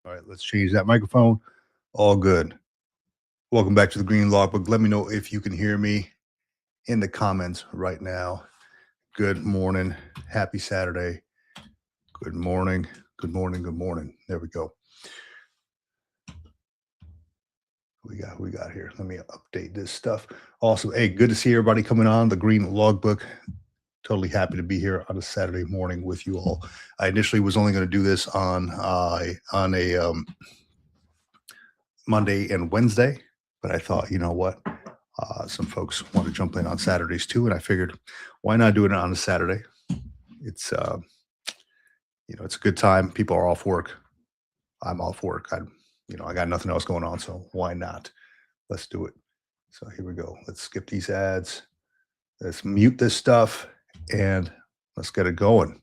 All right, let's change that microphone. All good. Welcome back to the Green Logbook. Let me know if you can hear me in the comments right now. Good morning. Happy Saturday. Good morning. Good morning. Good morning. There we go. We got here. Let me update this stuff. Also, hey, good to see everybody coming on the Green Logbook. Totally happy to be here on a Saturday morning with you all. I initially was only going to do this on a Monday and Wednesday, but I thought, you know what? Some folks want to jump in on Saturdays too, and I figured, why not do it on a Saturday? It's it's a good time. People are off work. I'm off work. I got nothing else going on, so why not? Let's do it. So here we go. Let's skip these ads. Let's mute this stuff, and let's get it going.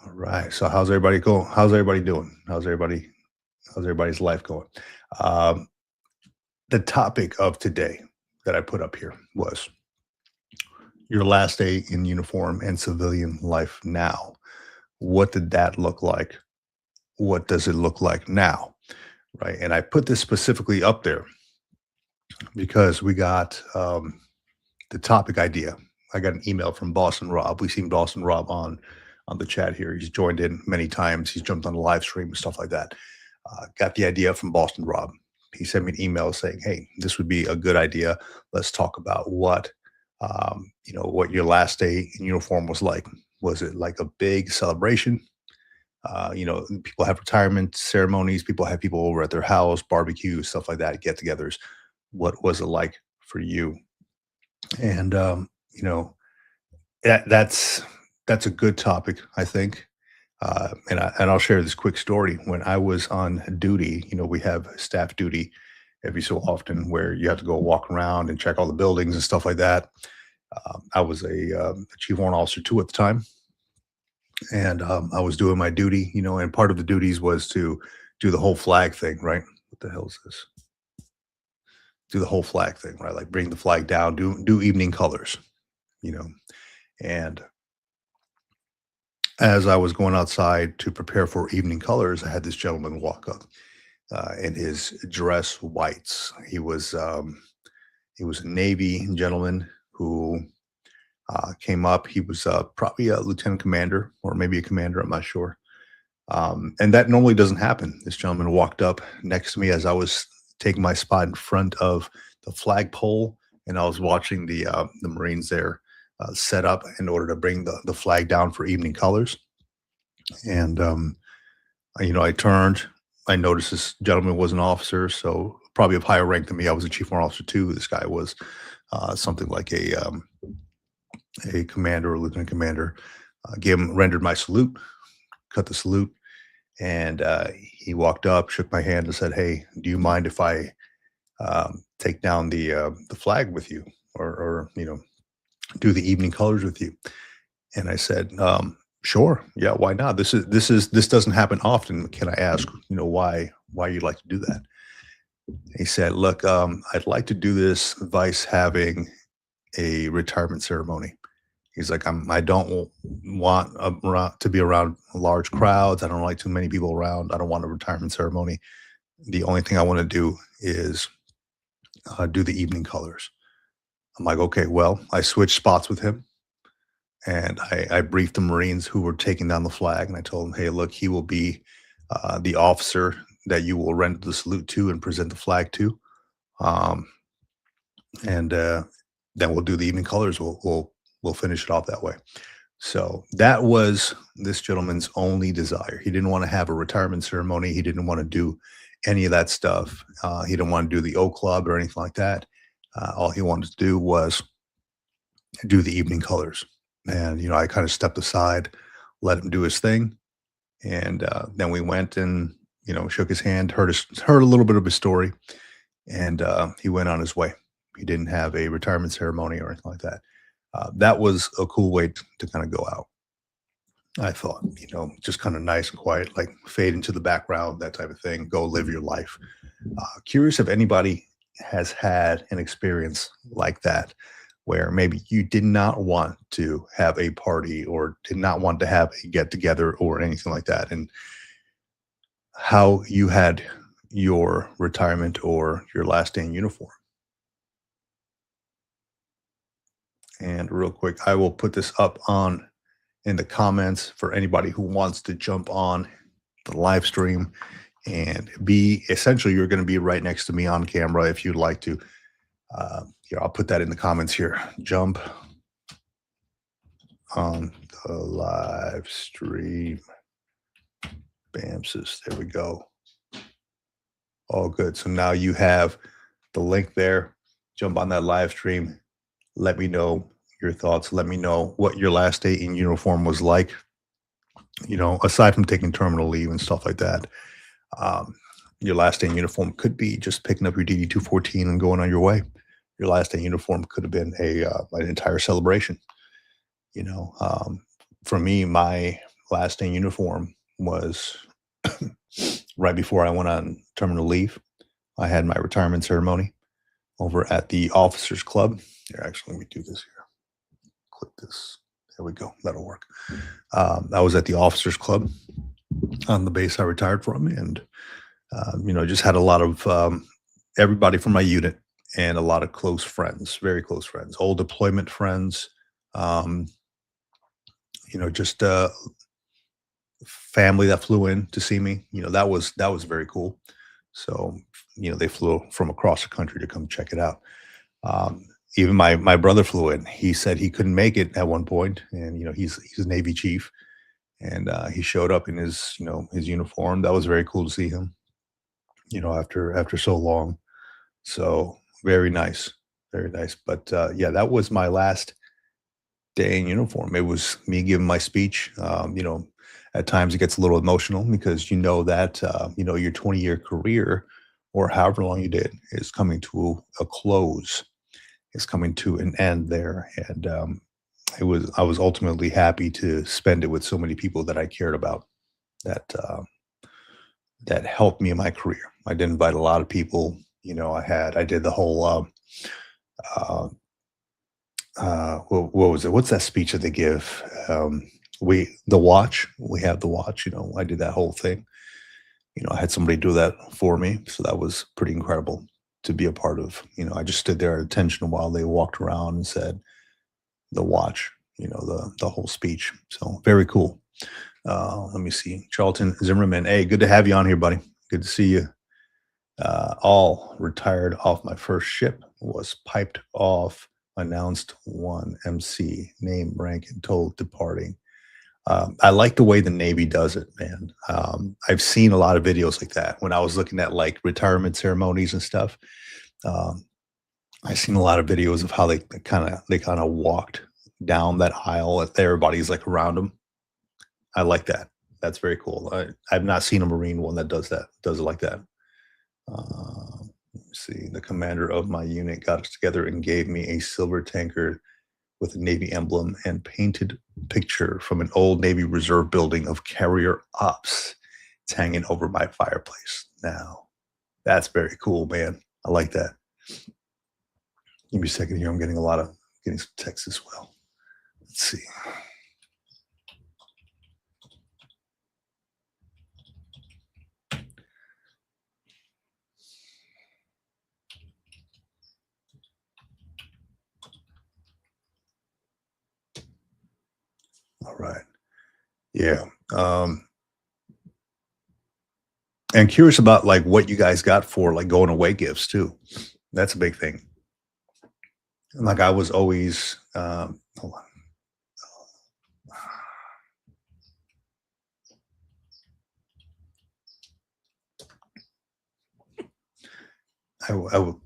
All right. So how's everybody going? How's everybody doing? How's everybody's life going? Um, the topic of today that I put up here was your last day in uniform and civilian life now. What did that look like? What does it look like now? Right. And I put this specifically up there because we got the topic idea. I got an email from Boston Rob. We've seen Boston Rob on the chat here. He's joined in many times. He's jumped on the live stream and stuff like that. Got the idea from Boston Rob. He sent me an email saying, "Hey, this would be a good idea. Let's talk about what your last day in uniform was like. Was it like a big celebration? People have retirement ceremonies. People have people over at their house, barbecue, stuff like that, get-togethers. What was it like for you?" And that's a good topic, I think. And I'll share this quick story. When I was on duty, we have staff duty every so often where you have to go walk around and check all the buildings and stuff like that. I was a chief warrant officer too at the time, and I was doing my duty, and part of the duties was to do the whole flag thing, right? What the hell is this? Do the whole flag thing, right? Like bring the flag down, do evening colors, you know. And as I was going outside to prepare for evening colors, I had this gentleman walk up in his dress whites. He was a Navy gentleman who came up. He was probably a lieutenant commander or maybe a commander. I'm not sure. And that normally doesn't happen. This gentleman walked up next to me as I was taking my spot in front of the flagpole, and I was watching the Marines there set up in order to bring the flag down for evening colors. And I turned. I noticed this gentleman was an officer, so probably of higher rank than me. I was a chief warrant officer too. This guy was something like a commander or lieutenant commander. Rendered my salute, cut the salute, and he walked up, shook my hand, and said, "Hey, do you mind if I take down the flag with you, or do the evening colors with you?" And I said, "Sure, yeah, why not? This doesn't happen often. Can I ask, why you'd like to do that?" He said, "Look, I'd like to do this vice having a retirement ceremony." He's like, I don't want to be around large crowds. I don't like too many people around. I don't want a retirement ceremony. The only thing I want to do is do the evening colors." I'm like, "Okay, well," I switched spots with him, and I briefed the Marines who were taking down the flag, and I told them, "Hey, look, he will be the officer that you will render the salute to and present the flag to, um, and then we'll do the evening colors. We'll finish it off that way." So that was this gentleman's only desire. He didn't want to have a retirement ceremony. He didn't want to do any of that stuff. He didn't want to do the O Club or anything like that. All he wanted to do was do the evening colors. And, I kind of stepped aside, let him do his thing. And then we went and, shook his hand, heard a little bit of his story, and he went on his way. He didn't have a retirement ceremony or anything like that. That was a cool way to kind of go out. I thought, just kind of nice and quiet, like fade into the background, that type of thing. Go live your life. Curious if anybody has had an experience like that, where maybe you did not want to have a party or did not want to have a get together or anything like that. And how you had your retirement or your last day in uniform. And real quick, I will put this up on in the comments for anybody who wants to jump on the live stream and be essentially you're going to be right next to me on camera if you'd like to. Here, I'll put that in the comments here. Jump on the live stream. Bamses. There we go. All good. So now you have the link there. Jump on that live stream. Let me know your thoughts. Let me know what your last day in uniform was like. Aside from taking terminal leave and stuff like that, um, your last day in uniform could be just picking up your DD 214 and going on your way. Your last day in uniform could have been an entire celebration. You know, um, for me, my last day in uniform was right before I went on terminal leave. I had my retirement ceremony over at the Officers Club. Here, actually, let me do this here. Click this. There we go. That'll work. I was at the Officers Club on the base I retired from, and just had a lot of everybody from my unit and a lot of close friends, very close friends, old deployment friends. Um, just family that flew in to see me. That was very cool. So they flew from across the country to come check it out. Um, Even my brother flew in. He said he couldn't make it at one point, and he's a Navy chief, and he showed up in his uniform. That was very cool to see him. After so long. So very nice, very nice. But yeah, that was my last day in uniform. It was me giving my speech. At times it gets a little emotional because that your 20-year career or however long you did is coming to a close. It's coming to an end there, and I was ultimately happy to spend it with so many people that I cared about that that helped me in my career. I did invite a lot of people. I did the whole uh, what was it? What's that speech that they give? The watch. We have the watch. I did that whole thing. I had somebody do that for me, so that was pretty incredible to be a part of. I just stood there at attention while they walked around and said the watch. The whole speech. So very cool. Let me see. Charlton Zimmerman. Hey, good to have you on here, buddy. Good to see you. All retired off my first ship, was piped off, announced one MC, name, rank, and told departing. I like the way the Navy does it, man. I've seen a lot of videos like that when I was looking at like retirement ceremonies and stuff. Um, I've seen a lot of videos of how they kind of walked down that aisle and everybody's like around them. I like that. That's very cool. I've not seen a Marine one that does it like that. Let me see. The commander of my unit got us together and gave me a silver tankard with a Navy emblem and painted picture from an old Navy reserve building of carrier ops. It's hanging over my fireplace now. That's very cool, man. I like that. Give me a second here. I'm getting some texts as well. Let's see. All right. Yeah. And curious about like what you guys got for like going away gifts too. That's a big thing. Like I was always hold on.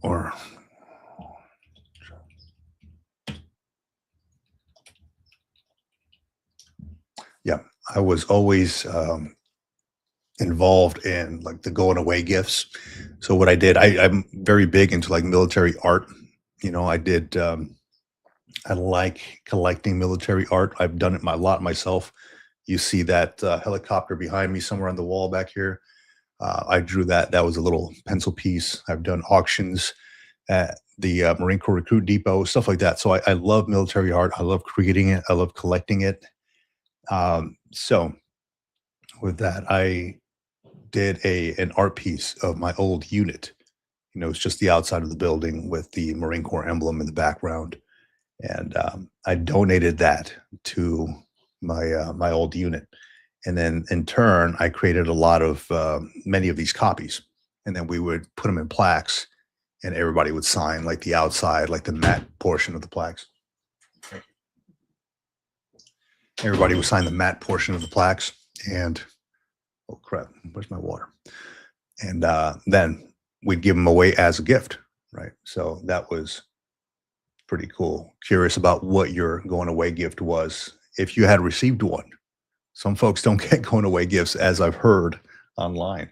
Or yeah, I was always involved in like the going away gifts. So what I did, I'm very big into like military art. I did. I like collecting military art. I've done it a lot myself. You see that helicopter behind me somewhere on the wall back here. I drew that. That was a little pencil piece. I've done auctions at the Marine Corps Recruit Depot, stuff like that. So I love military art. I love creating it. I love collecting it. So with that, I did a an art piece of my old unit. It's just the outside of the building with the Marine Corps emblem in the background, and I donated that to my old unit. And then in turn, I created a lot of many of these copies, and then we would put them in plaques, and everybody would sign like the outside, like the matte portion of the plaques. Everybody would sign the matte portion of the plaques, and oh crap, where's my water? And then we'd give them away as a gift, right? So that was pretty cool. Curious about what your going away gift was, if you had received one. Some folks don't get going away gifts, as I've heard online.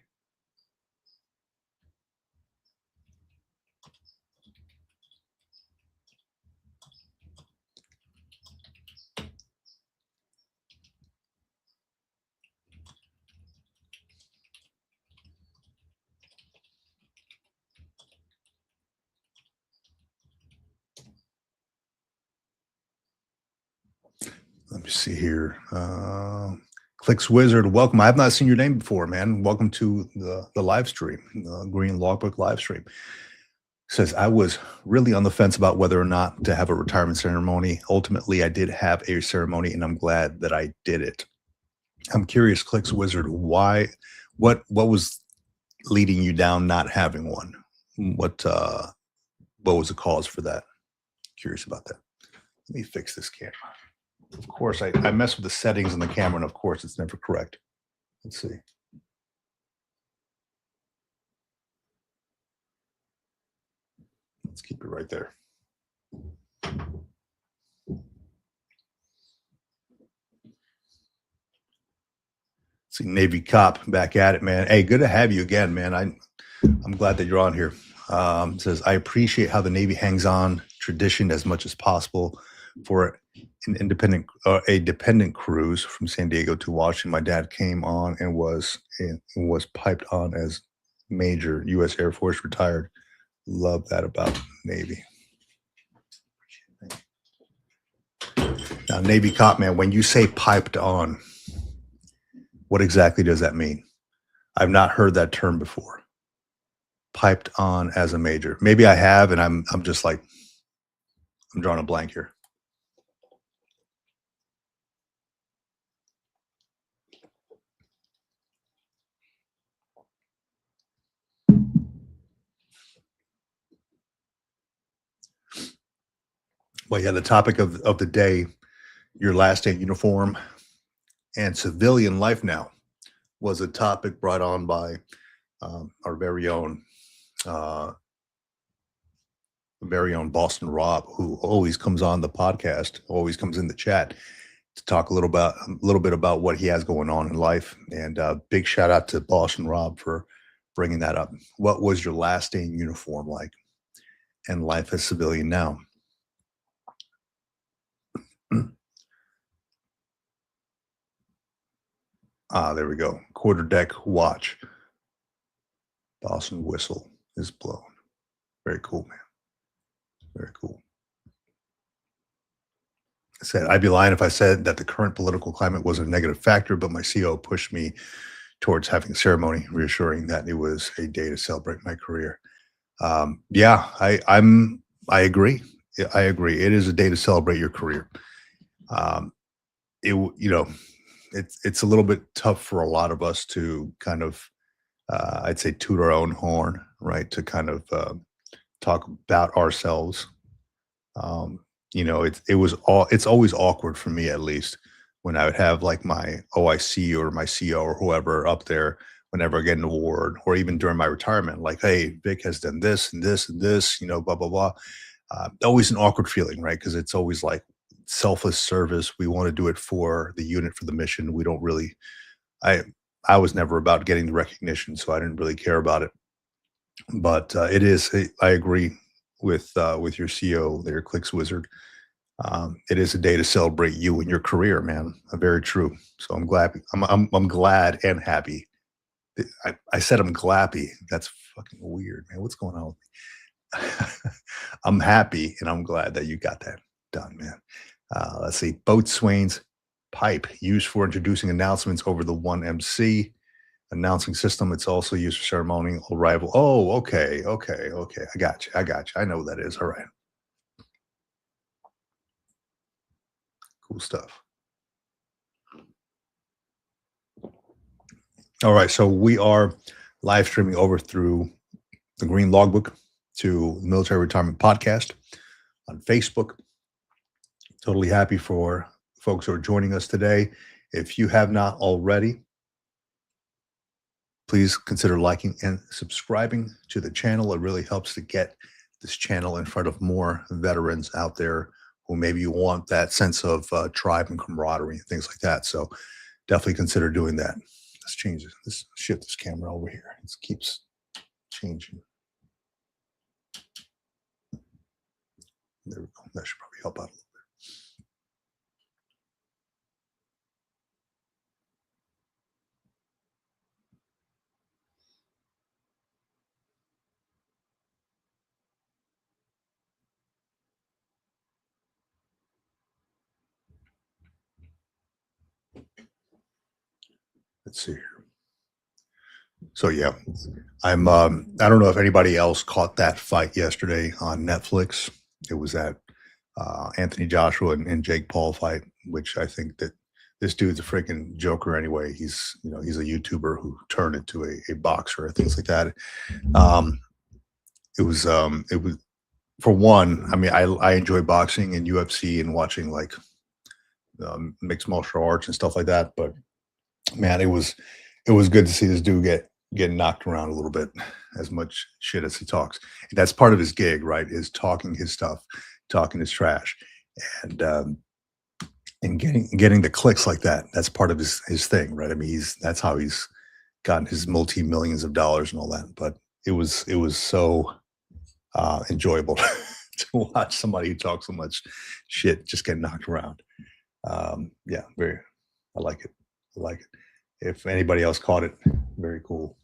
Let me see here. Clicks Wizard, welcome. I have not seen your name before, man. Welcome to the live stream, the Green Logbook live stream. Says, I was really on the fence about whether or not to have a retirement ceremony. Ultimately, I did have a ceremony, and I'm glad that I did it. I'm curious, Clicks Wizard, what was leading you down not having one? What was the cause for that? Curious about that. Let me fix this camera. Of course, I mess with the settings on the camera, and of course, it's never correct. Let's see. Let's keep it right there. See, Navy Cop back at it, man. Hey, good to have you again, man. I'm glad that you're on here. Says, I appreciate how the Navy hangs on tradition as much as possible for a dependent cruise from San Diego to Washington. My dad came on and was piped on as Major, U.S. Air Force, retired. Love that about Navy. Now, Navy Cop, man, when you say piped on, what exactly does that mean? I've not heard that term before. Piped on as a major. Maybe I have, and I'm just like, I'm drawing a blank here. Well, yeah, the topic of the day, your last day in uniform and civilian life now, was a topic brought on by our uh, very own Boston Rob, who always comes on the podcast, always comes in the chat to talk a little bit about what he has going on in life. And big shout out to Boston Rob for bringing that up. What was your last day in uniform like, and life as civilian now? There we go. Quarter deck watch. Dawson whistle is blown. Very cool, man. Very cool. I said, I'd be lying if I said that the current political climate was a negative factor, but my CO pushed me towards having a ceremony, reassuring that it was a day to celebrate my career. Yeah, I agree. I agree. It is a day to celebrate your career. Um, it's a little bit tough for a lot of us to kind of, I'd say, toot our own horn, right? To kind of talk about ourselves. It's always awkward for me, at least, when I would have like my OIC or my CO or whoever up there whenever I get an award, or even during my retirement, like, hey, Vic has done this and this and this, blah blah blah. Always an awkward feeling, right? Because it's always like selfless service. We want to do it for the unit, for the mission. We don't really. I was never about getting the recognition, so I didn't really care about it. But it is. I agree with your CO there, Clicks Wizard. It is a day to celebrate you and your career, man. Very true. So I'm glad. I'm glad and happy. I said I'm glappy. That's fucking weird, man. What's going on with me? I'm happy and I'm glad that you got that done, man. Let's see. Boatswain's pipe used for introducing announcements over the 1MC. announcing system. It's also used for ceremonial arrival. Oh, okay, okay, okay. I got you. I got you. I know what that is. All right, cool stuff. All right, so we are live streaming over through the Green Logbook to Military Retirement Podcast on Facebook. Totally happy for folks who are joining us today. If you have not already, please consider liking and subscribing to the channel. It really helps to get this channel in front of more veterans out there who maybe want that sense of tribe and camaraderie and things like that. So definitely consider doing that. Let's change this. Let's shift this camera over here. It keeps changing. There we go. That should probably help out a little bit. Let's see here. So yeah, I don't know if anybody else caught that fight yesterday on Netflix. It was that Anthony Joshua and Jake Paul fight, which I think that this dude's a freaking joker anyway. He's a YouTuber who turned into a boxer and things like that. Um, it was for one. I mean, I enjoy boxing and UFC and watching like mixed martial arts and stuff like that. But man, it was good to see this dude get knocked around a little bit, as much shit as he talks. And that's part of his gig, right? Is talking his stuff, talking his trash, and getting the clicks like that. That's part of his thing, right? I mean, that's how he's gotten his multi millions of dollars and all that. But it was so enjoyable to watch somebody who talks so much shit just get knocked around. Yeah, very. I like it. I like it. If anybody else caught it, very cool.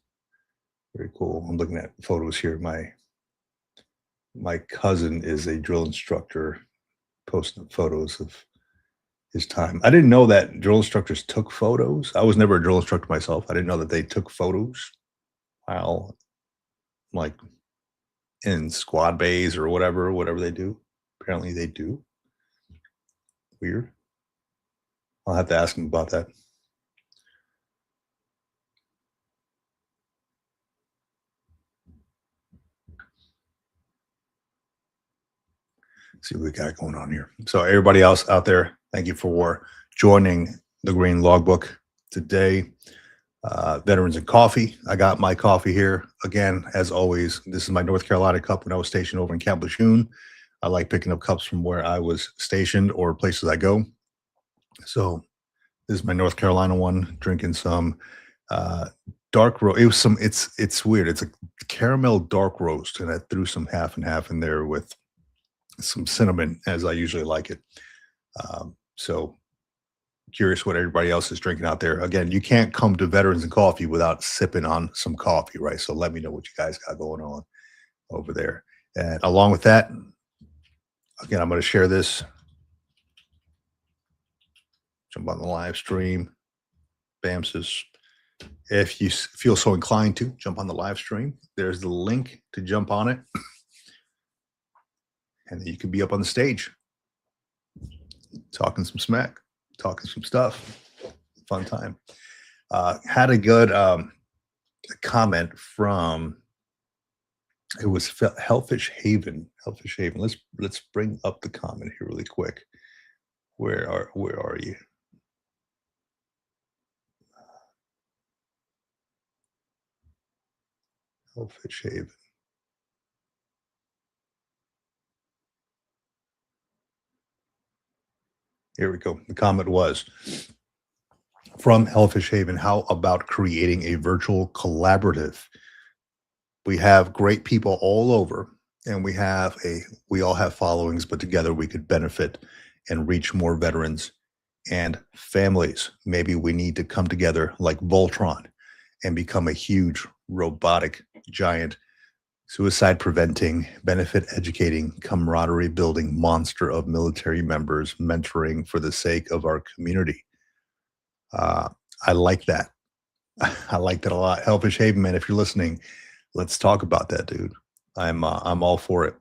Very cool. I'm looking at photos here. My cousin is a drill instructor, posting photos of his time. I didn't know that drill instructors took photos. I was never a drill instructor myself. I didn't know that they took photos while like in squad bays or whatever they do. Apparently they do. Weird. I'll have to ask him about that. See what we got going on here. So everybody else out there, thank you for joining the Green Logbook today. Veterans and coffee. I got my coffee here. Again, as always, this is my North Carolina cup when I was stationed over in Camp Lejeune. I like picking up cups from where I was stationed or places I go. So this is my North Carolina one, drinking some dark roast. It's weird. It's a caramel dark roast, and I threw some half and half in there with some cinnamon, as I usually like it. So curious what everybody else is drinking out there. Again, you can't come to Veterans and Coffee without sipping on some coffee, right? So let me know what you guys got going on over there. And along with that, again, I'm going to share this. Jump on the live stream. BAMSIS. If you feel so inclined to jump on the live stream, there's the link to jump on it. And then you can be up on the stage talking some smack, talking some stuff. Fun time. Had a good comment from, it was Hellfish Haven. Hellfish Haven. Let's bring up the comment here really quick. Where are you? Hellfish Haven. Here we go. The comment was from Hellfish Haven. How about creating a virtual collaborative? We have great people all over, and we all have followings, but together we could benefit and reach more veterans and families. Maybe we need to come together like Voltron and become a huge robotic giant, suicide preventing, benefit educating, camaraderie building monster of military members, mentoring for the sake of our community. I like that. I like that a lot. Hellfish Haven, man, if you're listening, let's talk about that, dude. I'm all for it.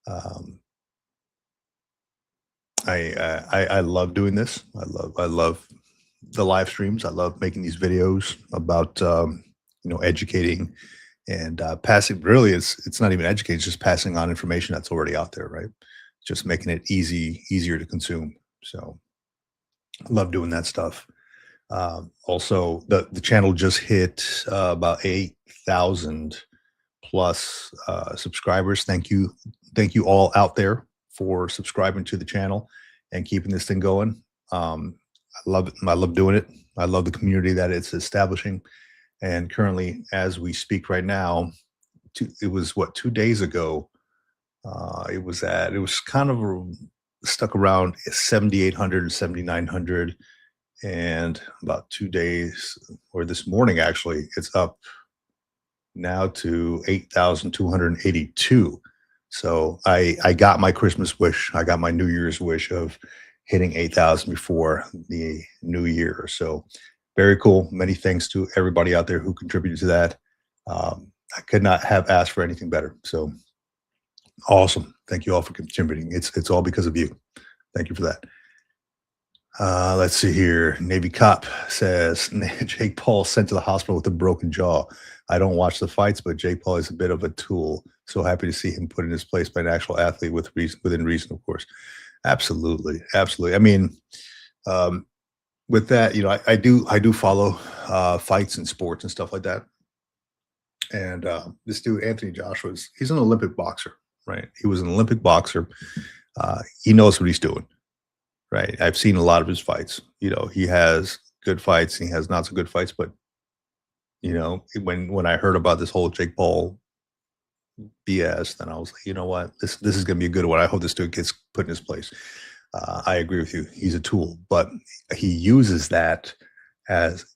Um, I love doing this. I love the live streams. I love making these videos about educating and passing. Really, it's not even educating; it's just passing on information that's already out there, right? Just making it easier to consume. So I love doing that stuff. Also, the channel just hit about 8,000 plus subscribers. Thank you all out there for subscribing to the channel and keeping this thing going. I love it. I love doing it. I love the community that it's establishing. And currently, as we speak right now, it was what 2 days ago. It was kind of stuck around 7,800 and 7,900, and about 2 days or this morning actually, it's up now to 8,282. So I got my Christmas wish. I got my New Year's wish of hitting 8,000 before the new year. So very cool. Many thanks to everybody out there who contributed to that. I could not have asked for anything better. So awesome. Thank you all for contributing. It's all because of you. Thank you for that. Let's see here. Navy Cop says Jake Paul sent to the hospital with a broken jaw. I don't watch the fights, but Jake Paul is a bit of a tool. So happy to see him put in his place by an actual athlete with reason, within reason, of course. Absolutely, absolutely. I mean, um, with that, I do follow fights and sports and stuff like that. And this dude, Anthony Joshua, he's an Olympic boxer, right? He was an Olympic boxer. He knows what he's doing. Right. I've seen a lot of his fights. He has good fights and he has not so good fights. But when I heard about this whole Jake Paul BS, then I was like, you know what, this is gonna be a good one. I hope this dude gets put in his place. I agree with you. He's a tool, but he uses that as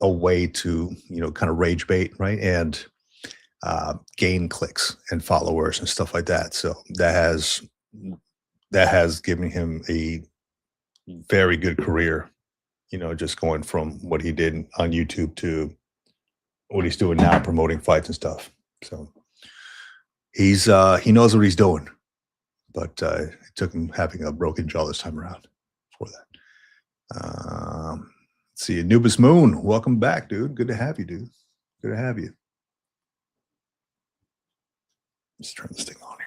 a way to, kind of rage bait, right? And gain clicks and followers and stuff like that. So that has given him a very good career, just going from what he did on YouTube to what he's doing now, promoting fights and stuff. So he knows what he's doing, but it took him having a broken jaw this time around for that. Let's see, Anubis Moon, welcome back, dude. Good to have you, dude. Good to have you. Let's turn this thing on here.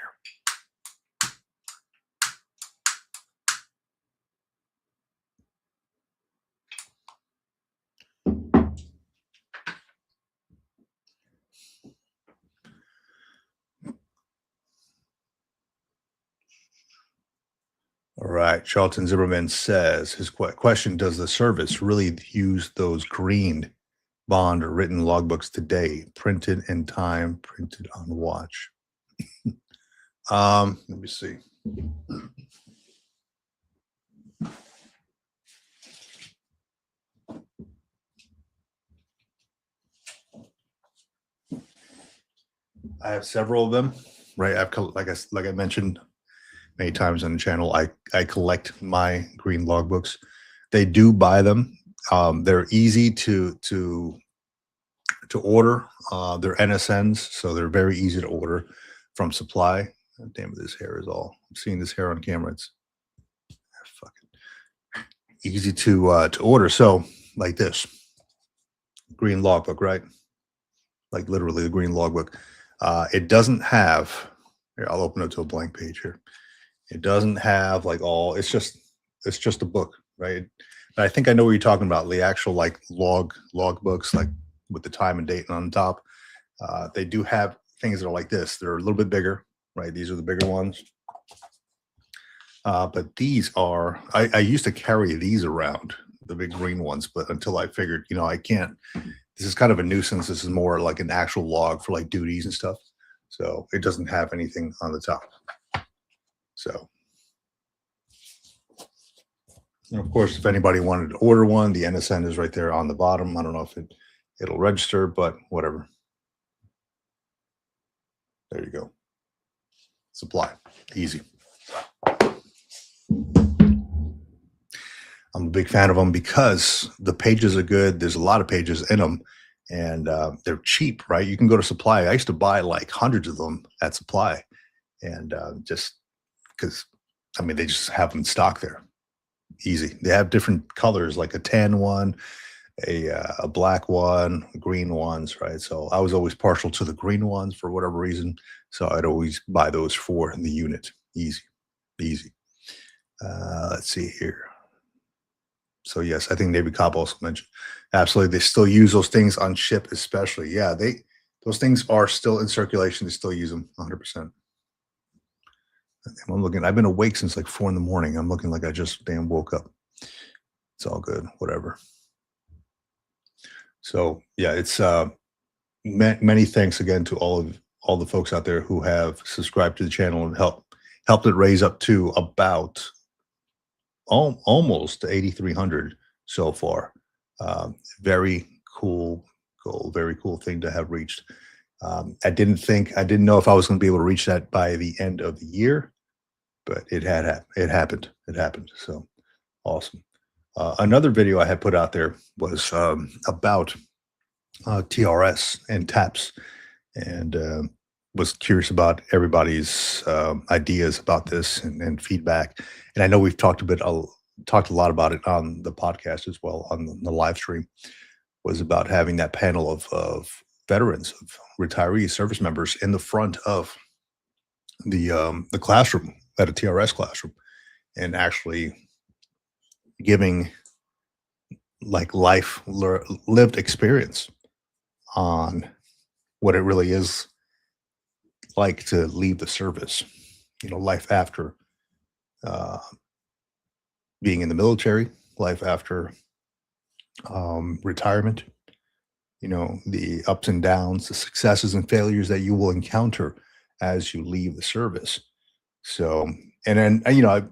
All right. Charlton Zimmerman says his question: does the service really use those green bond or written logbooks today, printed in time, printed on watch? Let me see. I have several of them, right? Like I mentioned many times on the channel, I collect my green logbooks. They do buy them. They're easy to order. They're NSNs, so they're very easy to order from supply. God damn it, this hair is all. I'm seeing this hair on camera. It's fucking easy to order. So like this green logbook, right? Like literally the green logbook. It doesn't have. Here, I'll open it to a blank page here. It doesn't have like all. It's just a book, right? But I think I know what you're talking about. The actual like log books, like with the time and date on the top. They do have things that are like this. They're a little bit bigger, right? These are the bigger ones. But these are. I used to carry these around, the big green ones, but until I figured, I can't. This is kind of a nuisance. This is more like an actual log for like duties and stuff. So it doesn't have anything on the top. So, and of course, if anybody wanted to order one, the NSN is right there on the bottom. I don't know if it'll register, but whatever. There you go. Supply. Easy. I'm a big fan of them because the pages are good. There's a lot of pages in them, and they're cheap, right? You can go to Supply. I used to buy like hundreds of them at Supply, and just because, I mean, they just have them in stock there. Easy. They have different colors, like a tan one, a black one, green ones, right? So I was always partial to the green ones for whatever reason. So I'd always buy those for the unit. Easy, easy. Let's see here. So yes, I think David Cobb also mentioned absolutely. They still use those things on ship, especially. Yeah, they those things are still in circulation. They still use them 100%. I'm looking. I've been awake since like 4 in the morning. I'm looking like I just damn woke up. It's all good. Whatever. So yeah, it's many thanks again to all the folks out there who have subscribed to the channel and helped it raise up to about almost 8,300 so far. Very cool goal, very cool thing to have reached. I didn't know if I was going to be able to reach that by the end of the year, but it happened. It happened. So awesome. Another video I had put out there was about TRS and taps, and was curious about everybody's ideas about this and feedback. And I know we've talked a lot about it on the podcast as well on the live stream. Was about having that panel of veterans, of retirees, service members in the front of the classroom at a TRS classroom, and actually giving like lived experience on what it really is like to leave the service, life after uh, being in the military, life after retirement, the ups and downs, the successes and failures that you will encounter as you leave the service. So, and then,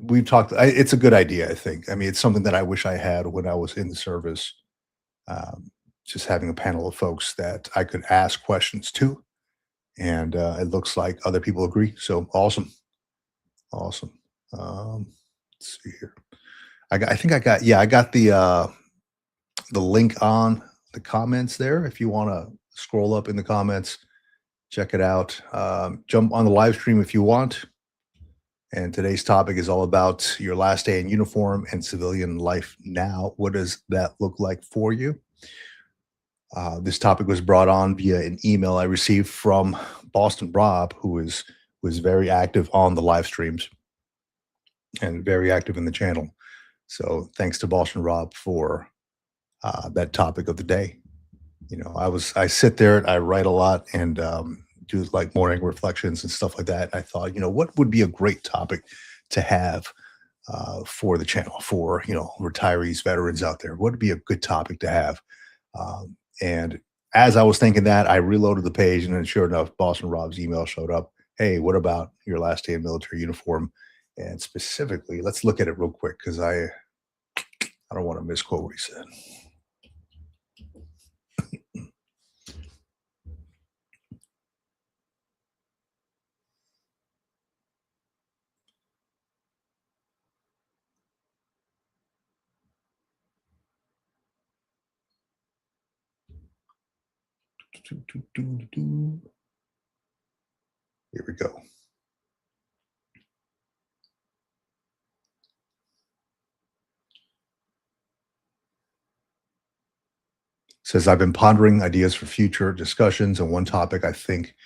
we've talked, it's a good idea, I think. I mean, it's something that I wish I had when I was in the service. Just having a panel of folks that I could ask questions to. And it looks like other people agree. So awesome. Awesome. Let's see here. I got the link on the comments there. If you want to scroll up in the comments, check it out. Jump on the live stream if you want. And today's topic is all about your last day in uniform and civilian life now. What does that look like for you? This topic was brought on via an email I received from Boston Rob, who was very active on the live streams and very active in the channel. So thanks to Boston Rob for that topic of the day. I sit there and I write a lot and do like morning reflections and stuff like that. I thought, what would be a great topic to have for the channel for, retirees, veterans out there? What would be a good topic to have? And as I was thinking that, I reloaded the page, and then sure enough, Boston Rob's email showed up. Hey, what about your last day in military uniform? And specifically, let's look at it real quick because I don't want to misquote what he said. Here we go. Says, I've been pondering ideas for future discussions, and one topic I think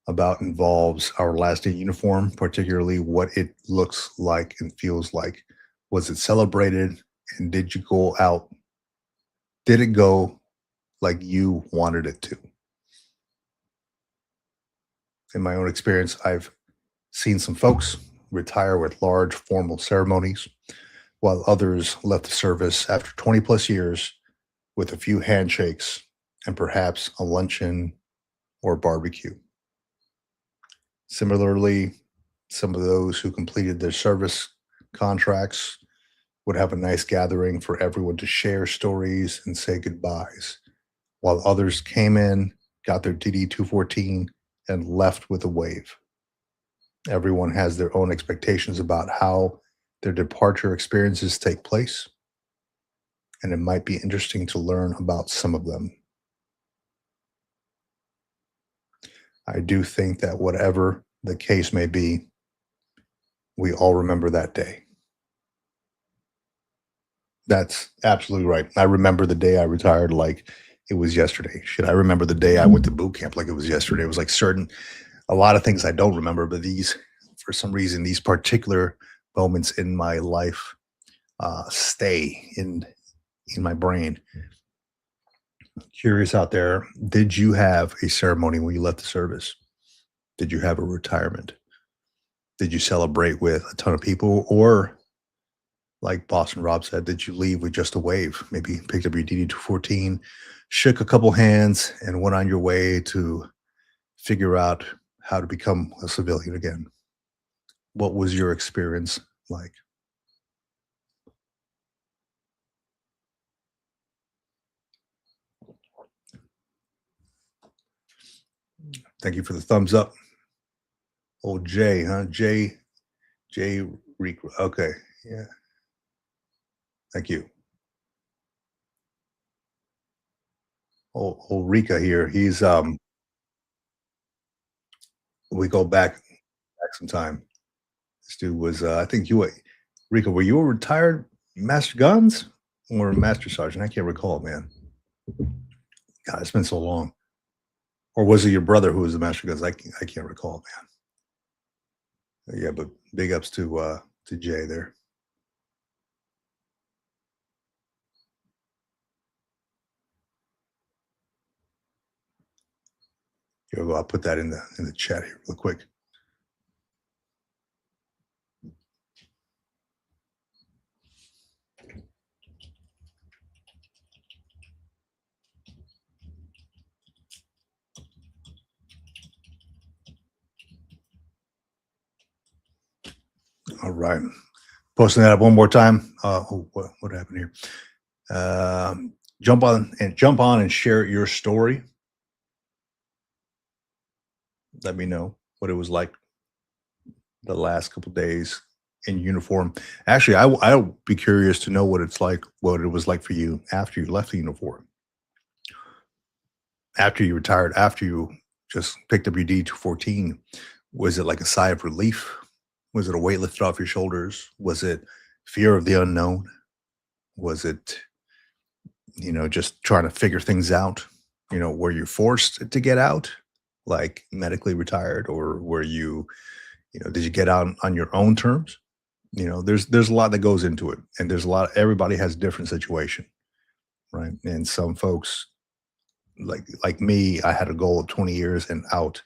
about involves our last day uniform, particularly what it looks like and feels like. Was it celebrated? And did you go out? Did it go like you wanted it to? In my own experience, I've seen some folks retire with large formal ceremonies, while others left the service after 20 plus years with a few handshakes and perhaps a luncheon or barbecue. Similarly, some of those who completed their service contracts would have a nice gathering for everyone to share stories and say goodbyes, while others came in, got their DD 214, and left with a wave. Everyone has their own expectations about how their departure experiences take place. and it might be interesting to learn about some of them. I do think that whatever the case may be, we all remember that day. That's absolutely right. I remember the day I retired like it was yesterday. Should I remember the day I went to boot camp like it was yesterday? It was like certain a lot of things I don't remember, but these, for some reason, these particular moments in my life stay in my brain. Curious out there, did you have a ceremony when you left the service? Did you have a retirement? Did you celebrate with a ton of people, or like Boston Rob said, did you leave with just a wave? Maybe picked up your DD 214, shook a couple hands, and went on your way to figure out how to become a civilian again. What was your experience like? Thank you for the thumbs up. Old Jay, huh? Jay Reek. Okay. Yeah. Thank you. Old Rika here. We go back some time. This dude was I think you were Rika, were you a retired Master Guns or a Master Sergeant? I can't recall, man. God, it's been so long. Or was it your brother who was the Master Guns? I can't recall, man. Yeah, but big ups to Jay there. Here, I'll put that in the chat here real quick. All right. Posting that up one more time. What happened here? Jump on and share your story. Let me know what it was like the last couple days in uniform. Actually, I'll be curious to know what it was like for you after you left the uniform, after you retired, after you just picked up your D214. Was it like a sigh of relief? Was it a weight lifted off your shoulders? Was it fear of the unknown? Was it, just trying to figure things out? Were you forced to get out, like medically retired, or were you, did you get out on your own terms? There's a lot that goes into it, and there's a lot. Everybody has a different situation, right? And some folks, like me, I had a goal of 20 years and out.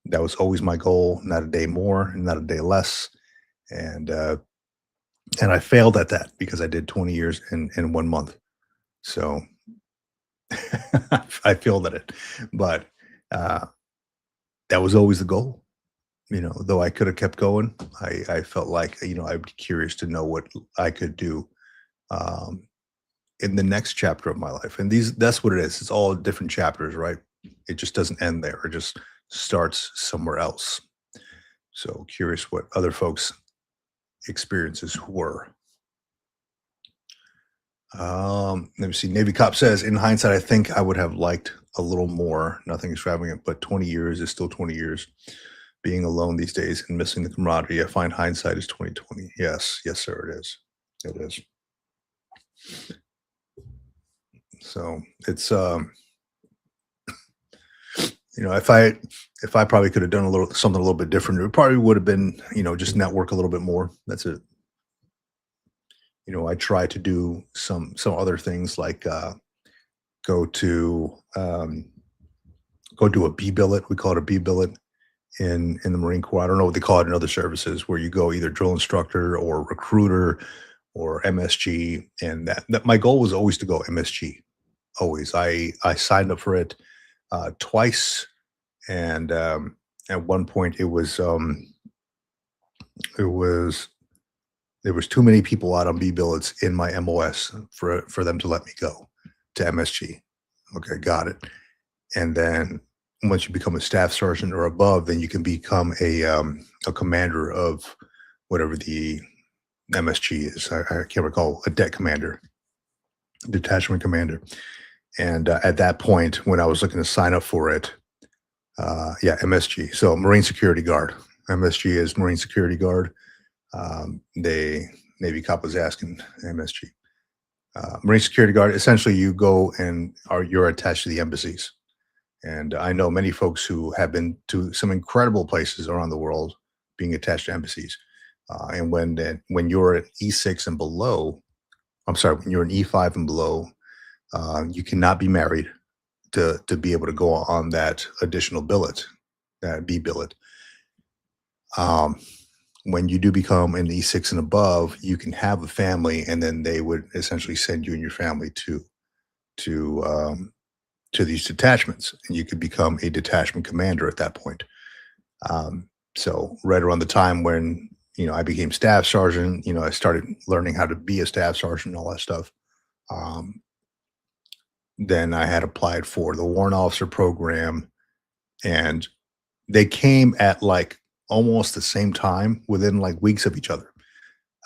That was always my goal. Not a day more, not a day less, and I failed at that because I did 20 years in 1 month. So I failed at it, but uh, that was always the goal. Though I could have kept going, I felt like I'd be curious to know what I could do um, in the next chapter of my life. And that's what it is. It's all different chapters, right? It just doesn't end there. It just starts somewhere else. So curious what other folks' experiences were. Let me see. Navy Cop says, in hindsight, I think I would have liked a little more. Nothing extravagant, but 20 years is still 20 years. Being alone these days and missing the camaraderie, I find hindsight is 2020. Yes, yes, sir, it is. It is. So it's if I probably could have done something a little bit different, it probably would have been, just network a little bit more. That's it. I try to do some other things like go to go do a B billet. We call it a B billet in the Marine Corps. I don't know what they call it in other services, where you go either drill instructor or recruiter or MSG. And that my goal was always to go MSG. Always. I signed up for it twice, and at one point it was there was too many people out on B billets in my MOS for them to let me go to MSG. Okay, got it. And then once you become a staff sergeant or above, then you can become a commander of whatever the MSG is. I can't recall, a deck commander. detachment commander. And at that point, when I was looking to sign up for it, yeah, MSG. So Marine Security Guard. MSG is Marine Security Guard. They Navy cop was asking MSG. Marine Security Guard. Essentially, you go and you're attached to the embassies. And I know many folks who have been to some incredible places around the world, being attached to embassies. And when you're at E6 and below, I'm sorry, when you're an E5 and below, you cannot be married to be able to go on that additional billet, that B billet. Um, when you do become an E6 and above, you can have a family, and then they would essentially send you and your family to to these detachments, and you could become a detachment commander at that point. So right around the time when I became staff sergeant, I started learning how to be a staff sergeant and all that stuff. Um, then I had applied for the warrant officer program, and they came at like almost the same time, within like weeks of each other.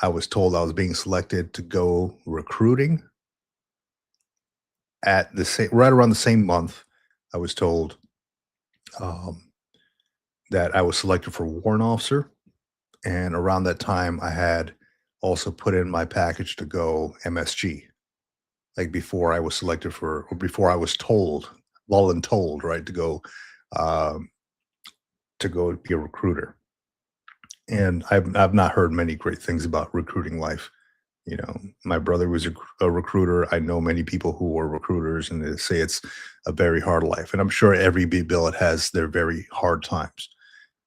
I was told I was being selected to go recruiting at the same right around the same month. I was told um, that I was selected for warrant officer, and around that time, I had also put in my package to go MSG. Like before I was selected for, or before I was told, voluntold, right, um, to go be a recruiter. And I've not heard many great things about recruiting life. My brother was a recruiter. I know many people who were recruiters, and they say it's a very hard life. And I'm sure every B billet has their very hard times.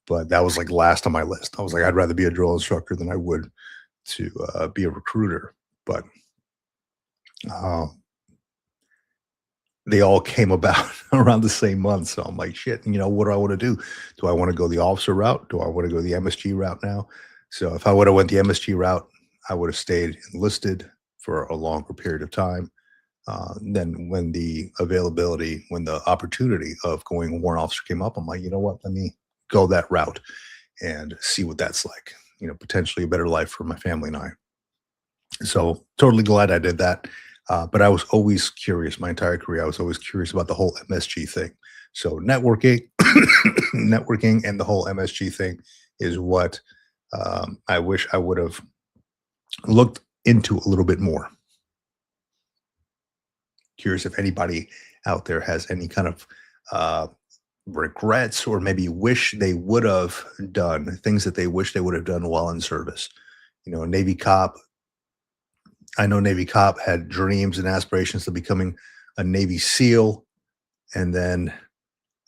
But that was like last on my list. I was like, I'd rather be a drill instructor than I would to be a recruiter. But uh, they all came about around the same month. So I'm like, shit, what do I want to do? Do I want to go the officer route? Do I want to go the MSG route now? So if I would have went the MSG route, I would have stayed enlisted for a longer period of time. Then when the opportunity of going warrant officer came up, I'm like, you know what? Let me go that route and see what that's like. Potentially a better life for my family and I. So totally glad I did that. But I was always curious my entire career. I was always curious about the whole MSG thing. So networking, networking, and the whole MSG thing is what I wish I would have looked into a little bit more. Curious if anybody out there has any kind of uh, regrets, or maybe wish they would have done things that they wish they would have done while in service. A Navy cop, I know Navy cop had dreams and aspirations of becoming a Navy SEAL, and then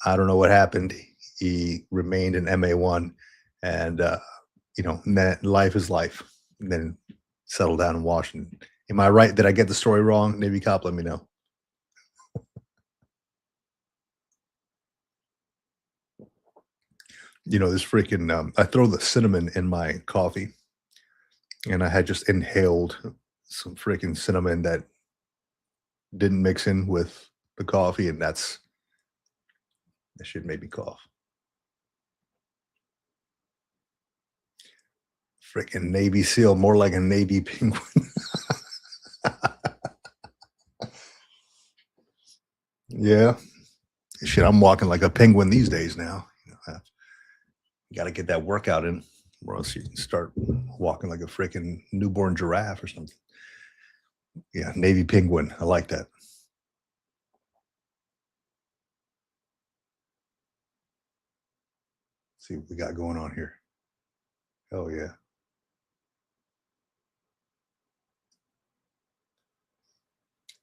I don't know what happened. He remained an MA1, and life is life. And then settled down in Washington. Am I right? Did I get the story wrong? Navy cop, let me know. This freaking I throw the cinnamon in my coffee, and I had just inhaled some freaking cinnamon that didn't mix in with the coffee, and that shit made me cough. Freaking Navy SEAL, more like a Navy penguin. Yeah. Shit, I'm walking like a penguin these days now. You got to get that workout in, or else you can start walking like a freaking newborn giraffe or something. Yeah, Navy penguin. I like that. See what we got going on here. Oh yeah.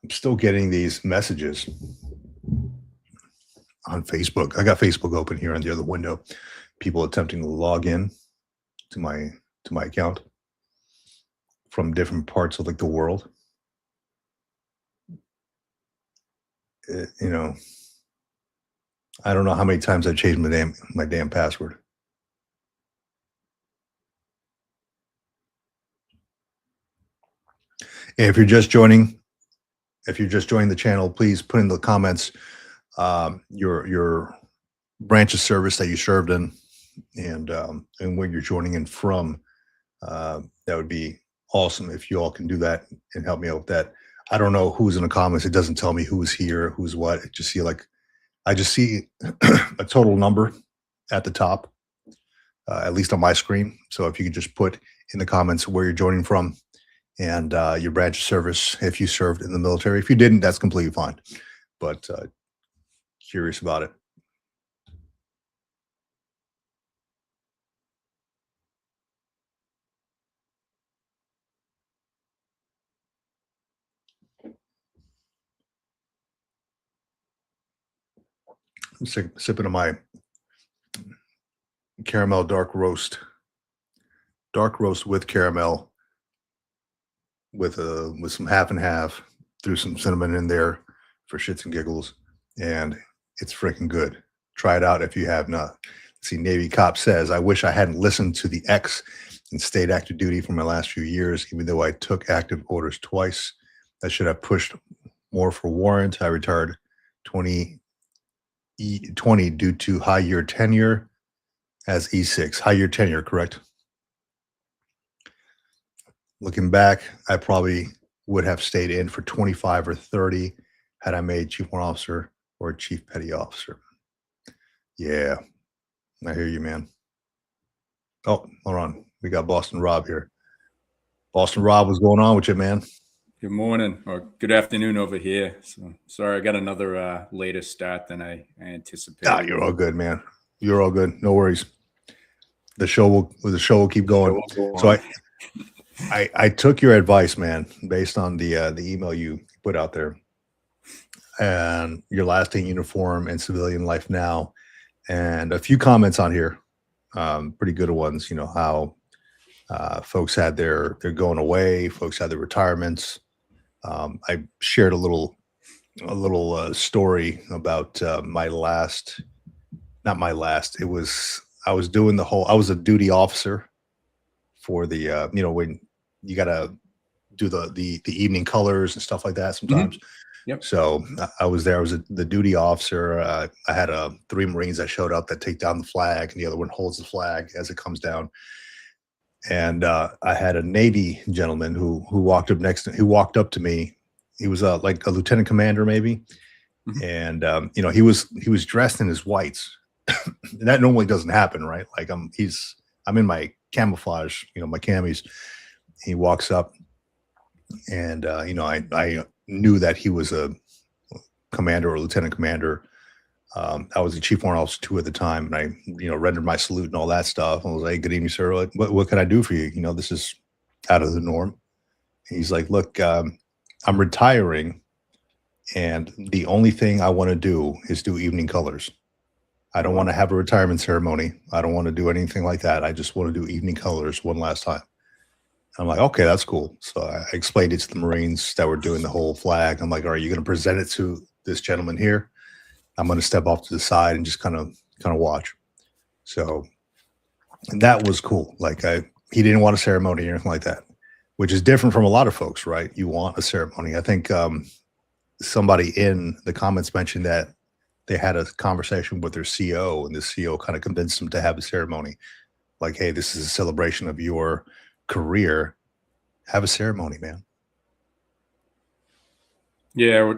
I'm still getting these messages on Facebook. I got Facebook open here on the other window. People attempting to log in to my account from different parts of like the world. It, I don't know how many times I changed my damn password. And if you're just joining the channel, please put in the comments your branch of service that you served in, and where you're joining in from. That would be awesome if you all can do that and help me out with that. I don't know who's in the comments. It doesn't tell me who's here, who's what. I just see a total number at the top, at least on my screen. So if you could just put in the comments where you're joining from and your branch of service, if you served in the military. If you didn't, that's completely fine. But curious about it. I'm sipping on my caramel dark roast with caramel with some half and half. Threw some cinnamon in there for shits and giggles, and it's freaking good. Try it out if you have not. See, Navy Cop says, I wish I hadn't listened to the X and stayed active duty for my last few years, even though I took active orders twice. I should have pushed more for warrant. I retired 2020 due to high year tenure as E6. High year tenure, correct? Looking back, I probably would have stayed in for 25 or 30 had I made chief warrant officer or chief petty officer. Yeah, I hear you, man. Oh, hold on. We got Boston Rob here. Boston Rob, what's going on with you, man? Good morning or good afternoon over here. So sorry, I got another later start than I anticipated. You're all good, man. You're all good. No worries. The show will keep going. So I took your advice, man, based on the email you put out there, and your lasting uniform and civilian life now, and a few comments on here, pretty good ones. You know how folks had they're going away, folks had their retirements. I shared a little story about my last, not my last. It was I was doing the whole. I was a duty officer for the when you got to do the evening colors and stuff like that sometimes. Yep. So I was there. I was the duty officer. I had 3 Marines that showed up that take down the flag, and the other one holds the flag as it comes down. And I had a Navy gentleman who walked up to me. He was like a lieutenant commander, maybe, and he was dressed in his whites. And that normally doesn't happen, right? Like I'm in my camouflage, my camis. He walks up, and I knew that he was a commander or lieutenant commander. I was the chief warrant officer 2 at the time, and I rendered my salute and all that stuff. And I was like, "Good evening, sir. What can I do for you? This is out of the norm." And he's like, "Look, I'm retiring, and the only thing I want to do is do evening colors. I don't want to have a retirement ceremony. I don't want to do anything like that. I just want to do evening colors one last time." I'm like, "Okay, that's cool." So I explained it to the Marines that were doing the whole flag. I'm like, "All right, you're going to present it to this gentleman here. I'm going to step off to the side and just kind of watch." So that was cool. Like he didn't want a ceremony or anything like that, which is different from a lot of folks, right? You want a ceremony. I think somebody in the comments mentioned that they had a conversation with their CO, and the CO kind of convinced them to have a ceremony. Like, "Hey, this is a celebration of your career. Have a ceremony, man." Yeah.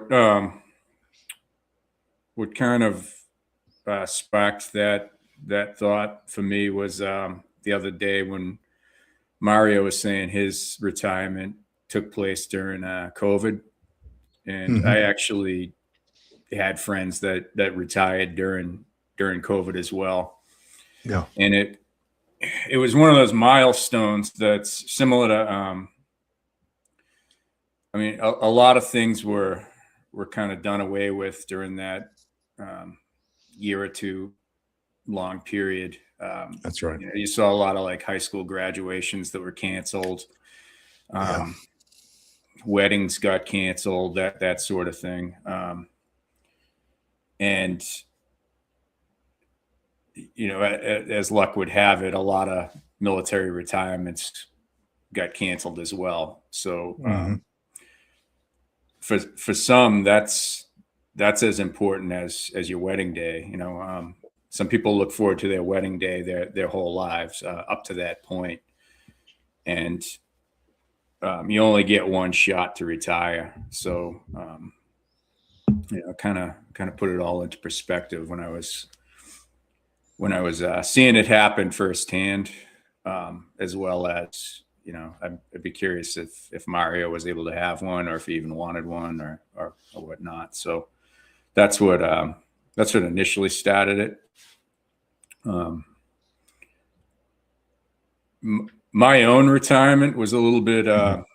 What kind of sparked that thought for me was the other day when Mario was saying his retirement took place during COVID, and I actually had friends that retired during COVID as well. Yeah. And it was one of those milestones that's similar to a lot of things were kind of done away with during that year or 2 long period. That's right. You saw a lot of like high school graduations that were canceled. Weddings got canceled, that sort of thing. And as luck would have it, a lot of military retirements got canceled as well. So for some, that's as important as your wedding day. Some people look forward to their wedding day their whole lives up to that point. And you only get one shot to retire. So, kind of put it all into perspective when I was seeing it happen firsthand, as well as, I'd be curious if Mario was able to have one, or if he even wanted one, or whatnot. So that's what initially started it. My own retirement was a little bit, not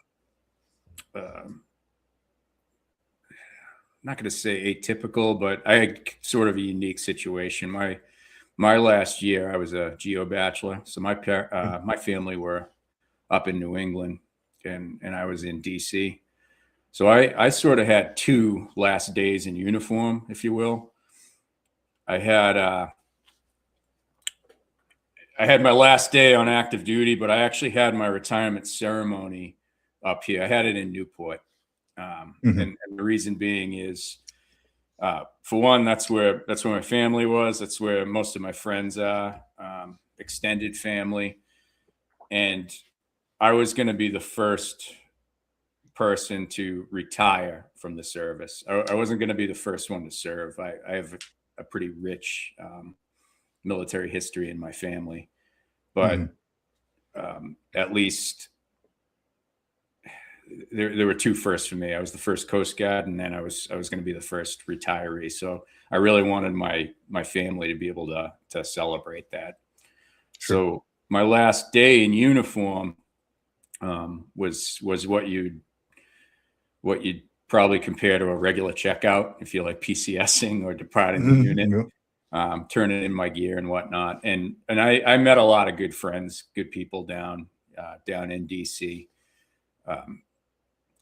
going to say atypical, but I had sort of a unique situation. My last year, I was a geo bachelor, so my family were up in New England, and I was in DC. So I sort of had two last days in uniform, if you will. I had my last day on active duty, but I actually had my retirement ceremony up here. I had it in Newport. And the reason being is, for one, that's where my family was. That's where most of my friends are, extended family. And I was going to be the first person to retire from the service. I wasn't going to be the first one to serve. I have a pretty rich military history in my family, but at least there were two firsts for me. I was the first Coast Guard, and then I was going to be the first retiree. So I really wanted my family to be able to celebrate that. Sure. So my last day in uniform was what you'd probably compare to a regular checkout if you're like PCSing or departing the unit, turning in my gear and whatnot. And I met a lot of good friends, good people down in DC,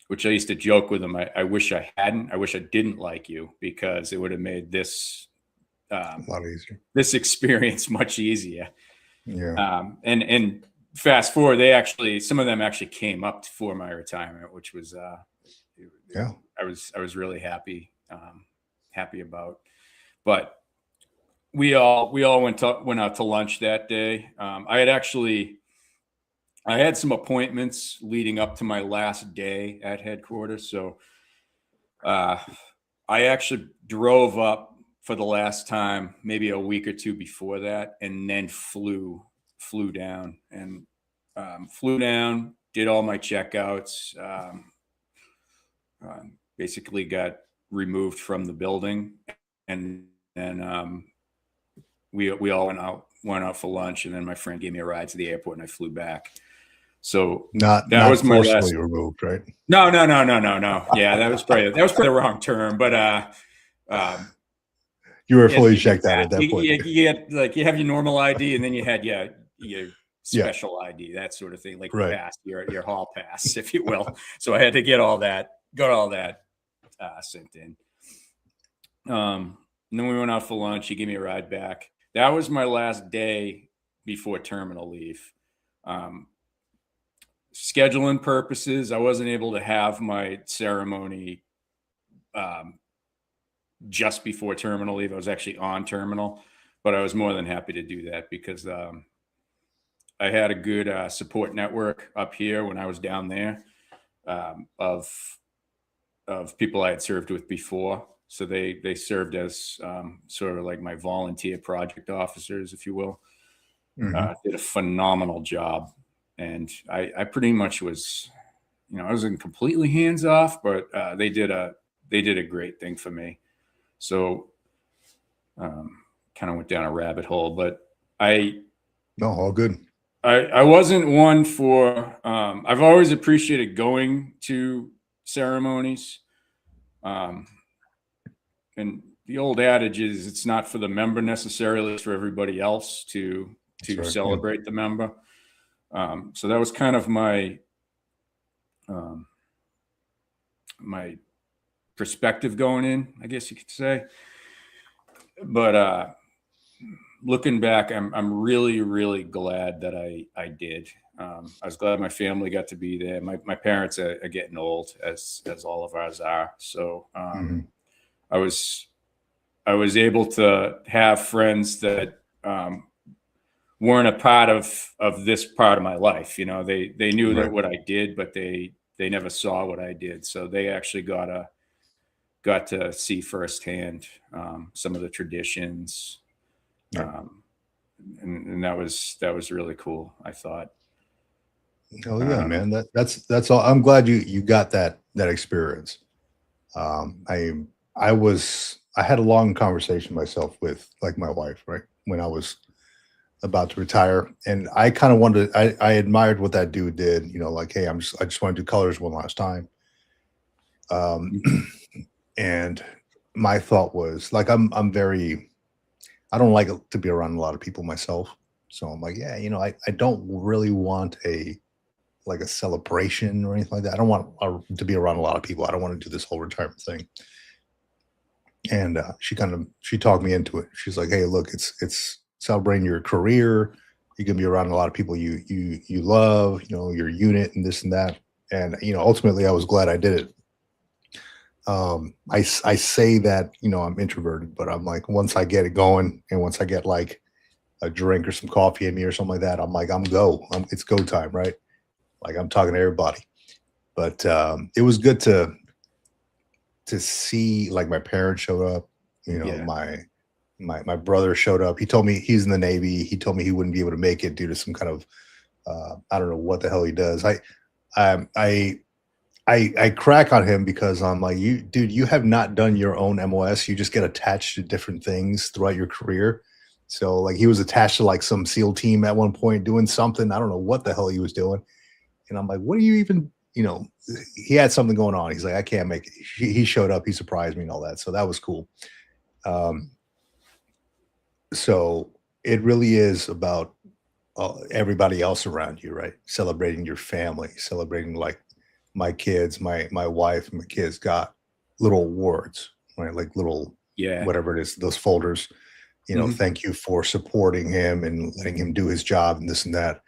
which I used to joke with them. I wish I hadn't. I wish I didn't like you, because it would have made this a lot easier. This experience much easier. Yeah. And fast forward, some of them actually came up for my retirement, which was I was really happy about. But we all went out to lunch that day. I had some appointments leading up to my last day at headquarters. So I actually drove up for the last time, maybe a week or two before that, and then flew down, did all my checkouts, basically got removed from the building, and then we all went out for lunch, and then my friend gave me a ride to the airport, and I flew back. So that was my last removed, right? No. Yeah, that was probably the wrong term, but you were fully checked out at that point. You have your normal ID, and then you had your special ID, that sort of thing, like right. pass, your hall pass, if you will. So I had to got all that sent in. And then we went out for lunch. He gave me a ride back. That was my last day before terminal leave. Scheduling purposes, I wasn't able to have my ceremony just before terminal leave. I was actually on terminal, but I was more than happy to do that because I had a good support network up here when I was down there, of people I had served with before. So they served as sort of like my volunteer project officers, if you will. Did a phenomenal job. And I pretty much was, I wasn't completely hands off, but they did a great thing for me. So kind of went down a rabbit hole, but all good. I wasn't one for, I've always appreciated going to ceremonies. And the old adage is it's not for the member necessarily, it's for everybody else to celebrate the member. So that was kind of my my perspective going in, I guess you could say. But looking back, I'm really, really glad that I did. I was glad my family got to be there. My parents are getting old, as all of ours are. So I was able to have friends that weren't a part of this part of my life. You know, they knew that Right. what I did, but they never saw what I did. So they actually got to see firsthand some of the traditions, Right. and that was really cool, I thought. Oh yeah, Um, man. That's all. I'm glad you got that experience. I I had a long conversation myself with like my wife, right? When I was about to retire. And I kind of wanted I admired what that dude did, like, hey, I just want to do colors one last time. Um and my thought was like I'm very I don't like to be around a lot of people myself. So I'm like, yeah, I don't really want a like a celebration or anything like that. I don't want to be around a lot of people. I don't want to do this whole retirement thing. And she talked me into it. She's like, hey, look, it's celebrating your career. You're gonna be around a lot of people you love, your unit and this and that. And ultimately I was glad I did it. I say that, I'm introverted, but I'm like, once I get it going and once I get like a drink or some coffee in me or something like that, I'm like, it's go time, right? Like I'm talking to everybody. But it was good to see like my parents showed up, yeah, my brother showed up. He told me he's in the Navy. He told me he wouldn't be able to make it due to some kind of I don't know what the hell he does. Um, I I crack on him because I'm like, you dude, you have not done your own MOS. You just get attached to different things throughout your career. So like he was attached to like some SEAL team at one point doing something. I don't know what the hell he was doing. And I'm like, what are you even, he had something going on. He's like, I can't make it. He showed up, he surprised me and all that. So that was cool. Um, so it really is about everybody else around you, right? Celebrating your family, celebrating like my kids, my wife, and my kids got little awards, right? Like little yeah, whatever it is, those folders. hmm Thank you for supporting him and letting him do his job and this and that.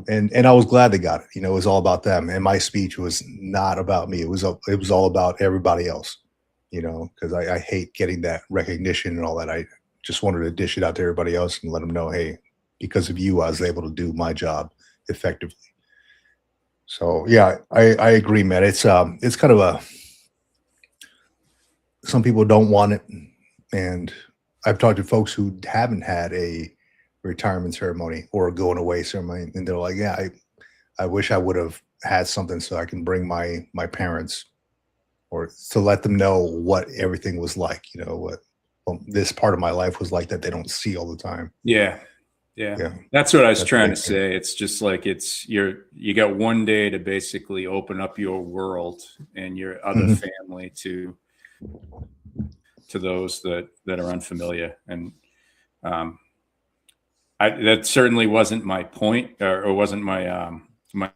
And I was glad they got it. It was all about them. And my speech was not about me. It was all about everybody else. Because I hate getting that recognition and all that. I just wanted to dish it out to everybody else and let them know, hey, because of you, I was able to do my job effectively. So yeah, I agree, man. It's kind of a some people don't want it, and I've talked to folks who haven't had a retirement ceremony or a going away ceremony, and they're like, yeah, I wish I would have had something so I can bring my parents or to let them know what everything was like, what this part of my life was like that they don't see all the time. yeah, yeah. Yeah, That's what I was that's a trying to big thing. say. It's just like you got one day to basically open up your world and your other Mhm. family to those that are unfamiliar. And um, that certainly wasn't my point, or wasn't my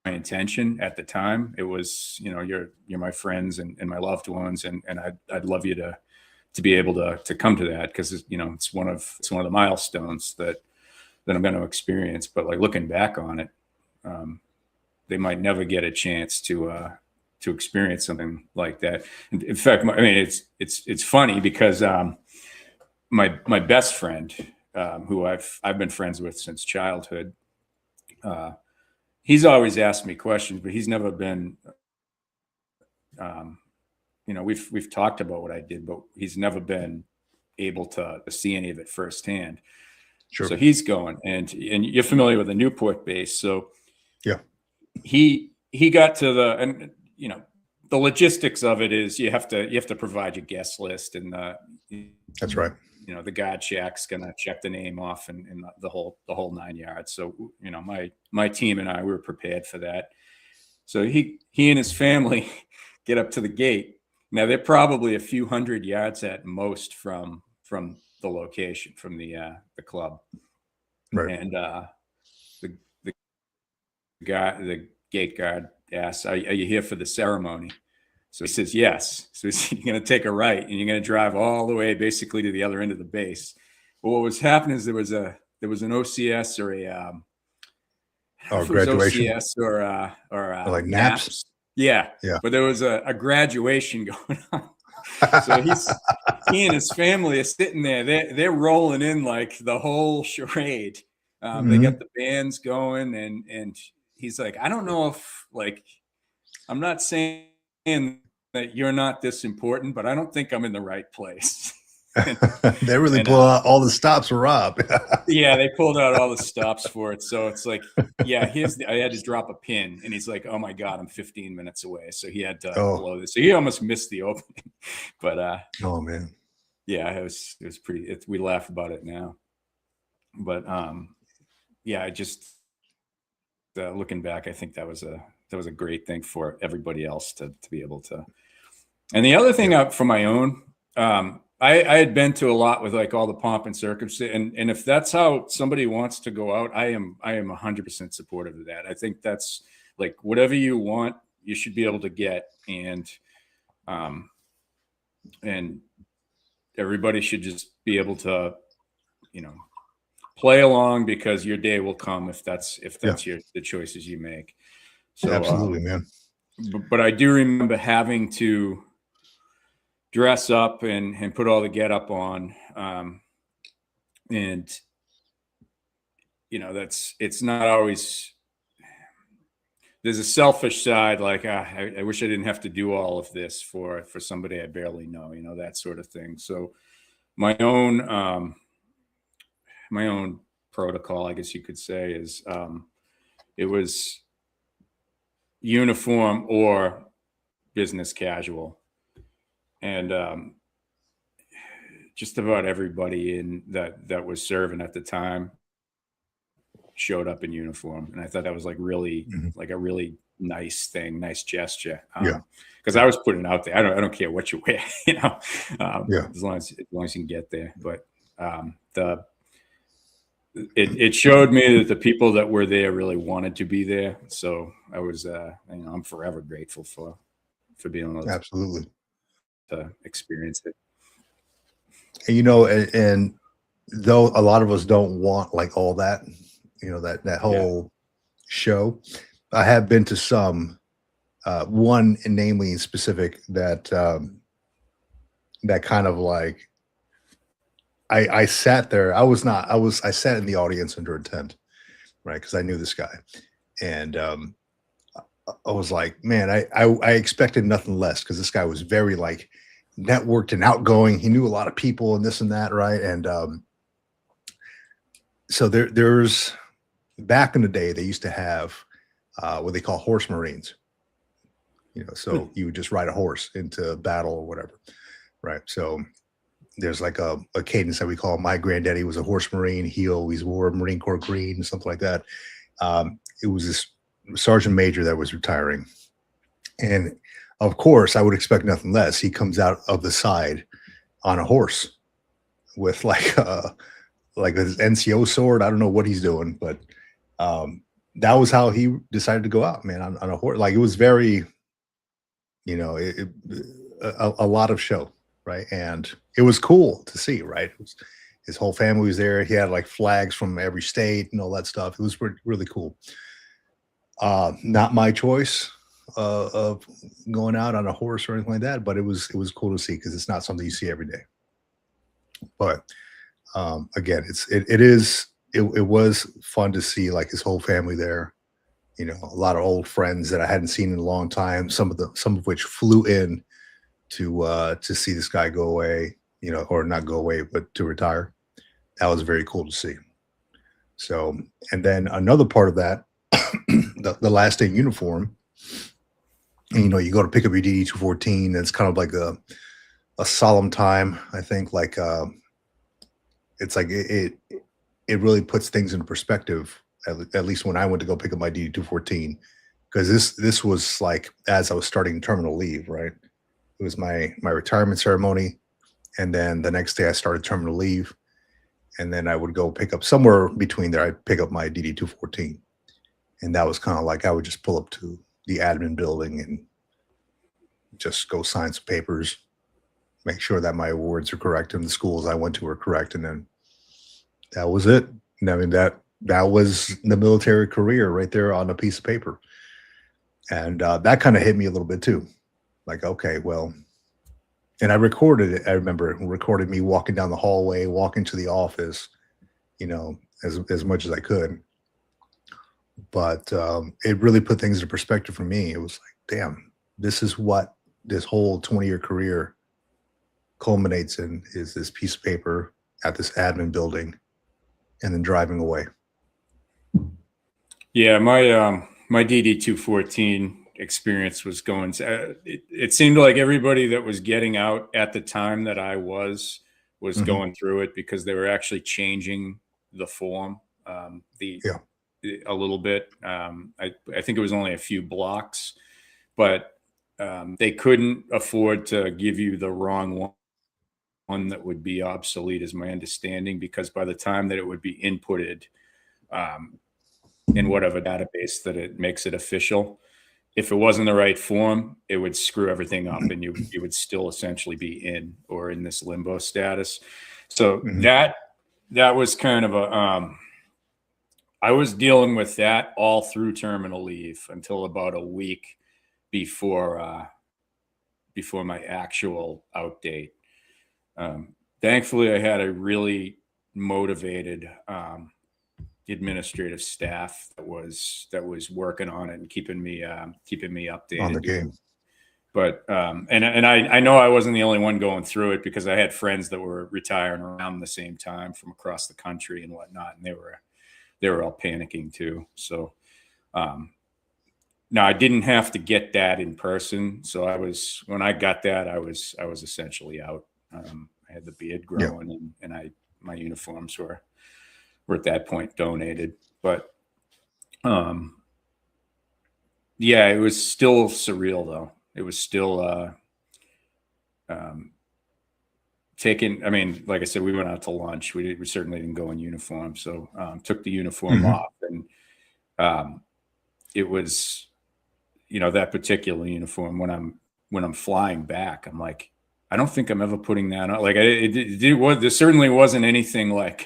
intention at the time. It was, you're my friends and my loved ones, and I'd love you to be able to come to that, because it's one of the milestones that I'm going to experience. But like looking back on it, um, they might never get a chance to experience something like that. In fact, I mean, it's funny because my best friend, who I've been friends with since childhood, uh, he's always asked me questions, but he's never been. Um, we've talked about what I did, but he's never been able to see any of it firsthand. So Sure. he's going, and you're familiar with the Newport base, so Yeah, he got to and the logistics of it is you have to provide your guest list, and that's right. the guard shack's gonna check the name off, and the whole 9 yards. So my team and I, we were prepared for that. So he and his family get up to the gate. Now they're probably a few hundred yards at most from the location, from the club. Right. And the the gate guard asks, are you here for the ceremony? So he says yes. So you're going to take a right and you're going to drive all the way basically to the other end of the base. Well, what was happening is there was an OCS, or a I don't know Oh, if it was graduation OCS or or like naps. NAPS. Yeah, Yeah. but there was a graduation going on. So he and his family are sitting there. They're rolling in like the whole charade. They got the bands going, and he's like, I don't know if like I'm not saying that you're not this important, but I don't think I'm in the right place. They really And pull out all the stops for Rob. yeah, they pulled out all the stops for it. So it's like, yeah, I had to drop a pin, and he's like, oh my God, I'm 15 minutes away. So he had to Oh. blow this. So he almost missed the opening, but Oh man. yeah, it was pretty, we laugh about it now, but yeah, I just, looking back, I think that was a great thing for everybody else to be able to. And the other thing for my own, I had been to a lot with like all the pomp and circumstance, and if that's how somebody wants to go out, I am 100% supportive of that. I think that's like whatever you want, you should be able to get, and everybody should just be able to, play along, because your day will come if that's the choices you make. So absolutely, man. But I do remember having to dress up and put all the get up on, and it's not always, there's a selfish side, like I wish I didn't have to do all of this for somebody I barely know, that sort of thing. So my own protocol, I guess you could say, is it was uniform or business casual, and just about everybody in that was serving at the time showed up in uniform, and I thought that was like really like a really nice thing, nice gesture. Because I was putting it out there. I don't care what you wear, as long as you can get there. But it showed me that the people that were there really wanted to be there. So I was, I'm forever grateful for being able to experience it. And, and though a lot of us don't want like all that, that whole show, I have been to some, one namely in specific that that kind of like, I sat there. I sat in the audience under intent, right? Because I knew this guy, and I was like, man, I expected nothing less, because this guy was very like networked and outgoing. He knew a lot of people and this and that, right? And so there's back in the day, they used to have what they call horse marines. So you would just ride a horse into battle or whatever, right? So there's like a cadence that we call, my granddaddy was a horse marine. He always wore Marine Corps green, something like that. It was this sergeant major that was retiring. And of course, I would expect nothing less. He comes out of the side on a horse with like his NCO sword. I don't know what he's doing, but that was how he decided to go out, man, on a horse. Like, it was very, a lot of show. Right. And it was cool to see, right? His whole family was there. He had like flags from every state and all that stuff. It was really cool. Not my choice of going out on a horse or anything like that, but it was cool to see, because it's not something you see every day. But again, it was fun to see like his whole family there. A lot of old friends that I hadn't seen in a long time, some of which flew in to see this guy go away, or not go away, but to retire. That was very cool to see. So, and then another part of that, the last day in uniform, and, you go to pick up your DD-214, and it's kind of like a solemn time. I think like it's like it really puts things into perspective, at least when I went to go pick up my DD-214, because this was like as I was starting terminal leave, right? It was my retirement ceremony, and then the next day I started terminal leave, and then I would go pick up somewhere between there. I'd pick up my DD-214, and that was kind of like I would just pull up to the admin building and just go sign some papers, make sure that my awards are correct and the schools I went to were correct, and then that was it. And I mean that was the military career right there on a piece of paper, and that kind of hit me a little bit too. Like, okay, well, And I recorded it. I remember it recorded me walking down the hallway, walking to the office, as much as I could. But it really put things into perspective for me. It was like, damn, this is what this whole 20-year career culminates in, is this piece of paper at this admin building and then driving away. Yeah, my DD-214 experience was going to, it seemed like everybody that was getting out at the time that I was Mhm. going through it, because they were actually changing the form, Yeah. a little bit. I think it was only a few blocks, but they couldn't afford to give you the wrong one that would be obsolete, is my understanding, because by the time that it would be inputted um, in whatever database that it makes it official, if it wasn't the right form, it would screw everything up, and you would still essentially be in, or in this limbo status. So Mhm. that was kind of a I was dealing with that all through terminal leave until about a week before before my actual out date. Thankfully, I had a really motivated administrative staff that was working on it and keeping me On the updated. game. But and I know I wasn't the only one going through it, because I had friends that were retiring around the same time from across the country and whatnot, and they were all panicking too. So um, now I didn't have to get that in person. So when I got that, I was essentially out. I had the beard Yeah. growing, and my uniforms were at that point donated. But um, yeah, it was still surreal though. It was still um, taking. I mean, like I said, we went out to lunch. We certainly didn't go in uniform, so took the uniform Mhm. off, and um, it was, that particular uniform, when I'm flying back, I'm like, I don't think I'm ever putting that on. Like, there certainly wasn't anything like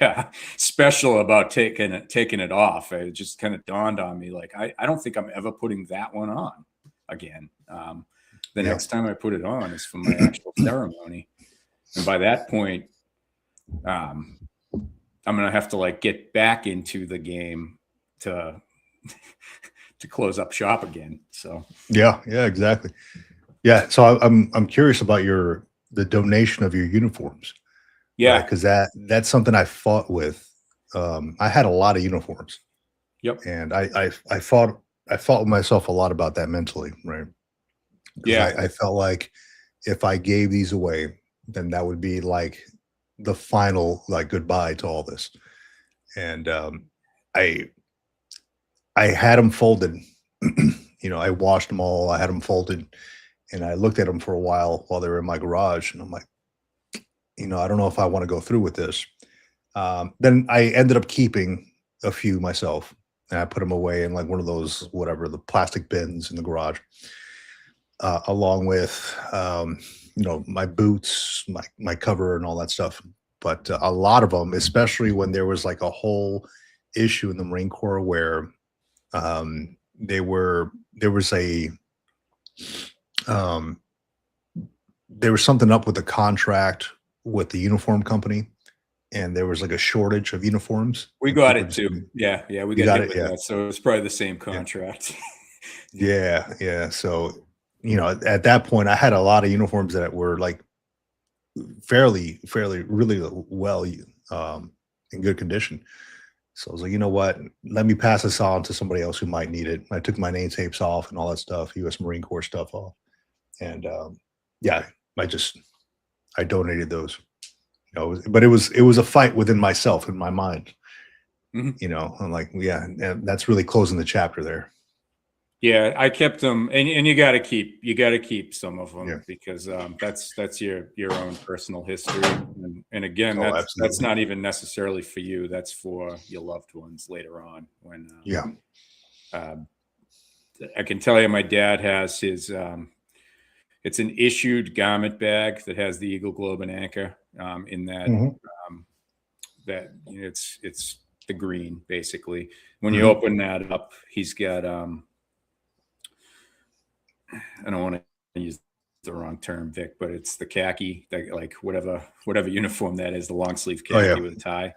special about taking it off. It just kind of dawned on me, like, I don't think I'm ever putting that one on again. The Yeah. next time I put it on is for my actual ceremony, and by that point, um, I'm gonna have to like get back into the game to to close up shop again. So Yeah. Yeah. Exactly. Yeah. So I'm curious about the donation of your uniforms, right? yeah, Because that's something I fought with. I had a lot of uniforms, yep, and I fought with myself a lot about that mentally, right? Because yeah. I felt like if I gave these away, then that would be like the final like goodbye to all this. And I I had them folded. I washed them all. I had them folded, and I looked at them for a while they were in my garage, and I'm like, I don't know if I want to go through with this. Then I ended up keeping a few myself, and I put them away in like one of those whatever the plastic bins in the garage, along with my boots, my cover, and all that stuff. But a lot of them, especially when there was like a whole issue in the Marine Corps where there was a um, there was something up with the contract with the uniform company, and there was like a shortage of uniforms, We and got people it just too. Yeah, yeah, we you got got hit it, with yeah, that. So it's probably the same yeah, contract. yeah, yeah. So at that point, I had a lot of uniforms that were like fairly, really well in good condition. So I was like, you know what? Let me pass this on to somebody else who might need it. I took my name tapes off and all that stuff, U.S. Marine Corps stuff off, and yeah, I just I donated those. But it was a fight within myself in my mind. Mhm. I'm like, yeah, and that's really closing the chapter there. Yeah, I kept them, and you got to keep some of Yeah. them, because that's your own personal history, and again, Oh, that's absolutely. not even necessarily for you. That's for your loved ones later on. When Yeah. um, I can tell you, my dad has his. It's an issued garment bag that has the Eagle Globe and Anchor in that. Hmm. Um, it's the green basically. When you Hmm. open that up, he's got I don't want to use the the wrong term, Vic, but it's the khaki, like whatever uniform that is, the long sleeve Oh, khaki yeah. with a tie.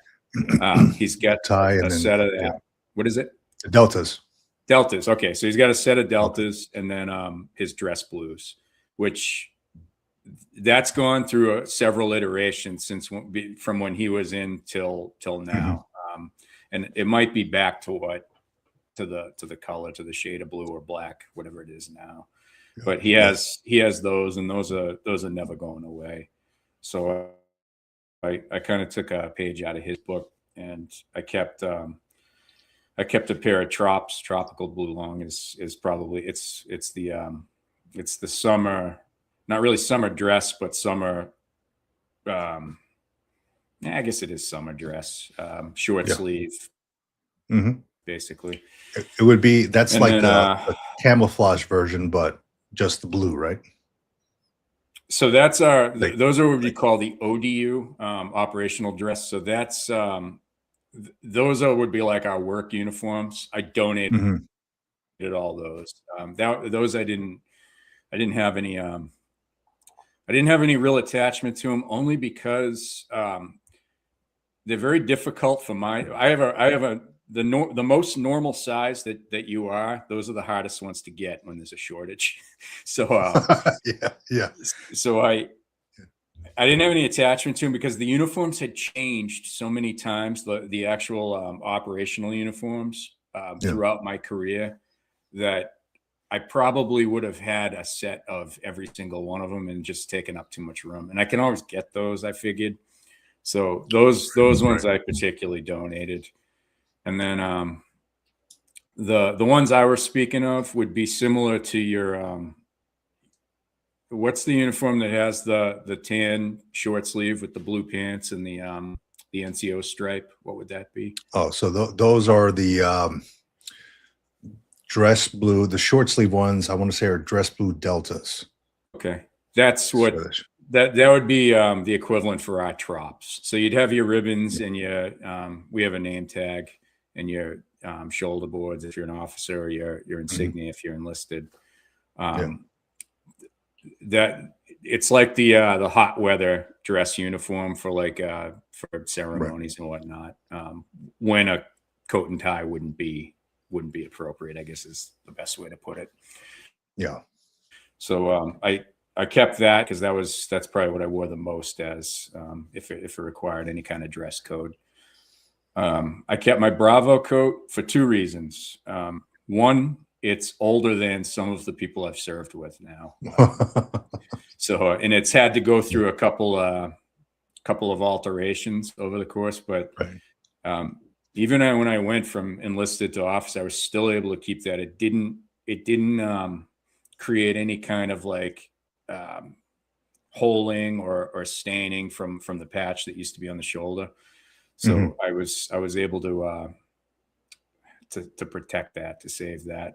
He's got Tie a and then set of that. What is it? the deltas. Deltas. Okay, so he's got a set of deltas, and then his dress blues, which that's gone through several iterations from when he was in till now, and it might be back to the color, to the shade of blue or black, whatever it is now. Yeah. But he has those, and those are never going away. So I kind of took a page out of his book, and I kept a pair of tropical blue long is probably it's the summer, not really summer dress, but summer. I guess it is summer dress, short sleeve, basically. It would be that's And like then, the camouflage version, but just the blue, right? So that's those are what we call the ODU, operational dress. So that's those would be like our work uniforms. I donated all those. Those I didn't have any. I didn't have any real attachment to them, only because they're very difficult for my. I have the most normal size that you are. Those are the hardest ones to get when there's a shortage. So yeah. So I didn't have any attachment to them because the uniforms had changed so many times. The actual operational uniforms throughout my career, that I probably would have had a set of every single one of them and just taken up too much room. And I can always get those, I figured. So those ones I particularly donated. And then the ones I was speaking of would be similar to your what's the uniform that has the tan short sleeve with the blue pants and the NCO stripe? What would that be? Oh, so those are the dress blue. The short sleeve ones, I want to say, are dress blue deltas. Okay, that's what that would be the equivalent for our trops. So you'd have your ribbons and your we have a name tag, and your shoulder boards if you're an officer, or your insignia if you're enlisted. That it's like the hot weather dress uniform for for ceremonies and whatnot. When a coat and tie wouldn't be appropriate, I guess is the best way to put it. Yeah. So I kept that because that's probably what I wore the most as if it required any kind of dress code. I kept my Bravo coat for two reasons. One, it's older than some of the people I've served with now. So, and it's had to go through a couple of alterations over the course, but even when I went from enlisted to officer, I was still able to keep that. It didn't create any kind of holing or staining from the patch that used to be on the shoulder. So I was able to protect that, to save that.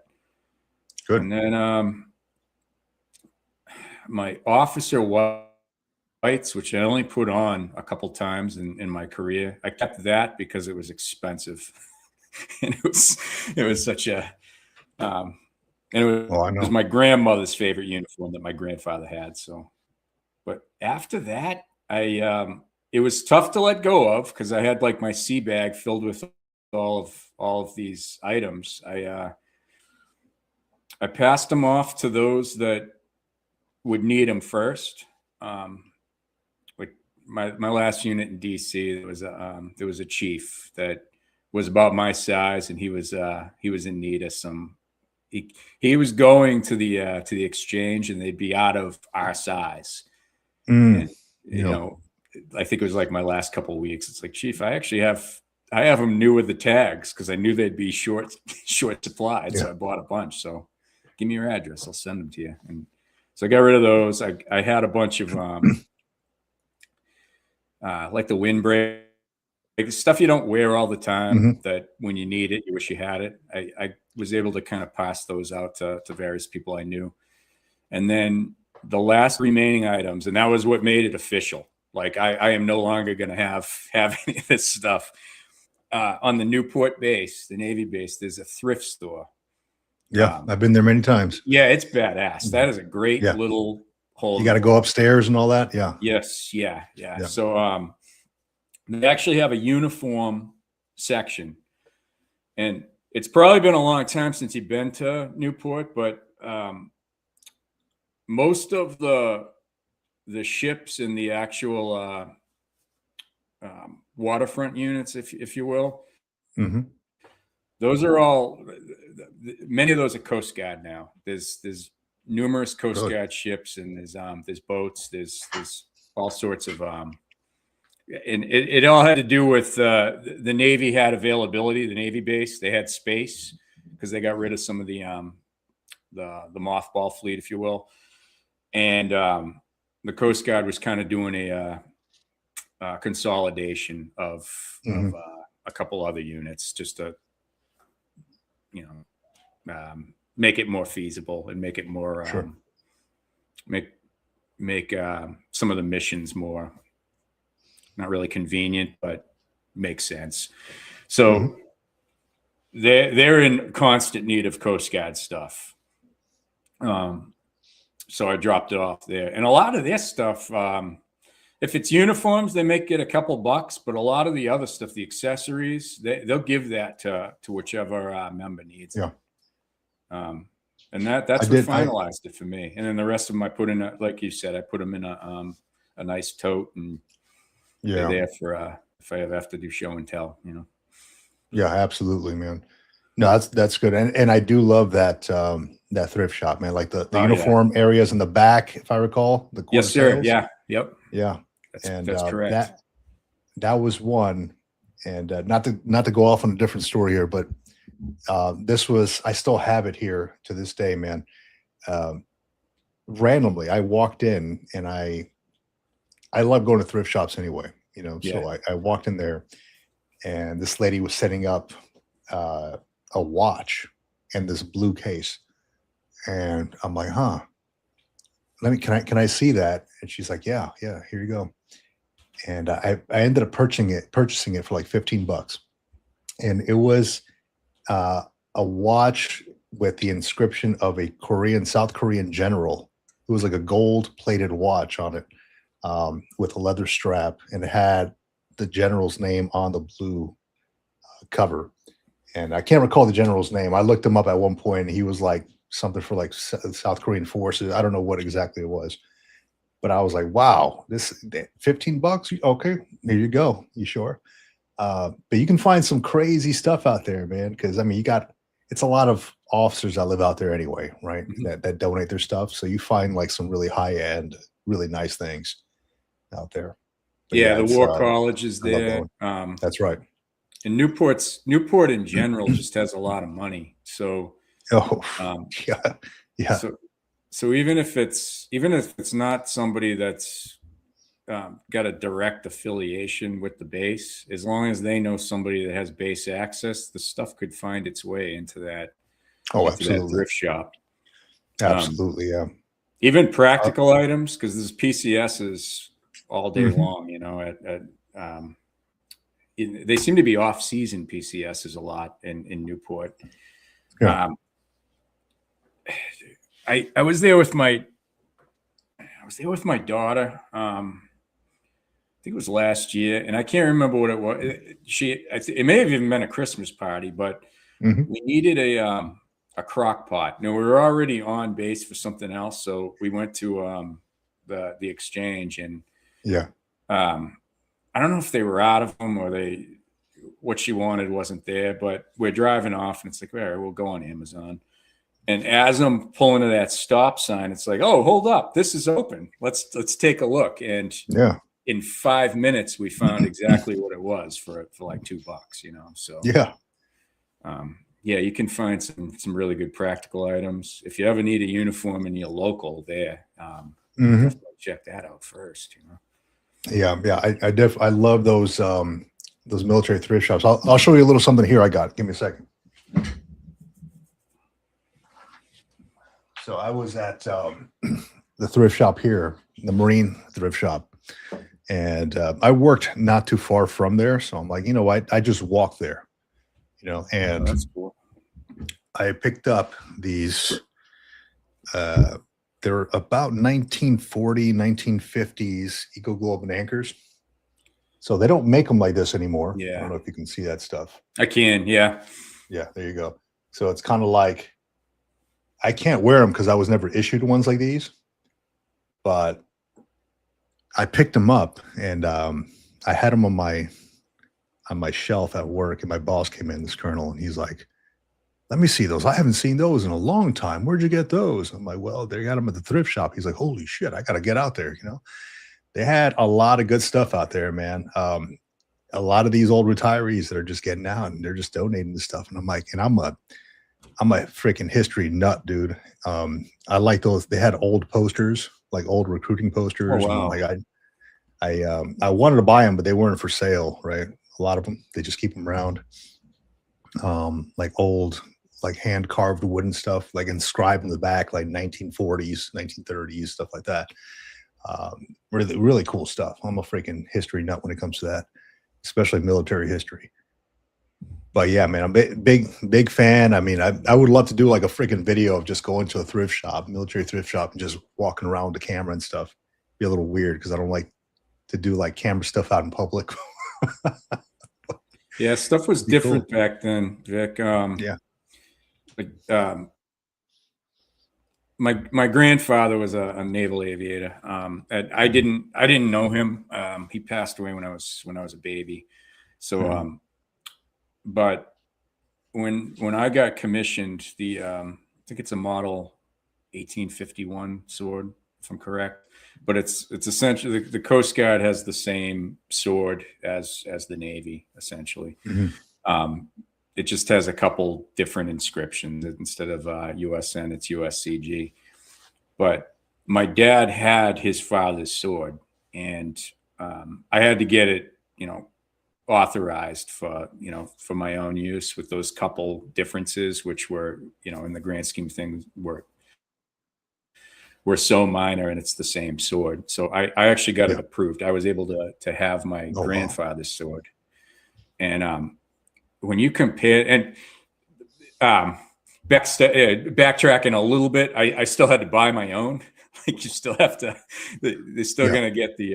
Good. And then my officer whites, which I only put on a couple times in my career, I kept that because it was expensive, and it was such a and it was my grandmother's favorite uniform that my grandfather had. So, but after that, it was tough to let go of because I had my sea bag filled with all of these items. I passed them off to those that would need them first. Like my last unit in DC, there was a chief that was about my size, and he was in need of some. He was going to the exchange, and they'd be out of our size. And, you know, I think it was my last couple of weeks. It's like, Chief, I have them new with the tags because I knew they'd be short supplied. So I bought a bunch. So give me your address. I'll send them to you. And so I got rid of those. I had a bunch of like the windbreak, stuff you don't wear all the time that when you need it, you wish you had it. I was able to kind of pass those out to various people I knew. And then the last remaining items, and that was what made it official. I am no longer going to have any of this stuff. On the Newport base, the Navy base, there's a thrift store. Yeah, I've been there many times. Yeah, it's badass. That is a great little hole. You got to go upstairs and all that. Yeah. Yes. Yeah. Yeah. So they actually have a uniform section, and it's probably been a long time since you've been to Newport, but most of the ships in the actual waterfront units, if you will, Mm-hmm. those are all, many of those are Coast Guard now. There's numerous Coast Really? Guard ships, and there's boats, there's all sorts of and it all had to do with the Navy had availability. The Navy base, they had space because they got rid of some of the mothball fleet, if you will, and the Coast Guard was kind of doing a consolidation of a couple other units just to make it more feasible and make it more Sure. make some of the missions more not really convenient, but make sense. So they're in constant need of Coast Guard stuff. So I dropped it off there, and a lot of their stuff, if it's uniforms, they may get a couple bucks, but a lot of the other stuff, the accessories, they'll give that to whichever member needs it. And that's what finalized it for me. And then the rest of them, I put in, like you said, I put them in a nice tote, and they're there for if I ever have to do show and tell, Yeah, absolutely, man. No, that's good. And I do love that that thrift shop, man. Like the uniform areas in the back, if I recall. Yes, sir. Sales. Yeah. Yep. Yeah. That's correct. That was one. And not to go off on a different story here, but this was, I still have it here to this day, man. Randomly, I walked in, and I love going to thrift shops anyway, so I walked in there, and this lady was setting up a watch in this blue case, and I'm like, can I see that? And she's like, yeah, here you go. And I ended up purchasing it for like $15, and it was a watch with the inscription of a South Korean general. It was like a gold-plated watch on it, with a leather strap, and it had the general's name on the blue cover. And I can't recall the general's name. I looked him up at one point, and he was like something for like South Korean forces. I don't know what exactly it was, but I was like, wow, this $15. Okay, here you go. You sure? But you can find some crazy stuff out there, man. Because I mean, it's a lot of officers that live out there anyway, right? That donate their stuff. So you find like some really high end, really nice things out there. But the War College is there. That's right. And Newport in general just has a lot of money. So yeah. So even if it's not somebody that's got a direct affiliation with the base, as long as they know somebody that has base access, the stuff could find its way into that. Absolutely. That thrift shop. Absolutely, yeah. Even practical items, because there's PCSs all day long. They seem to be off-season PCSs a lot in Newport. Yeah. I was there with my daughter. I think it was last year, and I can't remember what it was. It may have even been a Christmas party, but we needed a crock pot. We were already on base for something else, so we went to the exchange, and I don't know if they were out of them or what she wanted wasn't there, but we're driving off, and it's like, all right, we'll go on Amazon. And as I'm pulling to that stop sign, it's like, oh, hold up, this is open. Let's take a look. And in 5 minutes, we found exactly what it was for like $2. So you can find some really good practical items. If you ever need a uniform and you're local there, check that out first. I love those military thrift shops. I'll show you a little something here I got. Give me a second. So I was at the thrift shop here, the Marine thrift shop, and I worked not too far from there. So I'm like, I just walked there, and that's cool. I picked up these They're about 1940, 1950s Eco Globe and anchors. So they don't make them like this anymore. I don't Yeah, know if you can see that stuff. I can. Yeah. Yeah, there you go. So it's kind of like I can't wear them because I was never issued ones like these, but I picked them up and I had them on my shelf at work, and my boss came in, this colonel, and he's like, "Let me see those. I haven't seen those in a long time. Where'd you get those?" I'm like, "Well, they got them at the thrift shop." He's like, "Holy shit, I got to get out there." They had a lot of good stuff out there, man. A lot of these old retirees that are just getting out and they're just donating this stuff, and I'm like, and I'm a freaking history nut, dude. I like those. They had old posters, like old recruiting Oh posters, and wow. like I wanted to buy them, but they weren't for sale, right? A lot of them, they just keep them around. Like old, like hand carved wooden stuff, like inscribed in the back, like 1940s, 1930s, stuff like that. Really, really cool stuff. I'm a freaking history nut when it comes to that, especially military history. But yeah, man, I'm big fan. I mean, I would love to do like a freaking video of just going to a thrift shop, military thrift shop, and just walking around with the camera and stuff. Be a little weird because I don't like to do like camera stuff out in public. Yeah, stuff was Be cool. different back then, Vic. Yeah. Like, my grandfather was a naval aviator. And I didn't know him. He passed away when I was a baby. So, Mhm. but when I got commissioned, I think it's a model 1851 sword, if I'm correct. But it's essentially the Coast Guard has the same sword as the Navy, essentially. Mhm. Um, it just has a couple different inscriptions. Instead of USN, it's USCG. But my dad had his father's sword, and I had to get it, authorized for for my own use with those couple differences, which were in the grand scheme of things were so minor, and it's the same sword. So I actually got it Yeah. approved. I was able to have my Oh wow. grandfather's sword, and when you compare and um, backtracking a little bit, I still had to buy my own. Like you still have to, they're still Yeah. gonna get the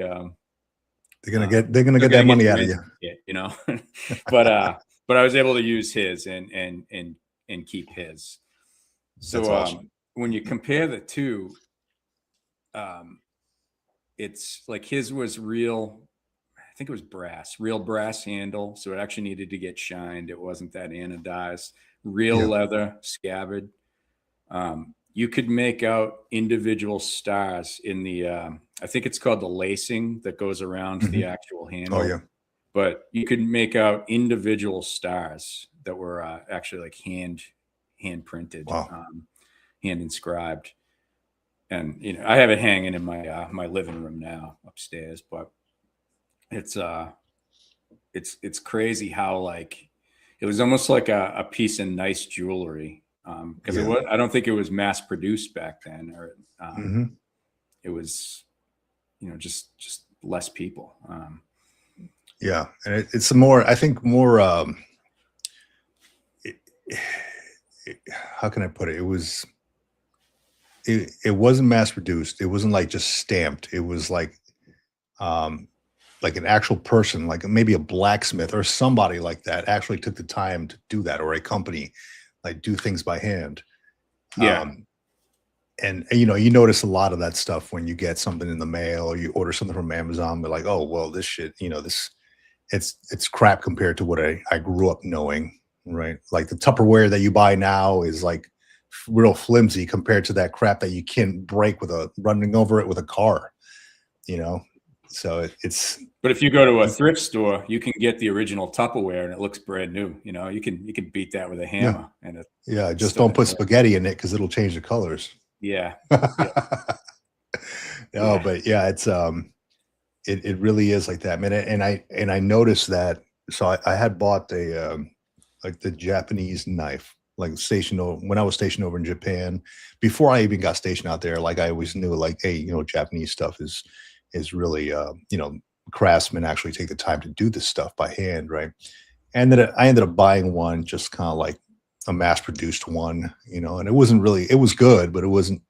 They're gonna still get gonna that get money the out of rent you. ticket. But I was able to use his and keep his. That's So awesome. when you compare the two, um, it's like his was real. I think it was brass, real brass handle. So it actually needed to get shined. It wasn't that anodized. Real Yeah. leather scabbard. You could make out individual stars in the, I think it's called the lacing that goes around the Mhm. actual Oh yeah. handle. But you could make out individual stars that were actually like hand printed, Wow. hand inscribed. And I have it hanging in my living room now upstairs. But it's it's crazy how like it was almost like a piece of nice jewelry, because it Yeah. was, I don't think it was mass produced back then, or Mhm. it was just less people. Yeah. And it's a more, I think more, it, how can I put it? It wasn't mass produced. It wasn't like just stamped. It was um like an actual person, like maybe a blacksmith or somebody like that actually took the time to do that, or a company like do things by hand. Yeah, Um and you notice a lot of that stuff when you get something in the mail or you order something from Amazon, but like, oh well, this shit, this it's crap compared to what I grew up knowing, right? Like the Tupperware that you buy now is like real flimsy compared to that crap that you can break with a running over it with a car, you know. So it's but if you go to a thrift store, you can get the original Tupperware, and it looks brand new. You can beat that with a yeah, hammer, and yeah. it's Just still don't going to put work. spaghetti in it because it'll change the colors. Yeah, yeah, No, yeah, but yeah, it really is like that, man. And I noticed that. So I had bought like the Japanese knife, like stationed over when I was stationed over in Japan. Before I even got stationed out there, like I always knew, like, hey, Japanese stuff is really, craftsmen actually take the time to do this stuff by hand, right? And then I ended up buying one, just kind of like a mass produced one, and it wasn't really, it was good, but it wasn't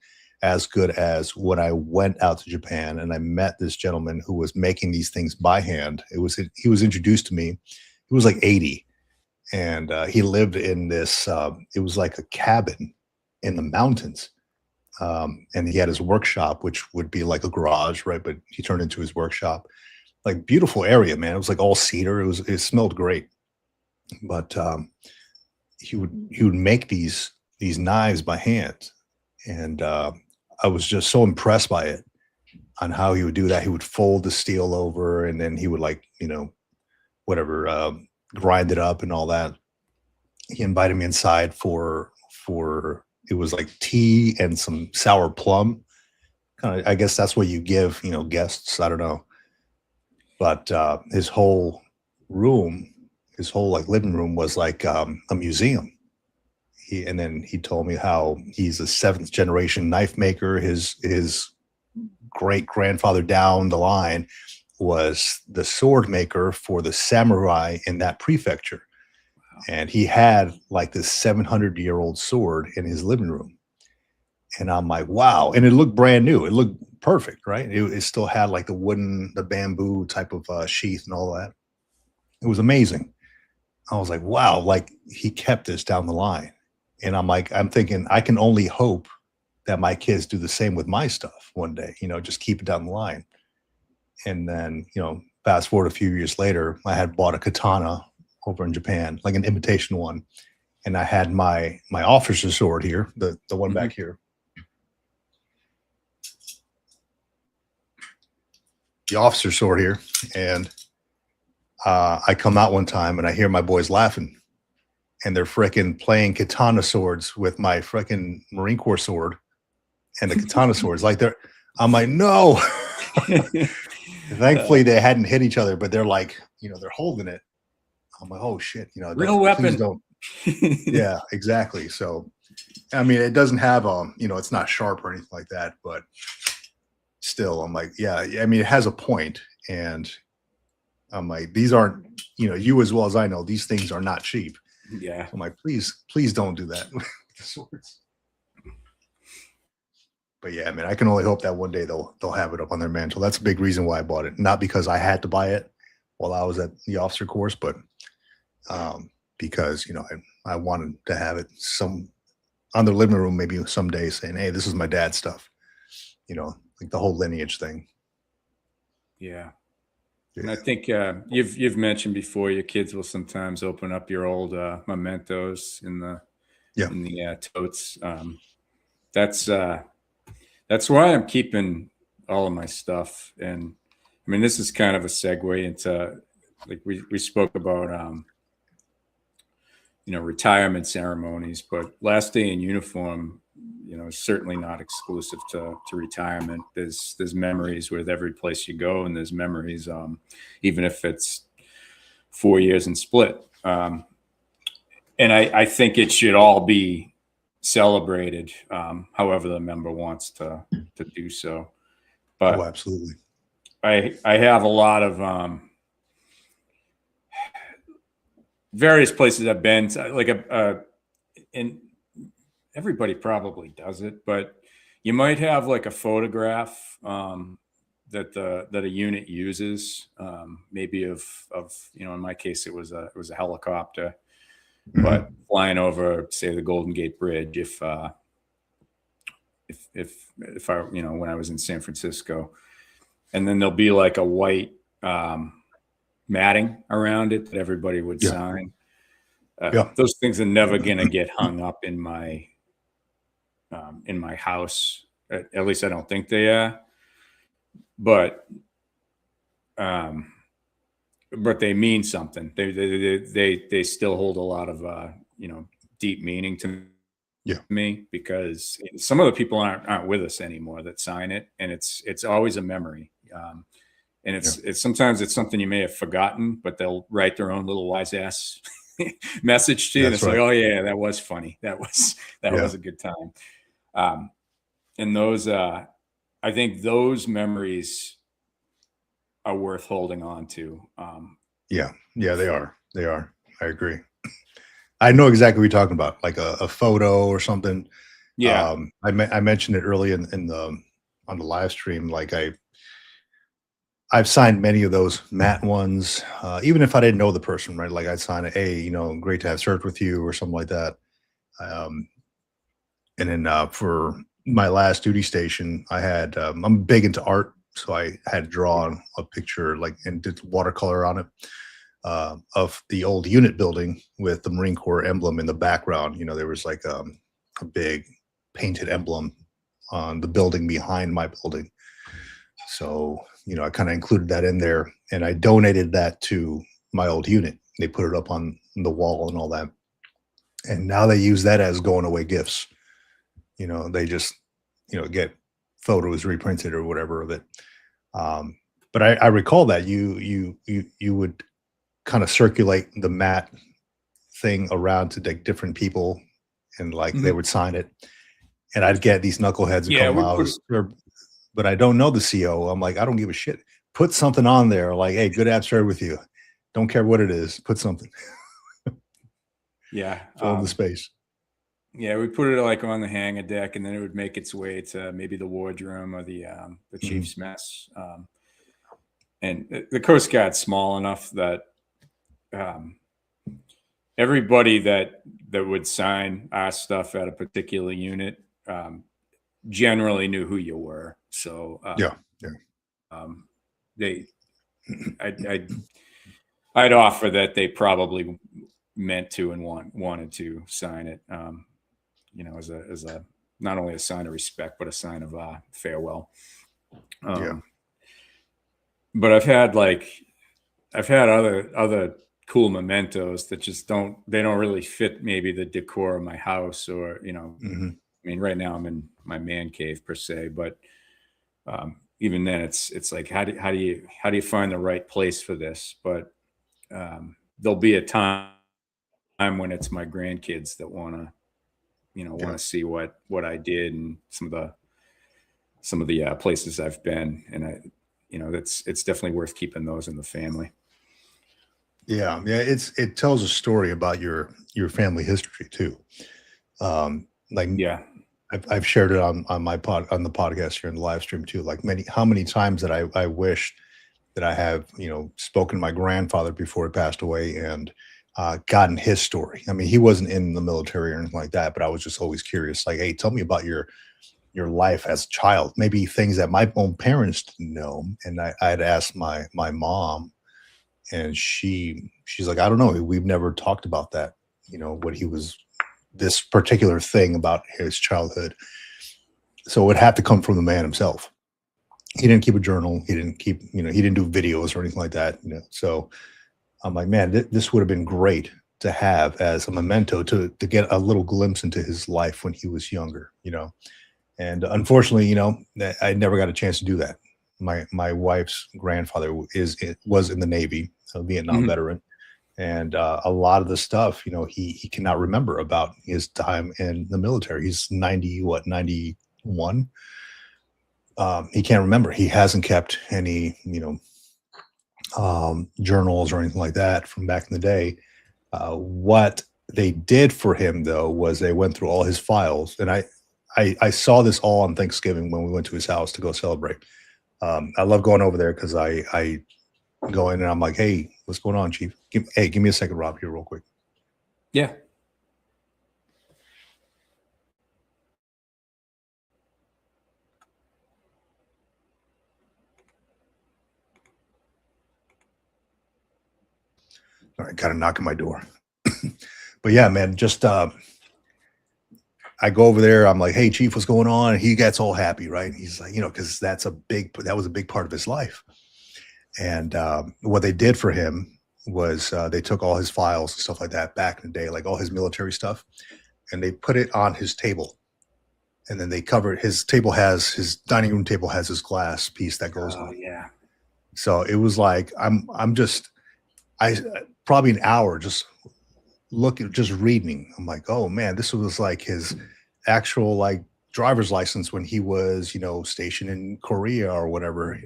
as good as when I went out to Japan and I met this gentleman who was making these things by hand. He was introduced to me. He was like 80, and he lived in this. It was like a cabin in the mountains, and he had his workshop, which would be like a garage, right? But he turned into his workshop. Like beautiful area, man. It was like all cedar. It smelled great, but he would make these knives by hand, and I was just so impressed by it on how he would do that. He would fold the steel over, and then he would like whatever grind it up and all that. He invited me inside for it was like tea and some sour plum. Kind of, I guess that's what you give guests. I don't know, but his whole room, his whole like living room was like a museum. And then he told me how he's a seventh generation knife maker. His great grandfather down the line was the sword maker for the samurai in that prefecture. And he had like this 700-year-old sword in his living room. And I'm like, wow. And it looked brand new. It looked perfect, right? It still had like the bamboo type of sheath and all that. It was amazing. I was like, wow, like he kept this down the line. And I'm thinking, I can only hope that my kids do the same with my stuff one day, just keep it down the line. And then, fast forward a few years later, I had bought a katana over in Japan, like an imitation one. And I had my officer's sword here, the one back here. The officer's sword here. And I come out one time and I hear my boys laughing. And they're fricking playing katana swords with my fricking Marine Corps sword and the katana swords. I'm like, no. Thankfully, they hadn't hit each other, but they're like, they're holding it. I'm like, oh shit, real weapon. Don't. Yeah, exactly. So, I mean, it doesn't have it's not sharp or anything like that, but still, I'm like, yeah. I mean, it has a point, and I'm like, these aren't, you as well as I know, these things are not cheap. Yeah. I'm like, please don't do that with the swords. But yeah, I mean, I can only hope that one day they'll have it up on their mantle. That's a big reason why I bought it. Not because I had to buy it while I was at the officer course, but because I wanted to have it on their living room maybe someday, saying, hey, this is my dad's stuff. Like the whole lineage thing. Yeah. And I think you've mentioned before, your kids will sometimes open up your old mementos in the totes. That's why I'm keeping all of my stuff. And I mean, this is kind of a segue into, like we spoke about retirement ceremonies, but last day in uniform, is certainly not exclusive to retirement. There's memories with every place you go, and there's memories, even if it's 4 years and split. And I think it should all be celebrated, however the member wants to do so. But absolutely. I have a lot of various places I've been to, like and everybody probably does it, but you might have like a photograph that a unit uses, maybe of in my case it was a helicopter, but flying over, say, the Golden Gate Bridge, if I when I was in San Francisco, and then there'll be like a white matting around it that everybody would sign. Those things are never gonna get hung up in my house. At least I don't think they are. But they mean something. They still hold a lot of deep meaning to me, because some of the people aren't with us anymore that sign it, and it's always a memory. And it's sometimes it's something you may have forgotten, but they'll write their own little wise ass message to you. And it's like, oh yeah, that was funny. That was a good time. And those, I think those memories are worth holding on to. Yeah, they are. They are. I agree. I know exactly what you're talking about, like a photo or something. Yeah. I mentioned it early in the on the live stream. Like I've signed many of those Matt ones, even if I didn't know the person, right? Like I'd sign it, hey, great to have served with you or something like that. Um, and then for my last duty station, I had I'm big into art, so I had drawn a picture like and did watercolor on it of the old unit building with the Marine Corps emblem in the background. There was like a big painted emblem on the building behind my building. So, I kind of included that in there and I donated that to my old unit. They put it up on the wall and all that. And now they use that as going away gifts. They just, get photos reprinted or whatever of it. But I recall that you would kind of circulate the mat thing around to like different people and like they Mhm. would sign it. And I'd get these knuckleheads a Yeah, couple we put miles, but I don't know the CO. I'm like, I don't give a shit. Put something on there like, hey, good app shared with you. Don't care what it is. Put something. yeah, Fill in the space. yeah, we put it like on the hangar deck, and then it would make its way to maybe the wardroom or the Mhm. chief's mess. And the Coast Guard's small enough that um, everybody that would sign our stuff at a particular unit generally knew who you were. So Yeah. Yeah. um, they, I'd offer that they probably meant to and wanted to sign it. As a not only a sign of respect but a sign of farewell. Yeah. Um, but I've had other cool mementos that just don't really fit maybe the decor of my house or Hmm. I mean right now I'm in my man cave per se, but even then it's like how do you find the right place for this? But there'll be a time when it's my grandkids that want Yeah. to see what I did and some of the places I've been, and it's definitely worth keeping those in the family. Yeah. Yeah. It tells a story about your family history too. Like Yeah. I've shared it on my on the podcast here in the live stream too. Like how many times that I wish that I have, spoken to my grandfather before he passed away and gotten his story. I mean, he wasn't in the military or anything like that, but I was just always curious. Like, hey, tell me about your life as a child. Maybe things that my own parents didn't know. And I'd asked my mom, and she's like, I don't know. We've never talked about that. What he was, this particular thing about his childhood. So it would have to come from the man himself. He didn't keep a journal. He didn't keep, he didn't do videos or anything like that. So I'm like, man, this would have been great to have as a memento to get a little glimpse into his life when he was younger. And unfortunately, I never got a chance to do that. My wife's grandfather was in the Navy, a Vietnam Mhm. veteran, and a lot of the stuff, he cannot remember about his time in the military. He's 91. He can't remember. He hasn't kept any, journals or anything like that from back in the day. What they did for him though was they went through all his files, and I saw this all on Thanksgiving when we went to his house to go celebrate. I love going over there because I go in and I'm like, hey, what's going on, Chief? Give me a second, Rob, here real quick. Yeah. All right, kind of knocking my door. But yeah, man, just I go over there. I'm like, hey, Chief, what's going on? And he gets all happy, right? He's like, because that was a big part of his life. And what they did for him was they took all his files and stuff like that back in the day, like all his military stuff, and they put it on his table. And then they covered his dining room table has this glass piece that goes Oh on. yeah. So it was like I probably an hour just reading. I'm like, oh man, this was like his actual like driver's license when he was stationed in Korea or whatever.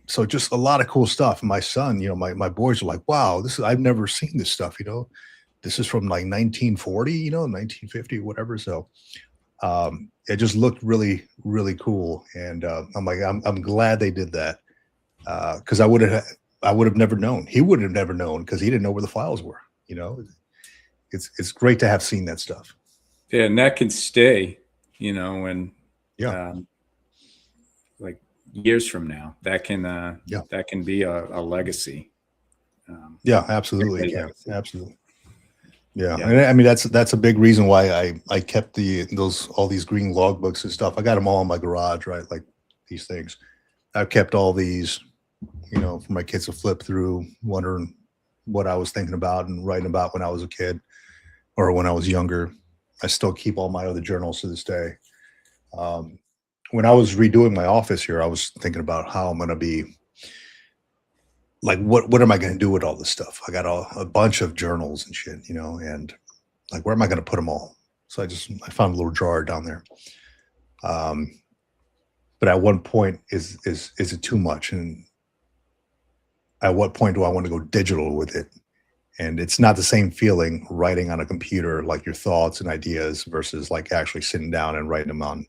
So just a lot of cool stuff. My son, my boys are like, wow, I've never seen this stuff. This is from like 1940, 1950, whatever. So It just looked really, really cool. And I'm like, I'm glad they did that because I would have never known. He would have never known because he didn't know where the files were. You know, it's great to have seen that stuff. Yeah, and that can stay, and Yeah, like years from now, that can yeah, be a legacy. yeah. Absolutely, it Great can. legacy. Absolutely. Yeah, Yeah. and I mean that's a big reason why I kept all these green logbooks and stuff. I got them all in my garage, right? Like these things. I've kept all these, for my kids to flip through, wondering what I was thinking about and writing about when I was a kid or when I was younger. I still keep all my other journals to this day. Um, when I was redoing my office here, I was thinking about how I'm going to be like, what am I going to do with all this stuff? I got a bunch of journals and shit, and like, where am I going to put them all? So I found a little drawer down there. But at one point, is it too much? And at what point do I want to go digital with it? And it's not the same feeling writing on a computer, like your thoughts and ideas versus like actually sitting down and writing them on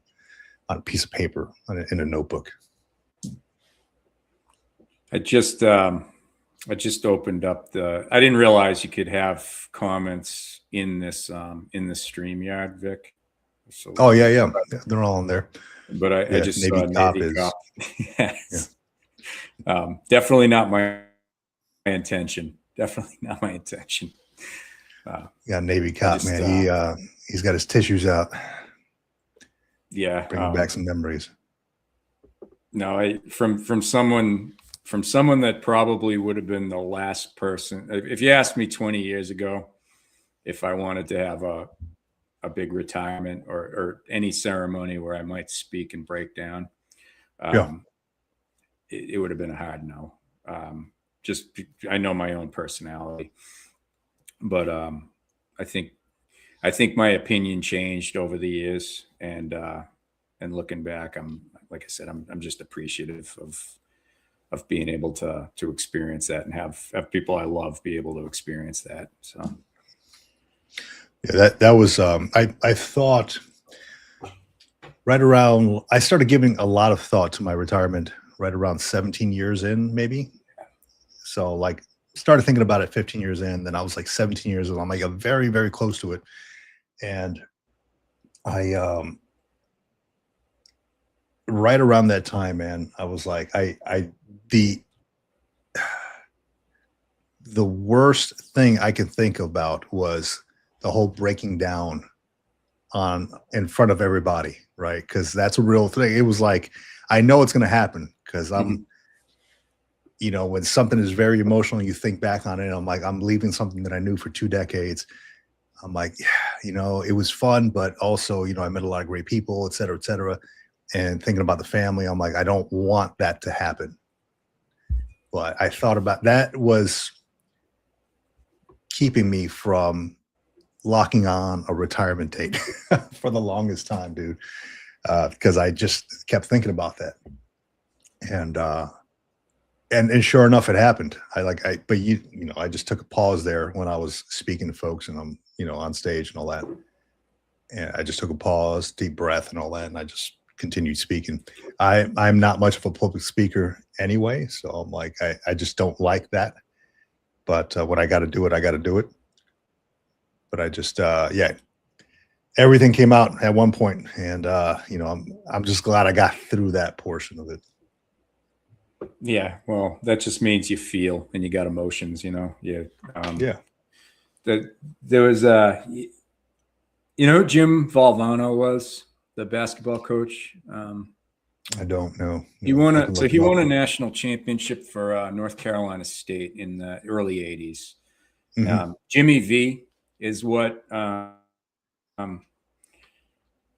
a piece of paper in a notebook. I just opened up I didn't realize you could have comments in this StreamYard, Vic. So, Oh yeah. They're all in there. but I just Navy saw Cop Navy is Cop. Yes. yeah. Definitely not my intention. Definitely not my intention. Yeah, Navy Cop, man. He's got his tissues out. Yeah, bringing back some memories. No, from someone that probably would have been the last person. If you asked me 20 years ago if I wanted to have a big retirement or any ceremony where I might speak and break down, it would have been a hard no. Just I know my own personality, but I think my opinion changed over the years, and looking back, like I said, I'm just appreciative of being able to experience that and have people I love be able to experience that. So yeah, that was I thought right around I started giving a lot of thought to my retirement right around 17 years in, maybe. So like started thinking about it 15 years in, then I was like 17 years old. I'm like very, very close to it. And I right around that time, man, I was like, the worst thing I could think about was the whole breaking down in front of everybody, right? Because that's a real thing. It was like, I know it's going to happen because I'm, when something is very emotional, you think back on it. I'm like, I'm leaving something that I knew for 2 decades. I'm like, yeah, it was fun, but also, I met a lot of great people, et cetera, et cetera. And thinking about the family, I'm like, I don't want that to happen. But I thought about that was keeping me from locking on a retirement date for the longest time, dude. Because I just kept thinking about that. And sure enough, it happened. I just took a pause there when I was speaking to folks and I'm, on stage and all that. And I just took a pause, deep breath and all that. And I just continued speaking. I'm not much of a public speaker anyway. So I'm like, I just don't like that. But when I got to do it, I got to do it. But I just, everything came out at one point, and I'm just glad I got through that portion of it. Yeah, well, that just means you feel and you got emotions, Yeah. There was who Jim Valvano was, the basketball coach. I don't know. He won a national championship for North Carolina State in the early '80s. Mm-hmm. Jimmy V is what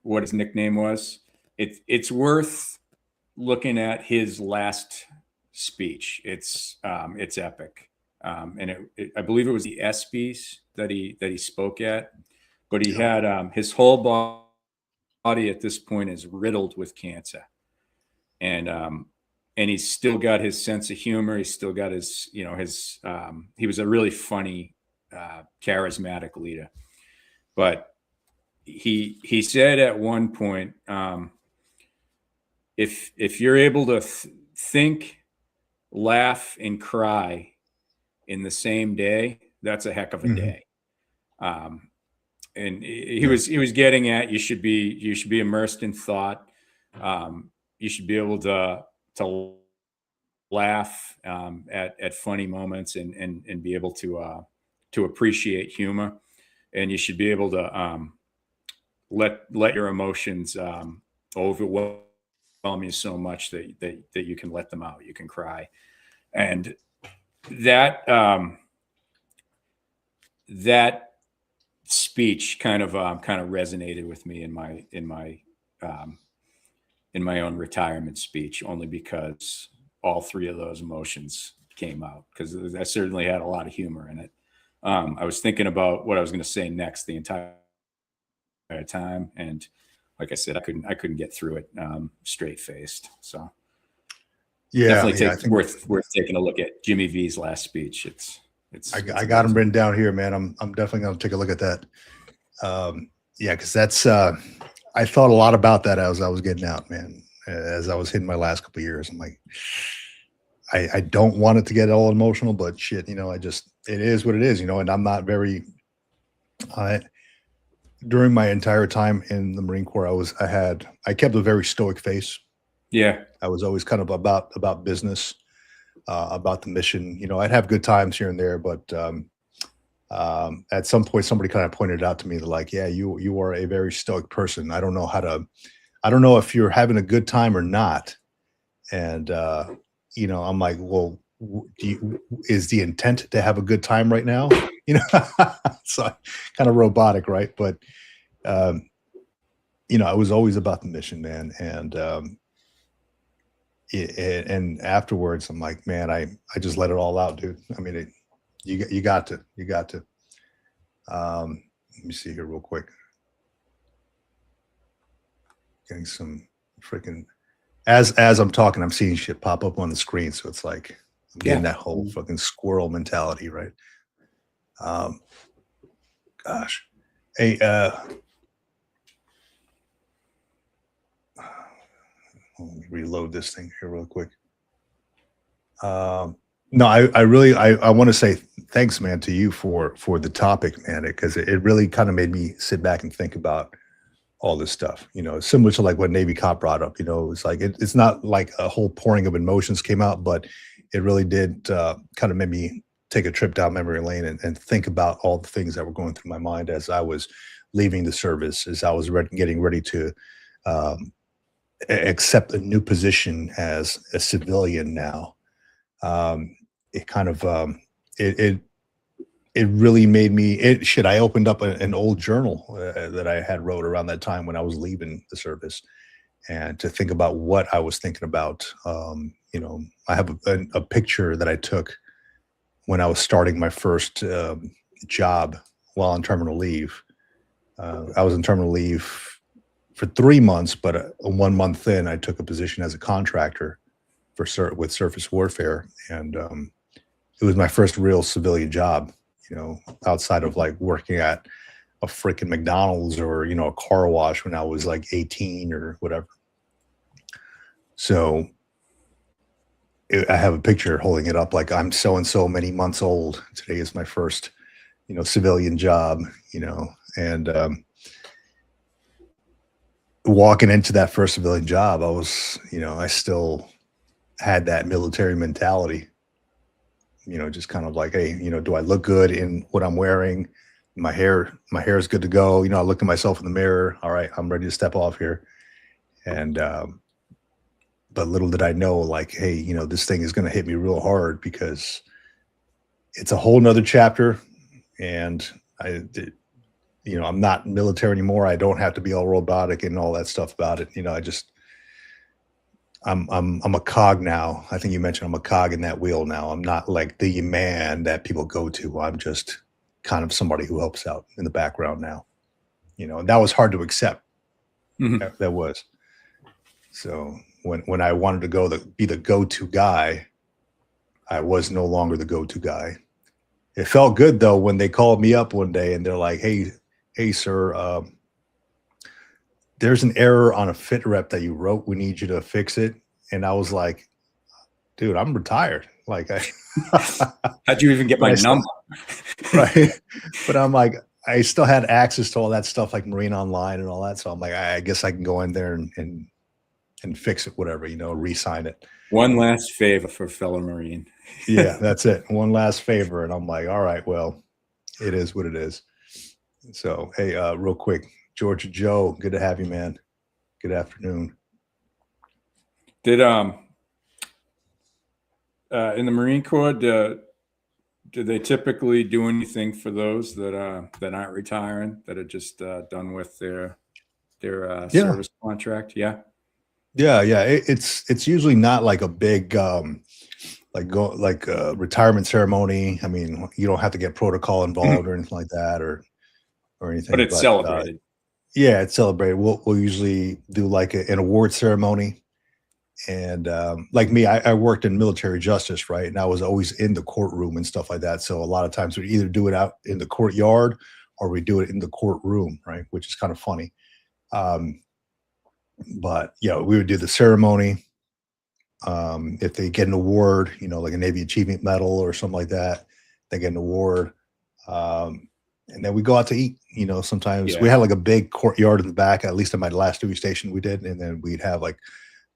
his nickname was. It's worth looking at his last speech. It's epic, and I believe it was the ESPYs that he spoke at, but he had his whole body at this point is riddled with cancer, and he's still got his sense of humor. He's still got his he was a really funny, charismatic leader, but he said at one point, if you're able to think, laugh, and cry in the same day, that's a heck of a day. And he was getting at you should be immersed in thought. You should be able to laugh at funny moments and be able to appreciate humor, and you should be able to let your emotions overwhelm you so much that you can let them out. You can cry, and that speech kind of resonated with me in my own retirement speech, only because all three of those emotions came out, because I certainly had a lot of humor in it. I was thinking about what I was going to say next the entire time, and like I said, I couldn't get through it straight faced. So definitely worth taking a look at Jimmy V's last speech. I got them written down here, man. I'm definitely going to take a look at that. Because that's I thought a lot about that as I was getting out, man. As I was hitting my last couple of years, I'm like, I don't want it to get all emotional, but shit, it is what it is, and I'm not very. During my entire time in the Marine Corps, I kept a very stoic face. Yeah, I was always kind of about business, about the mission. I'd have good times here and there, but at some point, somebody kind of pointed out to me that, like, yeah, you are a very stoic person. I don't know if you're having a good time or not. And I'm like, well, is the intent to have a good time right now? So kind of robotic, right? But I was always about the mission, man. And afterwards, I'm like, man, I just let it all out, dude. I mean, you got to. Let me see here real quick. Getting some freaking as I'm talking, I'm seeing shit pop up on the screen, so it's like I'm getting that whole fucking squirrel mentality, right? Gosh, hey, let me reload this thing here real quick. No, I really want to say thanks, man, to you for the topic, man, because it really kind of made me sit back and think about all this stuff, similar to like what Navy Cop brought up. It's like it's not like a whole pouring of emotions came out, but it really did kind of made me take a trip down memory lane and think about all the things that were going through my mind as I was leaving the service, as I was getting ready to accept a new position as a civilian now. It kind of it really made me I opened up an old journal that I had wrote around that time when I was leaving the service, and to think about what I was thinking about. I have a picture that I took when I was starting my first job while on terminal leave. I was on terminal leave for 3 months, but 1 month in, I took a position as a contractor with surface warfare, and it was my first real civilian job. Outside of like working at a freaking McDonald's or a car wash when I was like 18 or whatever. So I have a picture holding it up like I'm so and so many months old. Today is my first, civilian job. And walking into that first civilian job, I was, I still had that military mentality. Just kind of like, hey, do I look good in what I'm wearing? My hair is good to go. I looked at myself in the mirror. All right, I'm ready to step off here. And, but little did I know, like, hey, this thing is going to hit me real hard, because it's a whole nother chapter. And I'm not military anymore. I don't have to be all robotic and all that stuff about it. I'm a cog now. I think you mentioned I'm a cog in that wheel now. I'm not like the man that people go to. I'm just kind of somebody who helps out in the background now. And that was hard to accept. Mm-hmm. That was. So when I wanted to be the go-to guy, I was no longer the go-to guy. It felt good though when they called me up one day and they're like, "Hey, sir, there's an error on a fit rep that you wrote. We need you to fix it. And I was like, dude, I'm retired. Like How'd you even get but my I still, number? right. But I'm like, I still had access to all that stuff like Marine Online and all that. So I'm like, I guess I can go in there and fix it, whatever, re-sign it. One last favor for fellow Marine. Yeah, that's it. One last favor. And I'm like, all right, well, it is what it is. So, hey, real quick, Georgia Joe, good to have you, man. Good afternoon. Did in the Marine Corps, do they typically do anything for those that aren't retiring, that are just done with their service contract? Yeah. Yeah. It's usually not like a big like a retirement ceremony. I mean, you don't have to get protocol involved or anything like that, or anything. But it's celebrated. Yeah, it's celebrated. We'll usually do like an award ceremony. And like me, I worked in military justice, right? And I was always in the courtroom and stuff like that. So a lot of times we either do it out in the courtyard or we do it in the courtroom, right? Which is kind of funny. But we would do the ceremony. If they get an award, like a Navy Achievement Medal or something like that, they get an award. And then we go out to eat. Sometimes we had like a big courtyard in the back, at least in my last duty station we did. And then we'd have like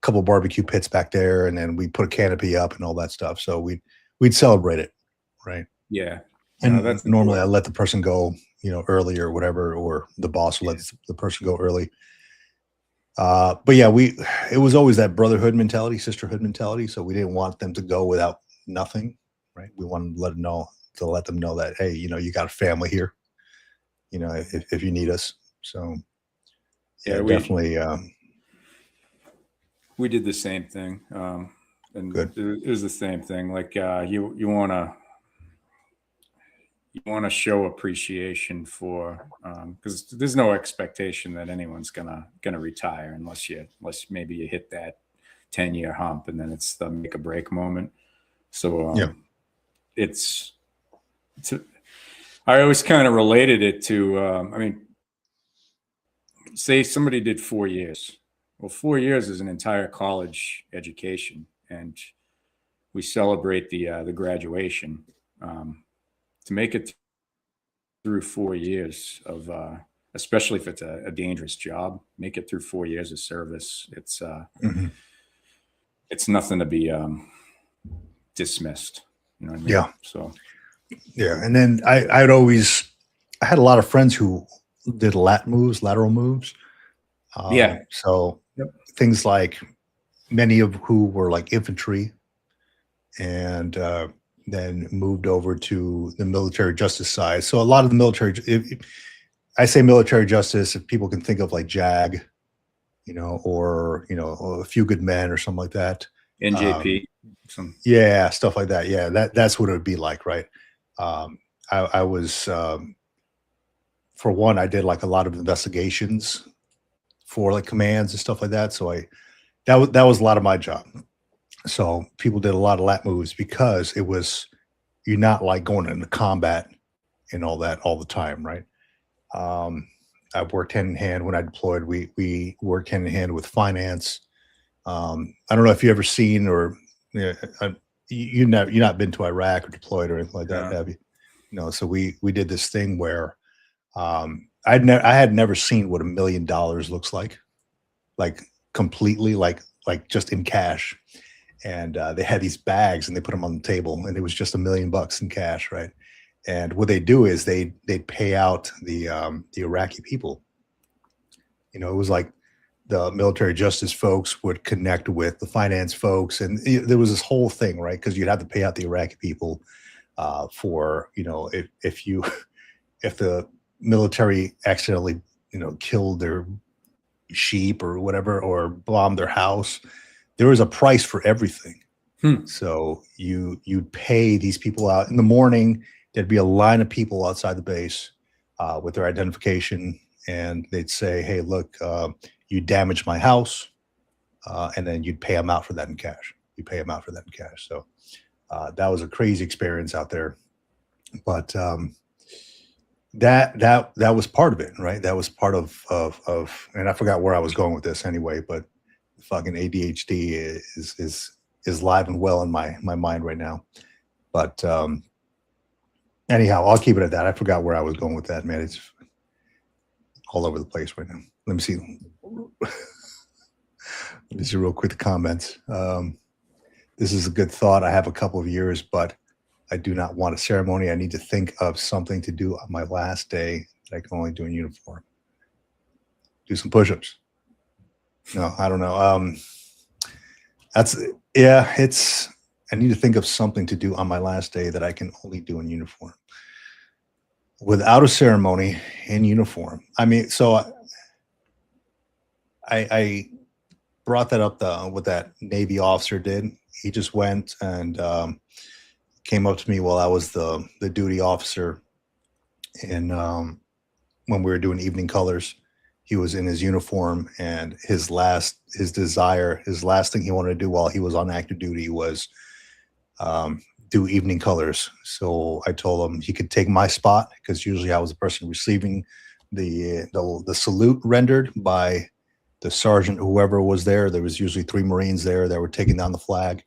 couple barbecue pits back there, and then we put a canopy up and all that stuff. So we'd celebrate it, right? Yeah. And that's normally I let the person go, early or whatever, or the boss will let the person go early. But yeah, it was always that brotherhood mentality, sisterhood mentality. So we didn't want them to go without nothing, right? We wanted to let them know that, hey, you got a family here, if you need us. So yeah, definitely. We did the same thing, and good. It was the same thing. Like you want to show appreciation for, because there's no expectation that anyone's gonna retire unless maybe you hit that 10-year hump, and then it's the make or break moment. So I always kind of related it to, I mean, say somebody did 4 years. Well, 4 years is an entire college education, and we celebrate the graduation. To make it through 4 years of, especially if it's a dangerous job, make it through 4 years of service. It's it's nothing to be dismissed. You know what I mean? Yeah. So yeah, and then I had a lot of friends who did lateral moves. So. Yep. Things like many of who were like infantry and then moved over to the military justice side. So a lot of the military, I say military justice, if people can think of like JAG, or, A Few Good Men or something like that. NJP. Yeah, stuff like that. Yeah, that's what it would be like, right? I was, for one, I did like a lot of investigations for like commands and stuff like that. So that was a lot of my job. So people did a lot of lat moves because you're not like going into combat and all that all the time, right? I've worked hand in hand when I deployed. We worked hand in hand with finance. I don't know if you ever seen or you've not been to Iraq or deployed or anything like that, have you? So we did this thing where I had never seen what $1 million looks like completely, like just in cash. And they had these bags and they put them on the table, and it was just $1 million in cash, right? And what they do is they'd pay out the Iraqi people. It was like the military justice folks would connect with the finance folks, and there was this whole thing, right? Because you'd have to pay out the Iraqi people for if the military accidentally killed their sheep or whatever, or bombed their house, there was a price for everything. So you'd pay these people out in the morning. There'd be a line of people outside the base with their identification, and they'd say, hey, look, you damaged my house, and then you'd pay them out for that in cash. So that was a crazy experience out there. But that was part of it, right? That was part and I forgot where I was going with this anyway, but fucking ADHD is live and well in my mind right now. But anyhow, I'll keep it at that. I forgot where I was going with that, man. It's all over the place right now. Let me see. Let me see real quick the comments. This is a good thought. I have a couple of years, but I do not want a ceremony. I need to think of something to do on my last day that I can only do in uniform. Do some push-ups. No, I don't know. It's I need to think of something to do on my last day that I can only do in uniform. Without a ceremony in uniform. I mean, so I brought that up what that Navy officer did. He just went and came up to me while I was the duty officer, and when we were doing evening colors, he was in his uniform, and his last thing he wanted to do while he was on active duty was do evening colors. So I told him he could take my spot, because usually I was the person receiving the salute rendered by the sergeant, whoever was there. There was usually 3 Marines there that were taking down the flag.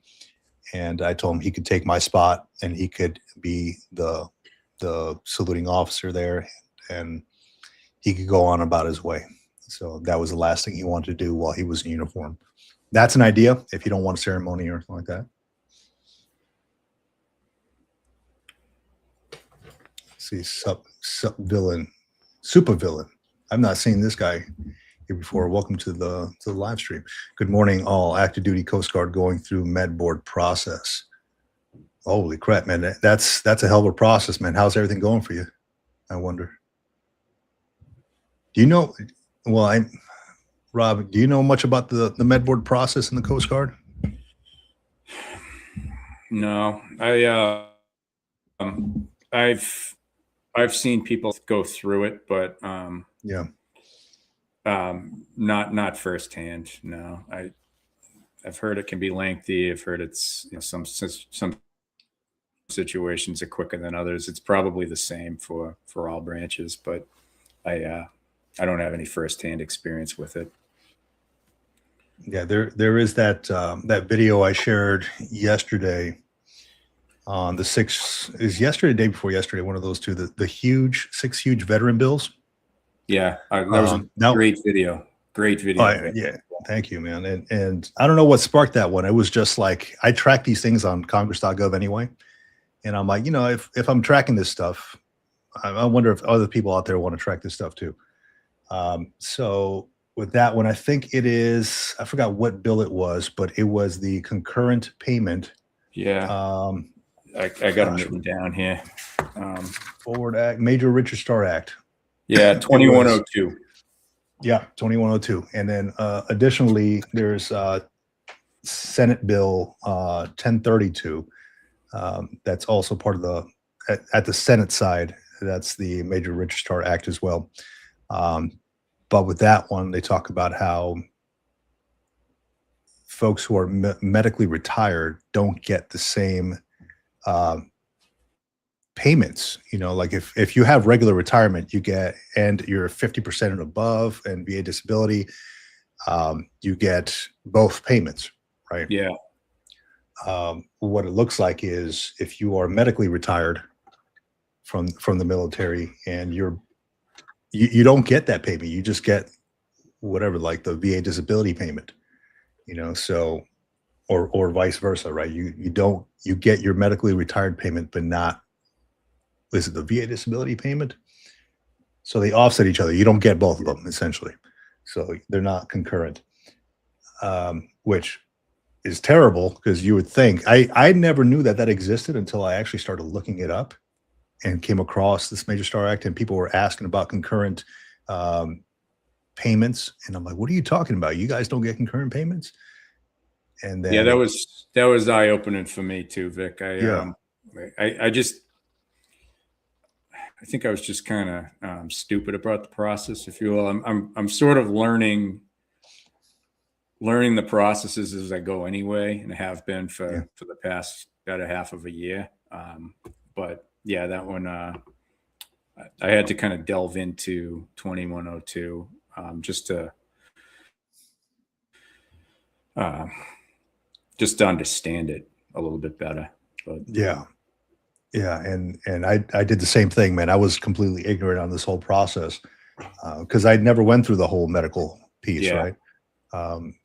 And I told him he could take my spot and he could be the saluting officer there, and he could go on about his way. So that was the last thing he wanted to do while he was in uniform. That's an idea if you don't want a ceremony or anything like that. See, villain, super villain. I've not seen this guy here before. Welcome to the live stream. Good morning, all. Active duty Coast Guard going through med board process. Holy crap, man! That's a hell of a process, man. How's everything going for you? I wonder. Do you know? Well, Rob, do you know much about the med board process in the Coast Guard? No, I've seen people go through it, but yeah. Not firsthand. No, I've heard it can be lengthy. I've heard it's, some situations are quicker than others. It's probably the same for all branches, but I don't have any firsthand experience with it. Yeah, there is that video I shared yesterday on the day before yesterday, one of those two, the 6 huge veteran bills. Yeah, that was a great video. Great video. Yeah, thank you, man. And I don't know what sparked that one. It was just like, I track these things on Congress.gov anyway, and I'm like, if I'm tracking this stuff, I wonder if other people out there want to track this stuff too. So with that one, I think it is, I forgot what bill it was, but it was the concurrent payment. Yeah. I got them written down here. Forward Act, Major Richard Starr Act. Yeah, 2102. Yeah, 2102. And then additionally, there's Senate Bill 1032. That's also part of at the Senate side. That's the Major Richard Starr Act as well. But with that one, they talk about how folks who are medically retired don't get the same payments. Like if you have regular retirement, and you're 50% and above and VA disability, you get both payments, right? Yeah. What it looks like is if you are medically retired from the military and you don't get that payment, you just get whatever, like the VA disability payment, so or vice versa, right? You get your medically retired payment, but not, is it the VA disability payment? So they offset each other. You don't get both of them, essentially. So they're not concurrent, which is terrible, because you would think, I never knew that existed until I actually started looking it up and came across this Major Starr Act, and people were asking about concurrent payments. And I'm like, what are you talking about? You guys don't get concurrent payments? And then, yeah, that was eye-opening for me too, Vic. I think I was just kind of stupid about the process, if you will. I'm sort of learning the processes as I go anyway, and I have been for the past about a half of a year. But yeah, that one, I had to kind of delve into 2102 just uh, to understand it a little bit better. But Yeah. Yeah. And I did the same thing, man. I was completely ignorant on this whole process because I'd never went through the whole medical piece, yeah, right? Um,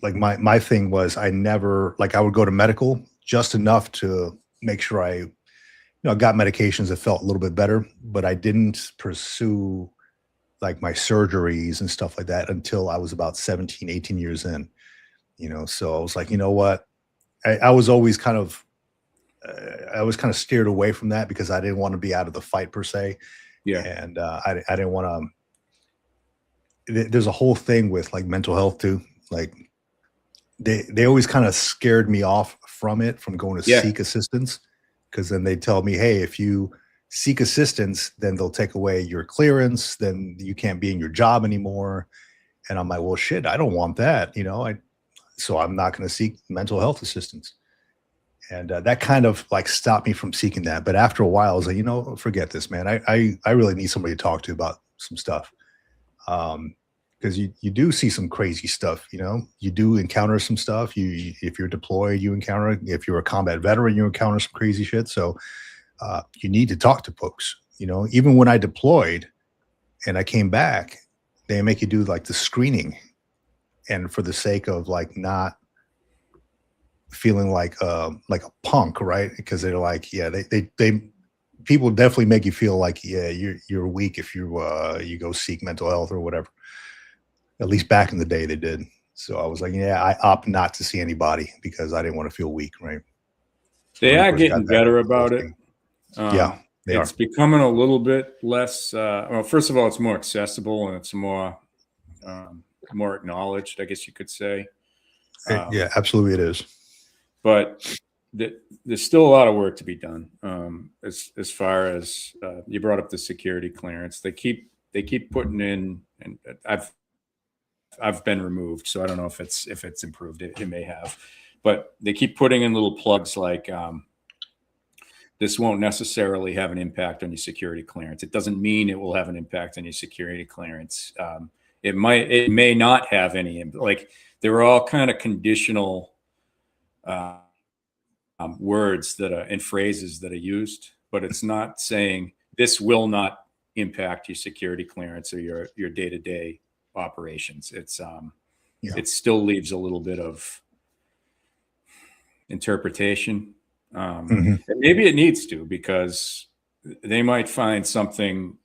like my thing was I never like I would go to medical just enough to make sure I got medications that felt a little bit better, but I didn't pursue like my surgeries and stuff like that until I was about 17, 18 years in, so I was like, you know what? I was always kind of I was kind of steered away from that because I didn't want to be out of the fight per se, yeah, and I didn't want to. There's a whole thing with like mental health too. Like they always kind of scared me off from it, from going to yeah. seek assistance, because then they tell me, hey, if you seek assistance, then they'll take away your clearance, then you can't be in your job anymore. And I'm like, well, shit, I don't want that, so I'm not going to seek mental health assistance. And that kind of like stopped me from seeking that. But after a while, I was like, forget this, man. I really need somebody to talk to about some stuff. Because you do see some crazy stuff, you do encounter some stuff. If you're deployed, you encounter. If you're a combat veteran, you encounter some crazy shit. So you need to talk to folks. Even when I deployed and I came back, they make you do like the screening, and for the sake of like not feeling like a punk, right? Because they're like, yeah, they people definitely make you feel like, yeah, you're weak if you go seek mental health or whatever. At least back in the day, they did. So I was like, yeah, I opt not to see anybody because I didn't want to feel weak, right? So They when I are first got getting that better whole about it. thing, yeah, they are. It's becoming a little bit less. Well, first of all, it's more accessible and it's more acknowledged, I guess you could say. Yeah, absolutely, it is. But there's still a lot of work to be done. As far as you brought up the security clearance, they keep putting in, and I've been removed, so I don't know if it's improved. It may have, but they keep putting in little plugs like this won't necessarily have an impact on your security clearance. It doesn't mean it will have an impact on your security clearance. It may not have any. Like they're all kind of conditional words that are and phrases that are used, but it's not saying this will not impact your security clearance or your day-to-day operations. Yeah. It still leaves a little bit of interpretation. Mhm. And maybe it needs to, because they might find something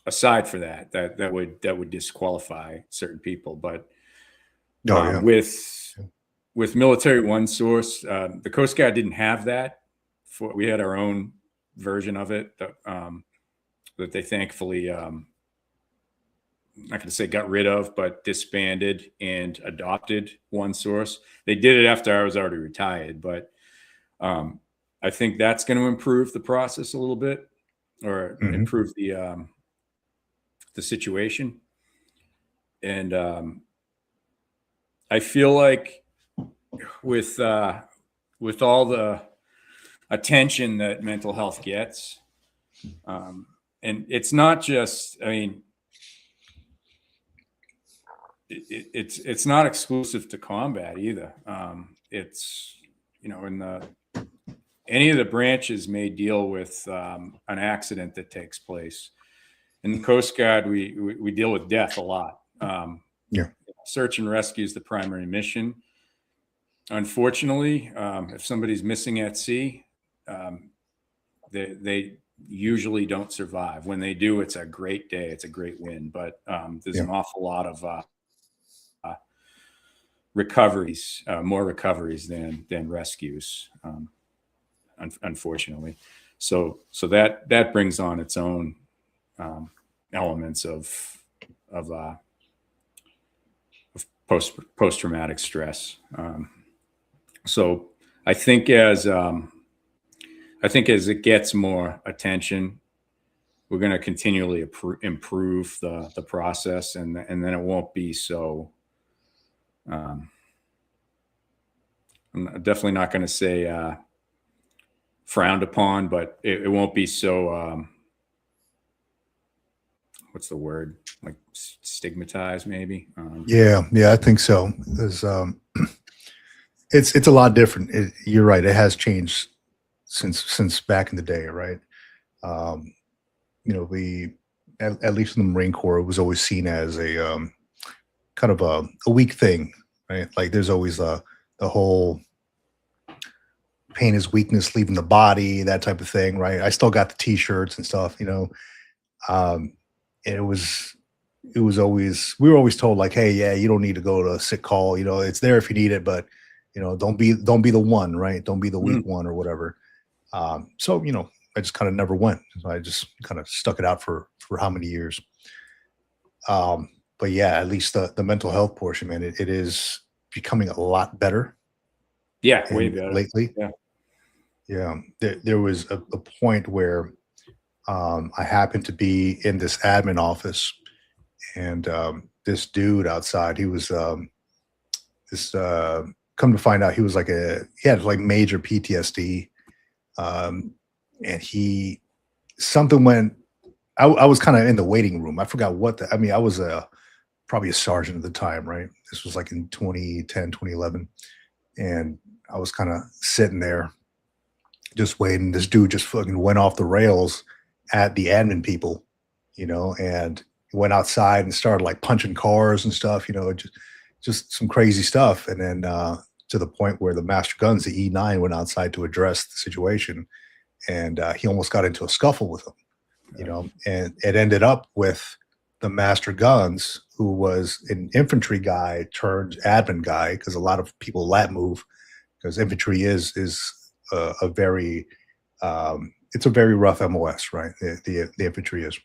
aside for that would disqualify certain people. But Oh yeah. with military one source, the Coast Guard didn't have that. We had our own version of it that they thankfully not going to say got rid of, but disbanded and adopted one source. They did it after I was already retired, but I think that's going to improve the process a little bit, or Mhm. improve the situation. And I feel like with all the attention that mental health gets, and it's not just, I mean, it's not exclusive to combat either. It's in any of the branches may deal with an accident that takes place. In the Coast Guard, we deal with death a lot. Yeah. Search and rescue is the primary mission. Unfortunately, if somebody's missing at sea, they usually don't survive. When they do, it's a great day. It's a great win. But there's Yeah. an awful lot of recoveries, more recoveries than rescues, unfortunately. So that brings on its own elements of post traumatic stress. So I think as it gets more attention, we're going to continually improve the process, and then it won't be so. I'm definitely not going to say frowned upon, but it won't be so. What's the word? Like stigmatized, maybe. Yeah, yeah, I think so. It's a lot different. You're right. It has changed since back in the day, right? Um, we at least in the Marine Corps, it was always seen as a kind of a weak thing, right? Like there's always the whole pain is weakness leaving the body, that type of thing, right? I still got the T-shirts and stuff, Um, and it was always we were always told like, hey, yeah, you don't need to go to a sick call, it's there if you need it, but don't be the one, right? Don't be the weak Mhm. one or whatever. So I just kind of never went. So I just kind of stuck it out for how many years. But yeah, at least the mental health portion, man, it is becoming a lot better Yeah, way and better. lately. Yeah. Yeah, there was a point where I happened to be in this admin office, and this dude outside, he was this. Come to find out, he was he had like major PTSD, um, and he something went. I was kind of in the waiting room. I forgot what I mean, I was probably a sergeant at the time, right? This was like in 2010, 2011, and I was kind of sitting there just waiting. This dude just fucking went off the rails at the admin people, and went outside and started like punching cars and stuff, just some crazy stuff. And then to the point where the master guns, the E9, went outside to address the situation, and he almost got into a scuffle with them, and it ended up with the master guns, who was an infantry guy turned admin guy, because a lot of people lat move, because infantry is a very it's a very rough MOS, right? The infantry is.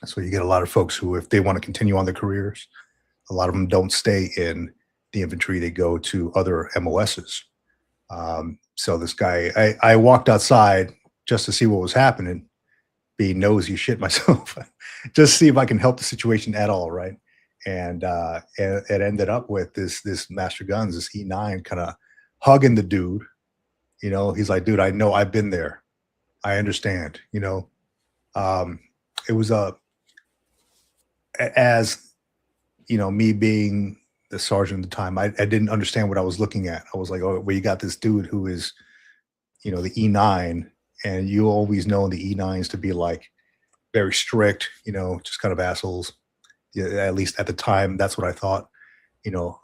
So you get a lot of folks who, if they want to continue on their careers, a lot of them don't stay in the infantry. They go to other MOSs. So this guy, I walked outside just to see what was happening, being nosy shit myself, just see if I can help the situation at all, right? And it ended up with this Master Guns, this E9, kind of hugging the dude. He's like, dude, I know, I've been there. I understand. Um, it was as me being the sergeant at the time, I didn't understand what I was looking at. I was like, oh, well, you got this dude who is, the E9, and you always know the E9s to be like very strict, just kind of assholes. Yeah, at least at the time, that's what I thought.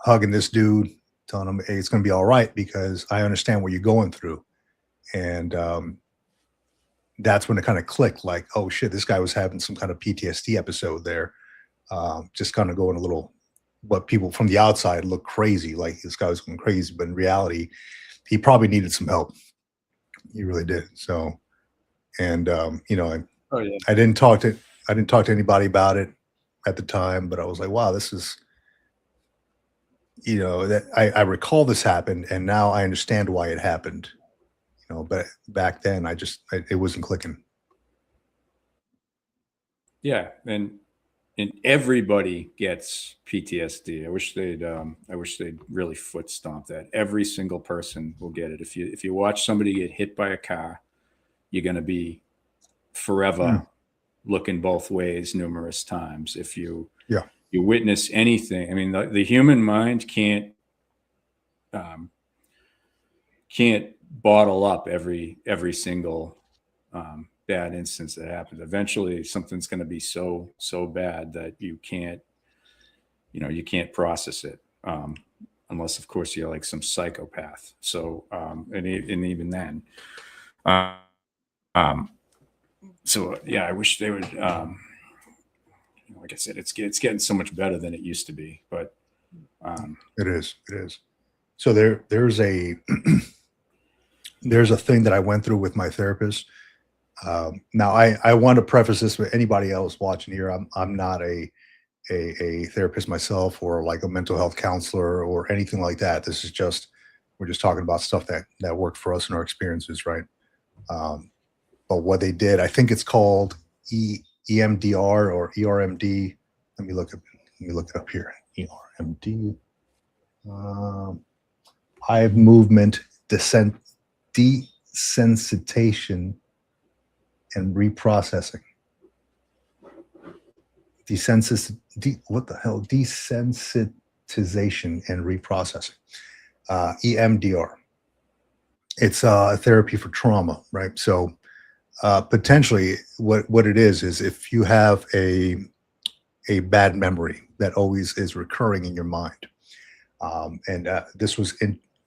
Hugging this dude, telling him, hey, it's going to be all right because I understand what you're going through. And that's when it kind of clicked, like, oh shit, this guy was having some kind of PTSD episode there. Just kind of going a little, what people from the outside look crazy, like this guy was going crazy, but in reality, he probably needed some help. He really did. So, and Oh yeah. I didn't talk to anybody about it at the time, but I was like, wow, this is, that I recall this happened, and now I understand why it happened. But back then, it wasn't clicking. Yeah, and everybody gets PTSD. I wish they'd really foot stomp that. Every single person will get it. If you watch somebody get hit by a car, you're going to be Mm, forever looking both ways numerous times. If yeah, you witness anything, I mean, the human mind um, can't bottle up every single bad instance that happens. Eventually, something's going to be so bad that you can't process it, unless of course you're like some psychopath. So and even then, uh, um, so yeah, I wish they would. Like I said, it's getting so much better than it used to be. But it is. It is. So there's a there's a thing that I went through with my therapist. Now, I want to preface this with anybody else watching here. I'm not a therapist myself, or like a mental health counselor or anything like that. This is just, we're just talking about stuff that worked for us and our experiences, right? Um, but what they did, I think it's called EMDR or ERMD. Let me look it up here. ERMD. Um, eye movement desensitization and reprocessing. What the hell? Desensitization and reprocessing. EMDR. It's a therapy for trauma, right? So potentially what it is if you have a bad memory that always is recurring in your mind. And this was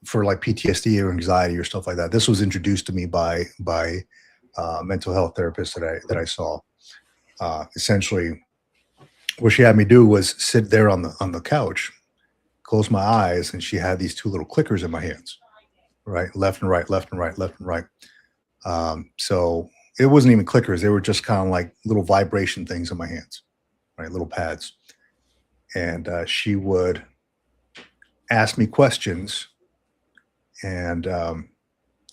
for like PTSD or anxiety or stuff like that. This was introduced to me by mental health therapists that I saw. Essentially, what she had me do was sit there on the couch, close my eyes, and she had these two little clickers in my hands, right, left and right, left and right, left and right. So it wasn't even clickers; they were just kind of like little vibration things in my hands, right, little pads. And she would ask me questions, and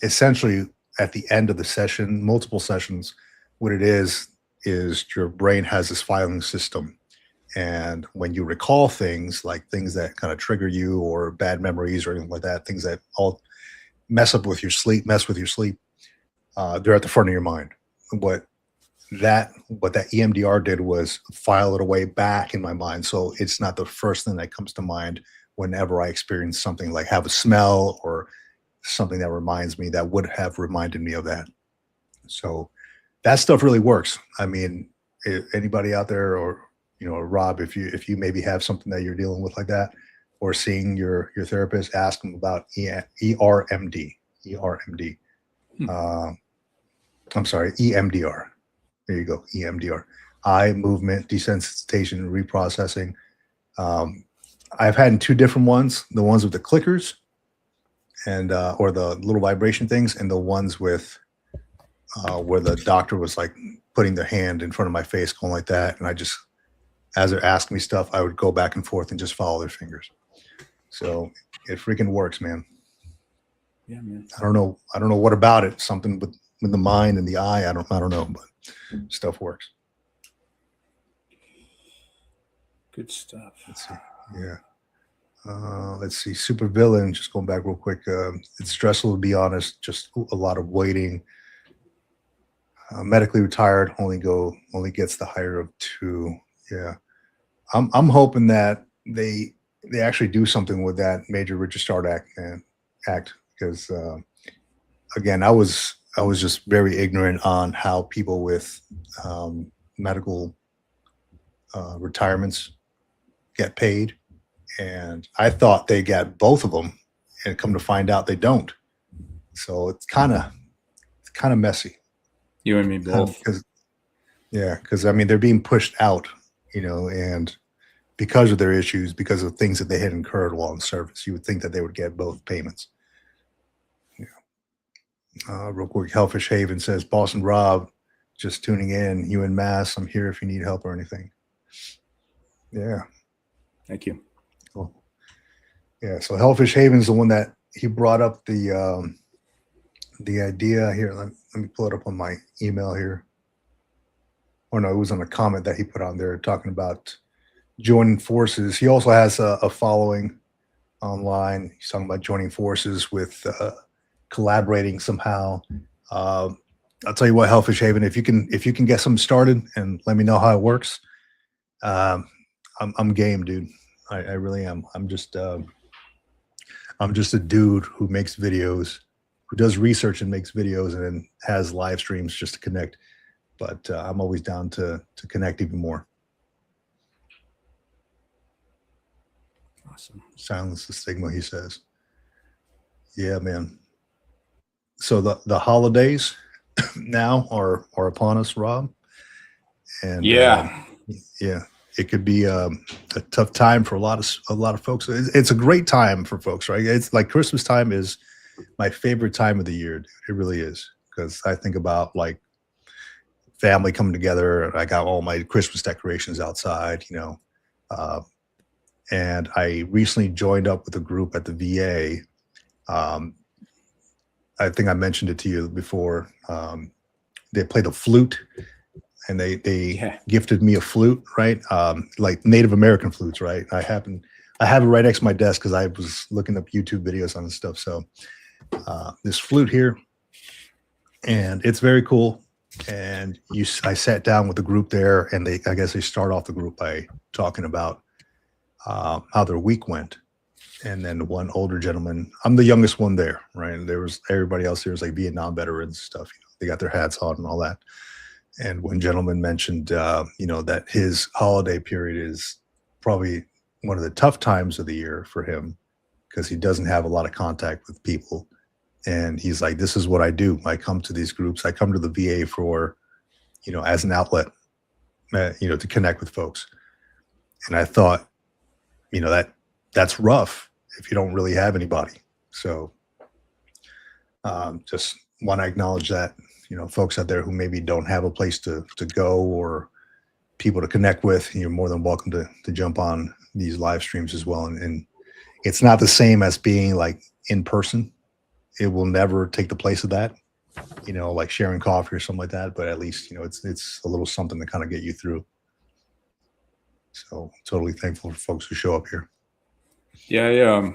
essentially at the end of the session, multiple sessions, what it is your brain has this filing system. And when you recall things, like things that kind of trigger you or bad memories or anything like that, things that all mess with your sleep, they're at the front of your mind. What that EMDR did was file it away back in my mind. So it's not the first thing that comes to mind whenever I experience something, like have a smell or something that reminds me that would have reminded me of that. So that stuff really works. I mean, anybody out there, or Rob, if you maybe have something that you're dealing with like that, or seeing your therapist, ask them about ERMD. I'm sorry, EMDR. There you go, EMDR. Eye movement desensitization reprocessing. I've had two different ones: the ones with the clickers and or the little vibration things, and the ones with where the doctor was like putting their hand in front of my face, going like that, and I just, as they're asking me stuff, I would go back and forth and just follow their fingers. So it freaking works, man. Yeah, man. I don't know what about it. Something with the mind and the eye. I don't know, but stuff works. Good stuff. Let's see. Yeah. Let's see. Super villain. Just going back real quick. It's stressful, to be honest. Just a lot of waiting. Medically retired. Only gets the higher of 2. Yeah. I'm hoping that they actually do something with that Major Registrar Act, because again, I was just very ignorant on how people with medical retirements get paid, and I thought they got both of them, and come to find out they don't. So it's kind of messy. You and me both. Because I mean, they're being pushed out, and because of their issues, because of things that they had incurred while in service, you would think that they would get both payments. Real quick, Hellfish Haven says, Boston Rob, just tuning in. You in Mass, I'm here if you need help or anything. Yeah. Thank you. Cool. Yeah, so Hellfish Haven is the one that he brought up the idea here. Let me pull it up on my email here. Or no, it was on a comment that he put on there talking about joining forces. He also has a following online. He's talking about joining forces with collaborating somehow. I'll tell you what, Hellfish Haven, if you can get something started and let me know how it works, I'm game, dude. I really am. I'm just a dude who makes videos, who does research and makes videos, and then has live streams just to connect. But I'm always down to connect even more. Awesome. Silence the stigma, he says. Yeah, man. So the holidays now are upon us, Rob. And yeah, it could be a tough time for a lot of folks. It's a great time for folks, right? It's like Christmas time is my favorite time of the year, dude. It really is, because I think about like family coming together. I got all my Christmas decorations outside, and I recently joined up with a group at the VA. I think I mentioned it to you before. They play the flute, and they gifted me a flute, right? Like Native American flutes, right? I have it right next to my desk because I was looking up YouTube videos on this stuff. So this flute here, and it's very cool. And I sat down with the group there, and I guess they start off the group by talking about how their week went. And then one older gentleman, I'm the youngest one there, right? And there was everybody else there was like Vietnam veterans stuff. They got their hats on and all that. And one gentleman mentioned, that his holiday period is probably one of the tough times of the year for him because he doesn't have a lot of contact with people. And he's like, this is what I do. I come to these groups. I come to the VA for, as an outlet, to connect with folks. And I thought, that's rough if you don't really have anybody. So just want to acknowledge that, folks out there who maybe don't have a place to go or people to connect with, you're more than welcome to jump on these live streams as well. And it's not the same as being like in person. It will never take the place of that, like sharing coffee or something like that. But at least, it's a little something to kind of get you through. So totally thankful for folks who show up here. Yeah,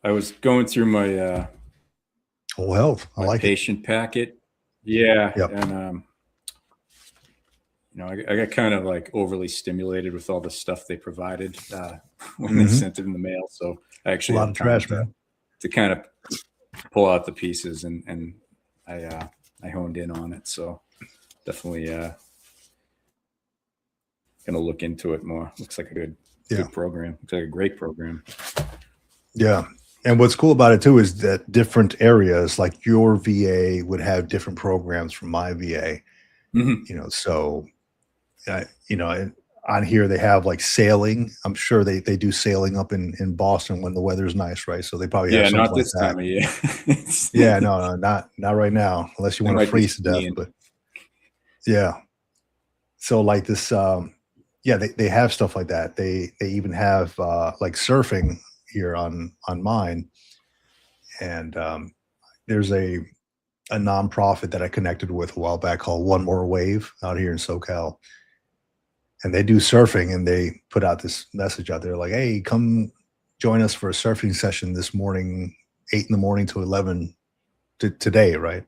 I was going through my whole health. I like patient packet. Yeah, yep. And I got kind of like overly stimulated with all the stuff they provided when they sent it in the mail. So I actually a lot of trash, man, to kind of pull out the pieces, and I honed in on it. So definitely gonna look into it more. Looks like a good program. Looks like a great program. Yeah. And what's cool about it too is that different areas, like your VA would have different programs from my VA. So on here they have like sailing. I'm sure they do sailing up in Boston when the weather's nice, right? So they probably have something not this like time of year. Yeah, no, not right now, unless you want to freeze to death. But yeah, so like this, they have stuff like that. They even have like surfing here on mine, and there's a nonprofit that I connected with a while back called One More Wave out here in SoCal. And they do surfing, and they put out this message out there like, hey, come join us for a surfing session this morning, 8 in the morning to 11 today, right?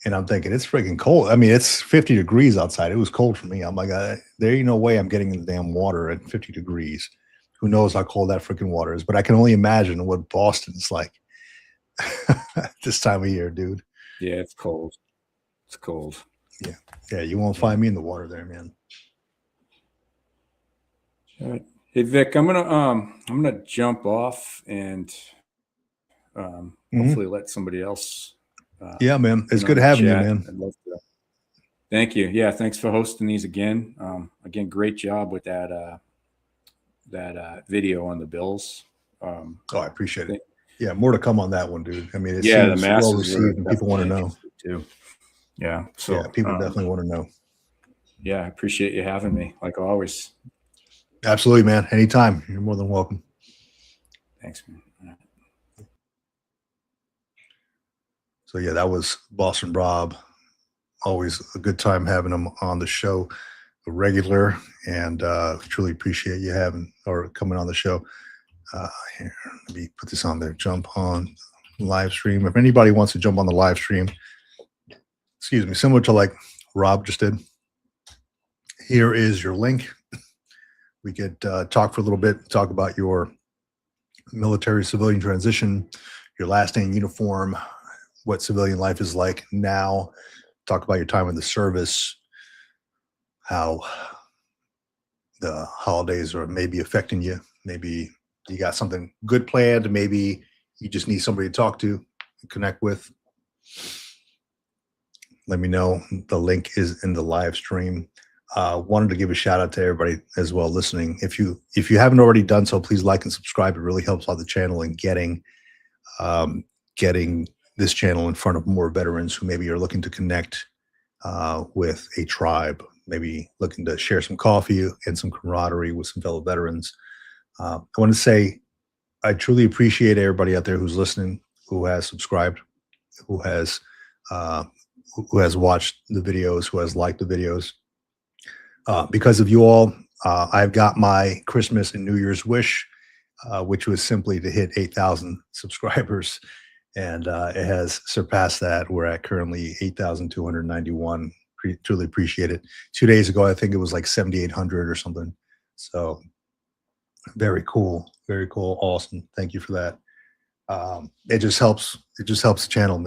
And I'm thinking, it's freaking cold. I mean, it's 50 degrees outside. It was cold for me. I'm like, there ain't no way I'm getting in the damn water at 50 degrees. Who knows how cold that freaking water is? But I can only imagine what Boston's like this time of year, dude. Yeah, it's cold. It's cold. Yeah, you won't find me in the water there, man. Hey Vic, I'm gonna jump off and hopefully let somebody else. Yeah, man, it's good having you, man. Thank you. Yeah, thanks for hosting these again. Again, great job with that video on the Bills. I appreciate it. Yeah, more to come on that one, dude. I mean, it the seems well received, and people want to know too. Yeah, so people definitely want to know. Yeah, I appreciate you having me, like always. Absolutely, man. Anytime. You're more than welcome. Thanks, man. So yeah, that was Boston Rob. Always a good time having him on the show, a regular, and truly appreciate you coming on the show. Here, let me put this on there. Jump on live stream. If anybody wants to jump on the live stream, excuse me, similar to like Rob just did, here is your link. We could talk for a little bit, talk about your military civilian transition, your last day in uniform, what civilian life is like now, talk about your time in the service, how the holidays are maybe affecting you. Maybe you got something good planned. Maybe you just need somebody to talk to, connect with. Let me know. The link is in the live stream. Wanted to give a shout out to everybody as well listening. If you haven't already done so, please like and subscribe. It really helps out the channel and getting this channel in front of more veterans who maybe are looking to connect with a tribe, maybe looking to share some coffee and some camaraderie with some fellow veterans. I want to say I truly appreciate everybody out there who's listening, who has subscribed, who has watched the videos, who has liked the videos. Because of you all, I've got my Christmas and New Year's wish, which was simply to hit 8,000 subscribers. and it has surpassed that. We're at currently 8,291. Truly appreciate it. 2 days ago, I think it was like 7,800 or something. So very cool, very cool, awesome. Thank you for that. It just helps. It just helps the channel.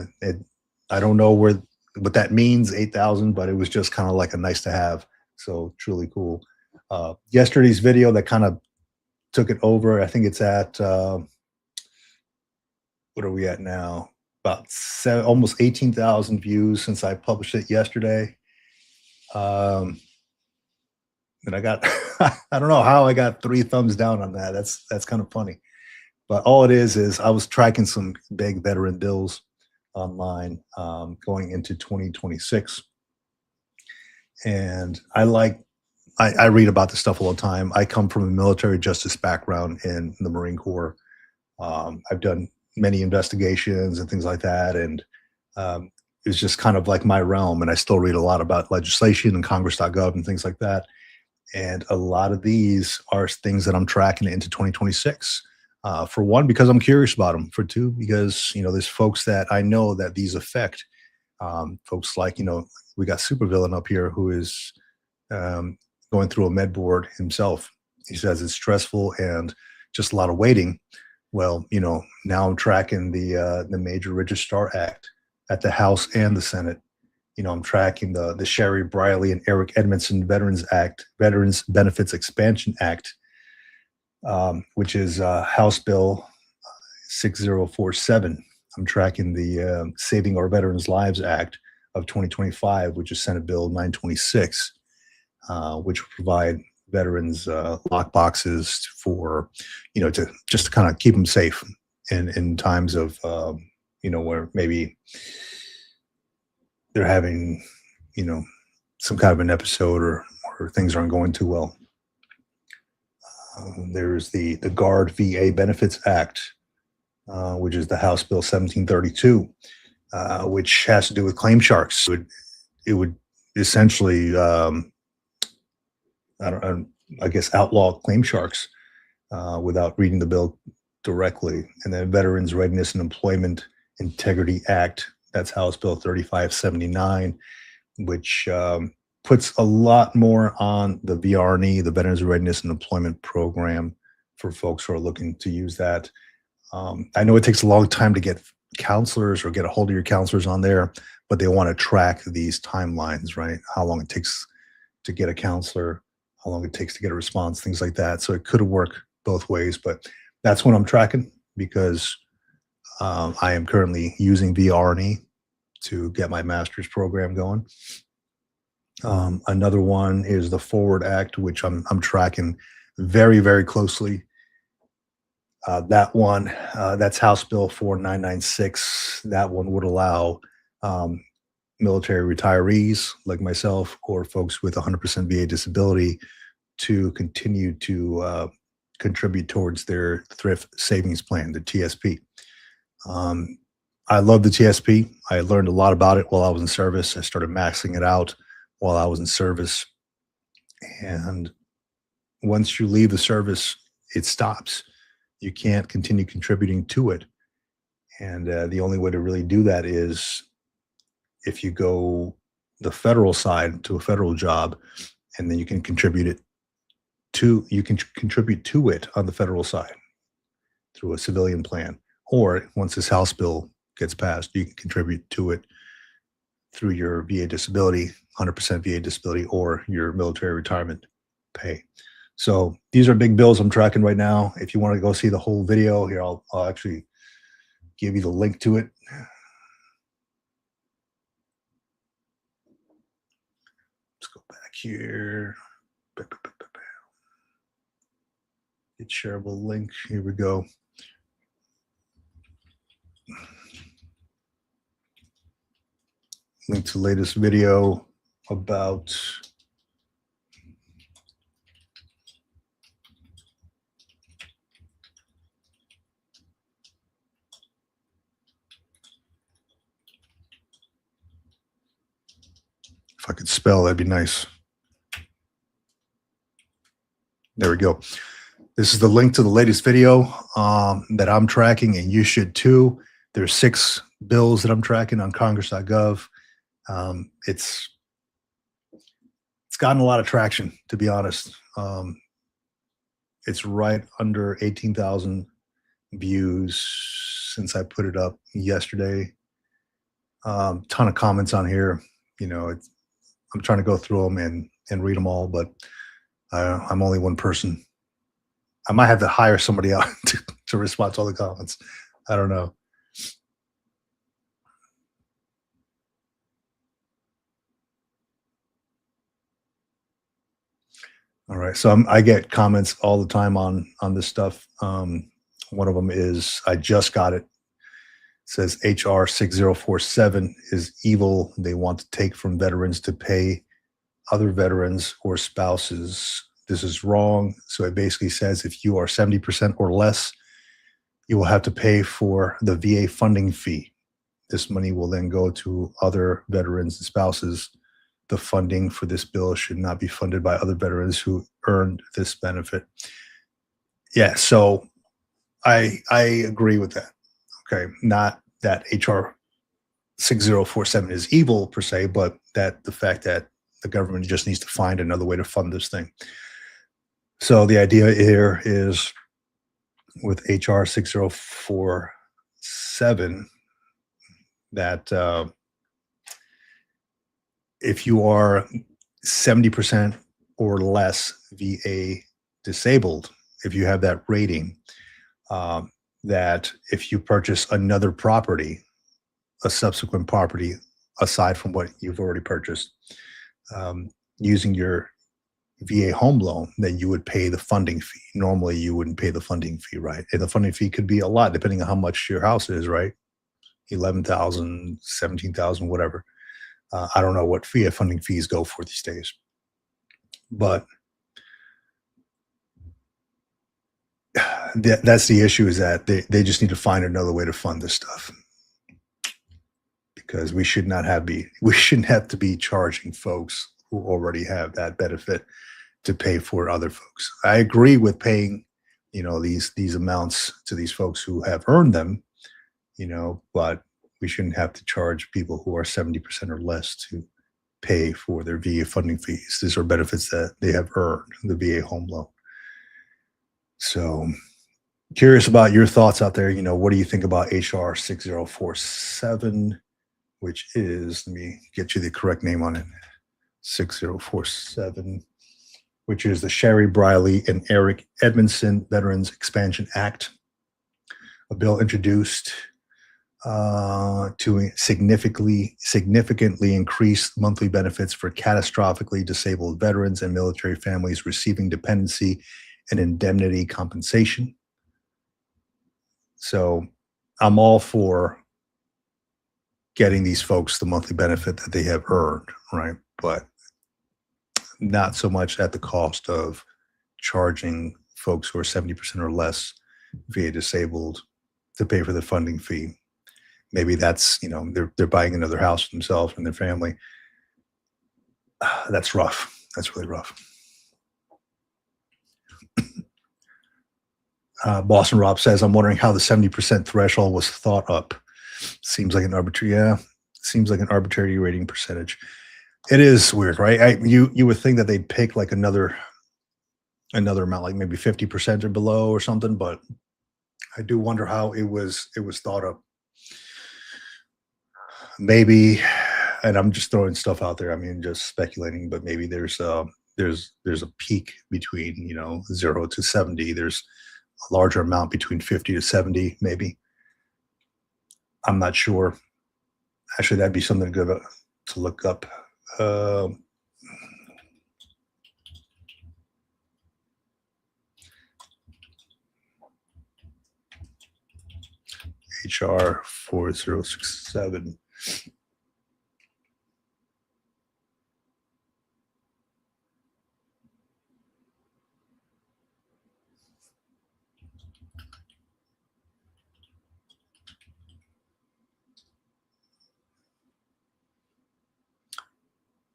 I don't know what that means, 8,000, but it was just kind of like a nice to have. So truly cool. Yesterday's video that kind of took it over. I think it's at what are we at now? About almost 18,000 views since I published it yesterday. And I got I don't know how I got 3 thumbs down on that. That's kind of funny. But all it is I was tracking some big veteran bills online going into 2026. And I read about this stuff all the time. I come from a military justice background in the Marine Corps. I've done many investigations and things like that. And it's just kind of like my realm. And I still read a lot about legislation and Congress.gov and things like that. And a lot of these are things that I'm tracking into 2026. For one, because I'm curious about them. For two, because there's folks that I know that these affect. Folks like we got Supervillain up here who is going through a med board himself. He says it's stressful and just a lot of waiting. Well, now I'm tracking the Major Registrar Act at the House and the Senate. I'm tracking the Sherry Briley and Eric Edmondson Veterans Benefits Expansion Act, which is House Bill 6047. I'm tracking the Saving Our Veterans Lives Act of 2025, which is Senate Bill 926, which will provide veterans lock boxes for, to just to kind of keep them safe in times of, where maybe they're having, some kind of an episode or things aren't going too well. There's the Guard VA Benefits Act, which is the House Bill 1732, which has to do with claim sharks. It would essentially, I guess, outlaw claim sharks without reading the bill directly. And then Veterans Readiness and Employment Integrity Act, that's House Bill 3579, which puts a lot more on the VRNE, the Veterans Readiness and Employment Program, for folks who are looking to use that. I know it takes a long time to get counselors or get a hold of your counselors on there, but they want to track these timelines, right? How long it takes to get a counselor, how long it takes to get a response, things like that. So it could work both ways, but that's what I'm tracking because I am currently using VRNE to get my master's program going. Another one is the Forward Act, which I'm tracking very, very closely. That one, that's House Bill 4996. That one would allow military retirees like myself or folks with 100% VA disability to continue to contribute towards their thrift savings plan, the TSP. I love the TSP. I learned a lot about it while I was in service. I started maxing it out while I was in service. And once you leave the service, it stops. You can't continue contributing to it. And the only way to really do that is if you go the federal side to a federal job, and then you can contribute to it on the federal side through a civilian plan. Or once this House bill gets passed, you can contribute to it through your VA disability, 100% VA disability, or your military retirement pay. So these are big bills I'm tracking right now. If you want to go see the whole video here, I'll actually give you the link to it. Let's go back here. Get shareable link. Here we go. Link to the latest video about if I could spell, that'd be nice. There we go. This is the link to the latest video that I'm tracking, and you should too. There's 6 bills that I'm tracking on Congress.gov. It's gotten a lot of traction, to be honest. It's right under 18,000 views since I put it up yesterday. Ton of comments on here. I'm trying to go through them and read them all, but I'm only one person. I might have to hire somebody out to respond to all the comments. I don't know. All right. So I get comments all the time on this stuff. One of them is, I just got it. It says HR 6047 is evil. They want to take from veterans to pay other veterans or spouses. This is wrong. So it basically says if you are 70% or less, you will have to pay for the VA funding fee. This money will then go to other veterans and spouses. The funding for this bill should not be funded by other veterans who earned this benefit. Yeah, so I agree with that. Okay, not that HR 6047 is evil per se, but that the fact that the government just needs to find another way to fund this thing. So the idea here is with HR 6047 that if you are 70% or less VA disabled, if you have that rating, that if you purchase another property, a subsequent property aside from what you've already purchased, using your VA home loan, then you would pay the funding fee. Normally, you wouldn't pay the funding fee, right? And the funding fee could be a lot depending on how much your house is, right? 11,000, 17,000, whatever. I don't know what funding fees go for these days, but that's the issue, is that they just need to find another way to fund this stuff, because we shouldn't have to be charging folks who already have that benefit to pay for other folks. I agree with paying, these amounts to these folks who have earned them, but we shouldn't have to charge people who are 70% or less to pay for their VA funding fees. These are benefits that they have earned, the VA home loan. So curious about your thoughts out there. What do you think about HR 6047, which is, let me get you the correct name on it, 6047, which is the Sherry Briley and Eric Edmondson Veterans Expansion Act, a bill introduced to significantly increase monthly benefits for catastrophically disabled veterans and military families receiving dependency and indemnity compensation. So I'm all for getting these folks the monthly benefit that they have earned, right? But not so much at the cost of charging folks who are 70% or less VA disabled to pay for the funding fee. Maybe that's, they're buying another house for themselves and their family. That's rough. That's really rough. Boston Rob says, I'm wondering how the 70% threshold was thought up. Seems like an arbitrary rating percentage. It is weird, right? You would think that they'd pick like another amount, like maybe 50% or below or something, but I do wonder how it was thought up. Maybe, and I'm just throwing stuff out there, just speculating, but maybe there's a peak between 0 to 70. There's a larger amount between 50 to 70, maybe. I'm not sure. Actually, that'd be something good to look up. HR 4067.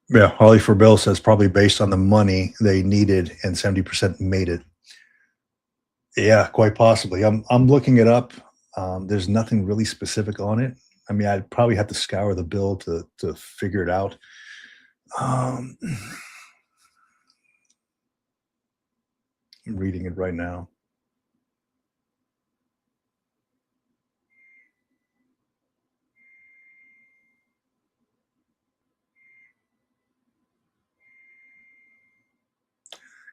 Yeah, Holly for Bill says probably based on the money they needed and 70% made it. Yeah, quite possibly. I'm looking it up. There's nothing really specific on it. I mean, I'd probably have to scour the bill to figure it out. Um, I'm reading it right now.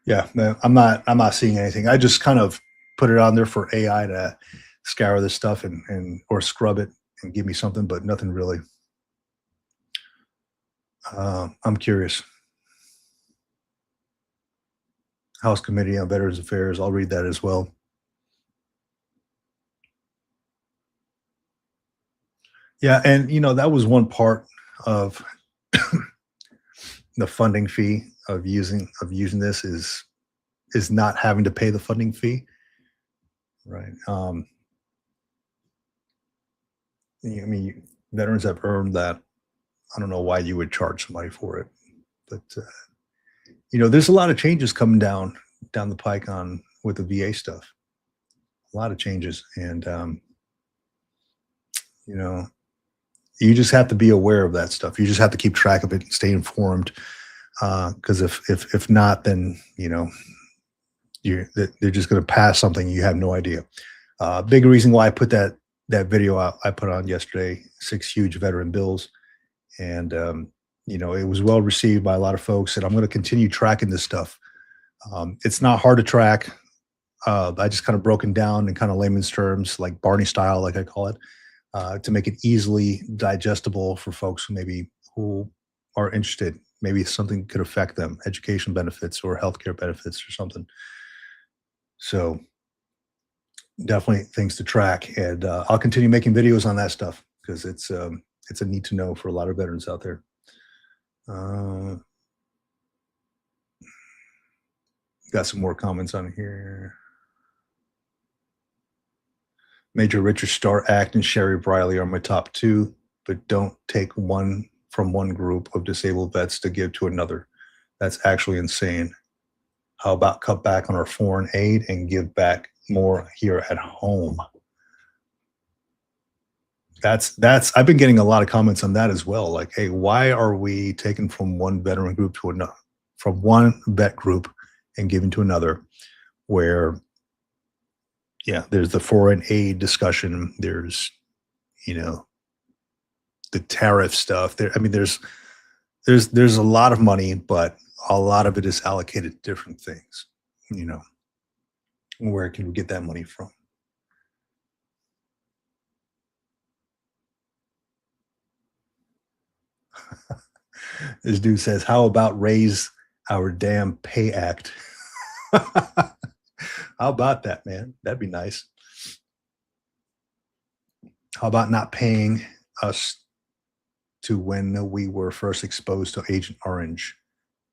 Yeah, no, I'm not seeing anything. I just kind of put it on there for AI to scour this stuff and or scrub it and give me something, but nothing really. I'm curious. House Committee on Veterans Affairs. I'll read that as well. Yeah, and that was one part of the funding fee of using this is not having to pay the funding fee, right? I mean, veterans have earned that. I don't know why you would charge somebody for it, but there's a lot of changes coming down the pike on with the VA stuff. A lot of changes, and you know, you just have to be aware of that stuff. You just have to keep track of it and stay informed. Because if not, then they're just going to pass something you have no idea. Big reason why I put that video out I put on yesterday, 6 huge veteran bills, and it was well received by a lot of folks. And I'm going to continue tracking this stuff. It's not hard to track. I just kind of broken down in kind of layman's terms, like Barney style, like I call it, to make it easily digestible for folks who are interested. Maybe something could affect them, education benefits or healthcare benefits or something. So definitely things to track, and I'll continue making videos on that stuff because it's a need to know for a lot of veterans out there. Got some more comments on here. Major Richard Starr Act and Sherry Briley are my top two, but don't take one from one group of disabled vets to give to another. That's actually insane. How about cut back on our foreign aid and give back more here at home? That's I've been getting a lot of comments on that as well. Like, hey, why are we taking from one veteran group to another, from one vet group and giving to another? Where, yeah, there's the foreign aid discussion. There's, the tariff stuff. There, I mean, there's a lot of money, but a lot of it is allocated to different things. Where can we get that money from? This dude says, how about raise our damn pay act? How about that, man? That'd be nice. How about not paying us to when we were first exposed to Agent Orange,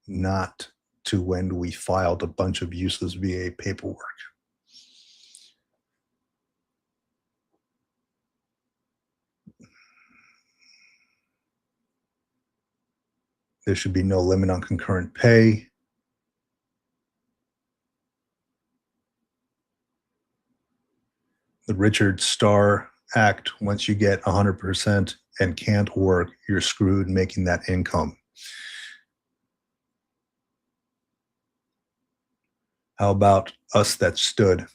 not to when we filed a bunch of useless VA paperwork? There should be no limit on concurrent pay. The Richard Starr Act, once you get 100% and can't work, you're screwed making that income. How about us that stood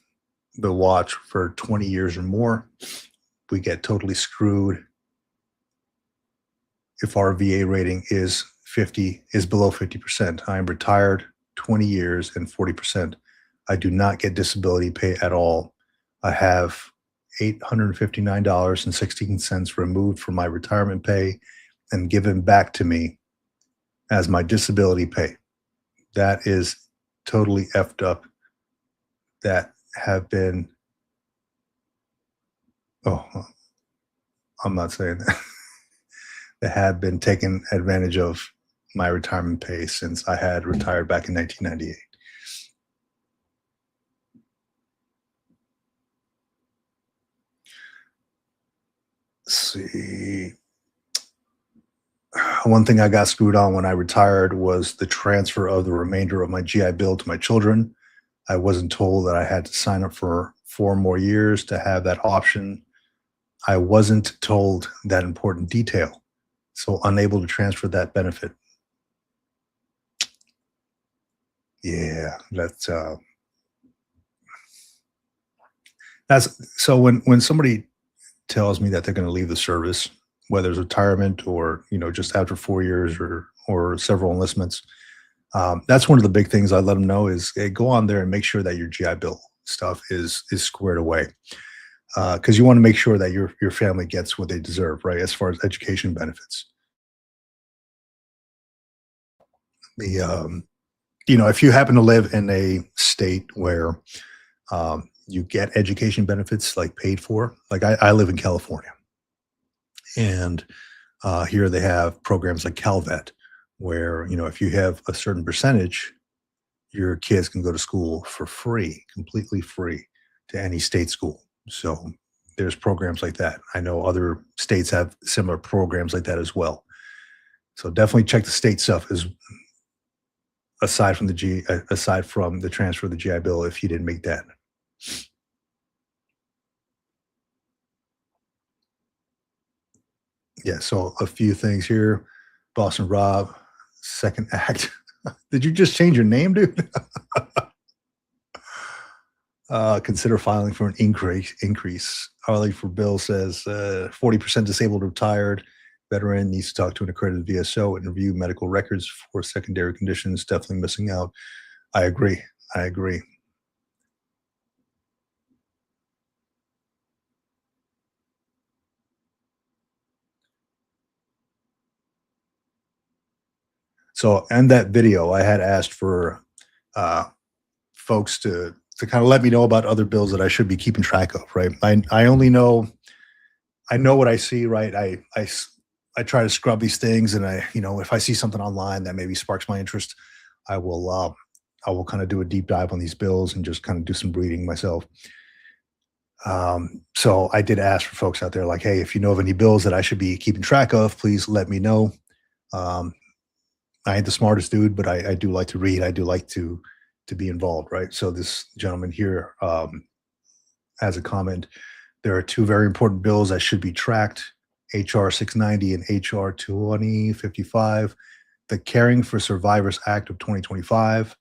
the watch for 20 years or more? We get totally screwed if our VA rating is below 50%. I am retired 20 years and 40%. I do not get disability pay at all. I have $859.16 removed from my retirement pay and given back to me as my disability pay. That is totally effed up. That have been, I'm not saying that. That have been taken advantage of my retirement pay since I had retired back in 1998. Let's see. One thing I got screwed on when I retired was the transfer of the remainder of my GI Bill to my children. I wasn't told that I had to sign up for 4 more years to have that option I wasn't told that important detail, so unable to transfer that benefit. Yeah, that's so when somebody tells me that they're going to leave the service, whether it's retirement or just after 4 years or several enlistments, that's one of the big things I let them know is, hey, go on there and make sure that your GI Bill stuff is squared away, because you want to make sure that your family gets what they deserve, right? As far as education benefits, the if you happen to live in a state where you get education benefits like paid for, like I live in California, and here they have programs like CalVet, where if you have a certain percentage, your kids can go to school for free, completely free, to any state school. So there's programs like that. I know other states have similar programs like that as well. So definitely check the state stuff as aside from the transfer of the GI Bill if you didn't make that. Yeah, so a few things here. Boston Rob, second act. Did you just change your name, dude? Consider filing for an increase. Harley for Bill says 40% disabled retired veteran needs to talk to an accredited VSO and review medical records for secondary conditions. Definitely missing out. I agree. I agree. So, in that video, I had asked for uh, folks to kind of let me know about other bills that I should be keeping track of. Right. I only know I know what I see. Right. I try to scrub these things, and if I see something online that maybe sparks my interest, I will uh, I will kind of do a deep dive on these bills and just kind of do some reading myself. So I did ask for folks out there, like, hey, if you know of any bills that I should be keeping track of, please let me know. Um, I ain't the smartest dude, but I do like to read. I do like to be involved, right? So this gentleman here has a comment. There are two very important bills that should be tracked: HR 690 and HR 2055. The Caring for Survivors Act of 2025.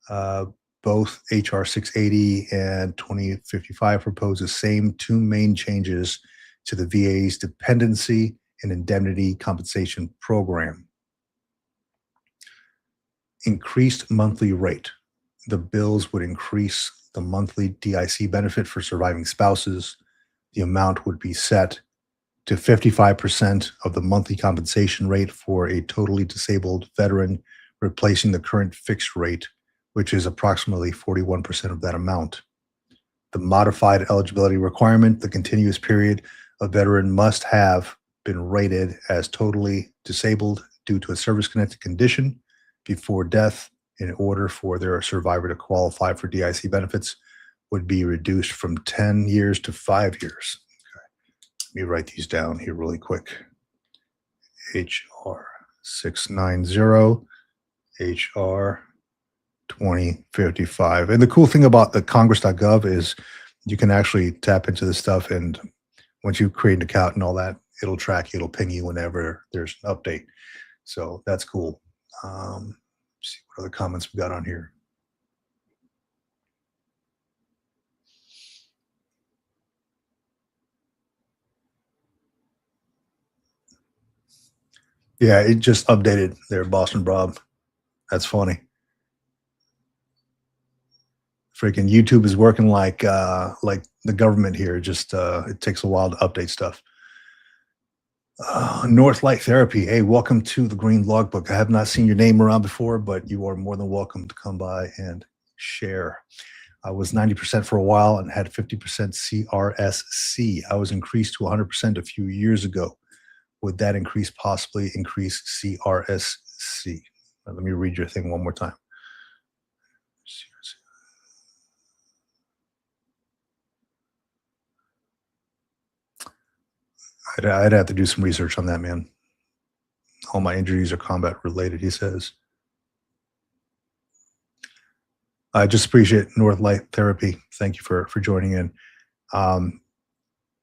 Uh, both HR 680 and 2055 propose the same two main changes to the VA's dependency and indemnity compensation program. Increased monthly rate. The bills would increase the monthly DIC benefit for surviving spouses. The amount would be set to 55% of the monthly compensation rate for a totally disabled veteran, replacing the current fixed rate, which is approximately 41% of that amount. The modified eligibility requirement: the continuous period a veteran must have been rated as totally disabled due to a service connected condition before death in order for their survivor to qualify for DIC benefits would be reduced from 10 years to 5 years. Let me write these down here really quick. HR 690, HR 2055. And the cool thing about the congress.gov is you can actually tap into this stuff, and once you create an account and all that, it'll track you, it'll ping you whenever there's an update. So that's cool. See what other comments we got on here. Yeah, it just updated there, Boston Bob. That's funny. Freaking YouTube is working like the government here. Just it takes a while to update stuff. North Light Therapy. Hey, welcome to the Green Logbook. I have not seen your name around before, but you are more than welcome to come by and share. I was 90% for a while and had 50% CRSC. I was increased to 100% a few years ago. Would that increase possibly increase CRSC? Let me read your thing one more time. I'd have to do some research on that, man. All my injuries are combat related, he says. I just appreciate North Light Therapy. Thank you for joining in. Um,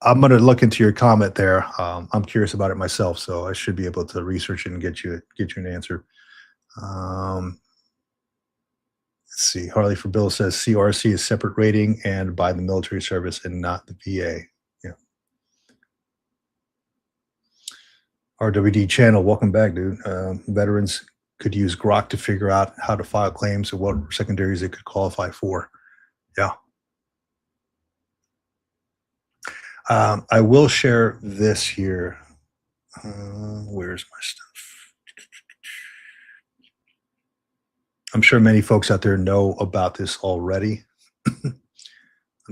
I'm going to look into your comment there. I'm curious about it myself, so I should be able to research it and get you an answer. Um, let's see. Harley for Bill says CRC is separate rating and by the military service and not the VA. Yeah. RWD channel, welcome back, dude. Veterans could use Grok to figure out how to file claims and what secondaries they could qualify for. Yeah. I will share this here. Where's my stuff? I'm sure many folks out there know about this already. I'm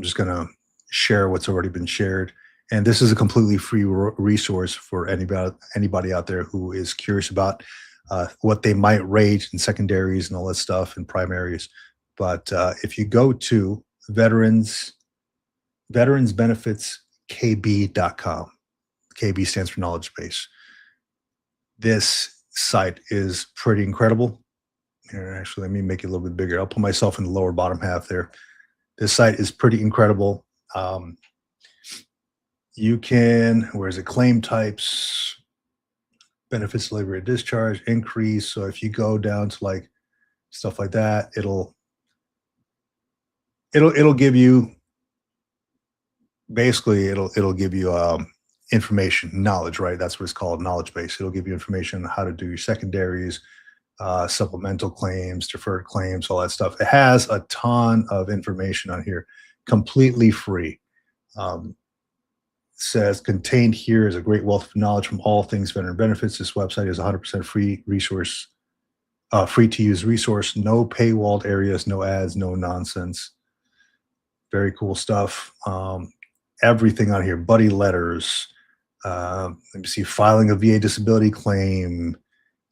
just going to share what's already been shared. And this is a completely free resource for anybody out there who is curious about what they might rate in secondaries and all that stuff and primaries. But if you go to veteransbenefitskb.com, KB stands for knowledge base. This site is pretty incredible. Here, actually, let me make it a little bit bigger. I'll put myself in the lower bottom half there. This site is pretty incredible. You can, where is it? Claim types, benefits delivery or discharge, increase. So if you go down to like stuff like that, it'll give you basically it'll give you information, knowledge, right? That's what it's called, knowledge base. It'll give you information on how to do your secondaries, supplemental claims, deferred claims, all that stuff. It has a ton of information on here, completely free. Says contained here is a great wealth of knowledge from all things veteran benefits. This website is 100% free resource, free to use resource, no paywalled areas, no ads, no nonsense. Very cool stuff. Everything on here, buddy letters. Let me see, filing a VA disability claim,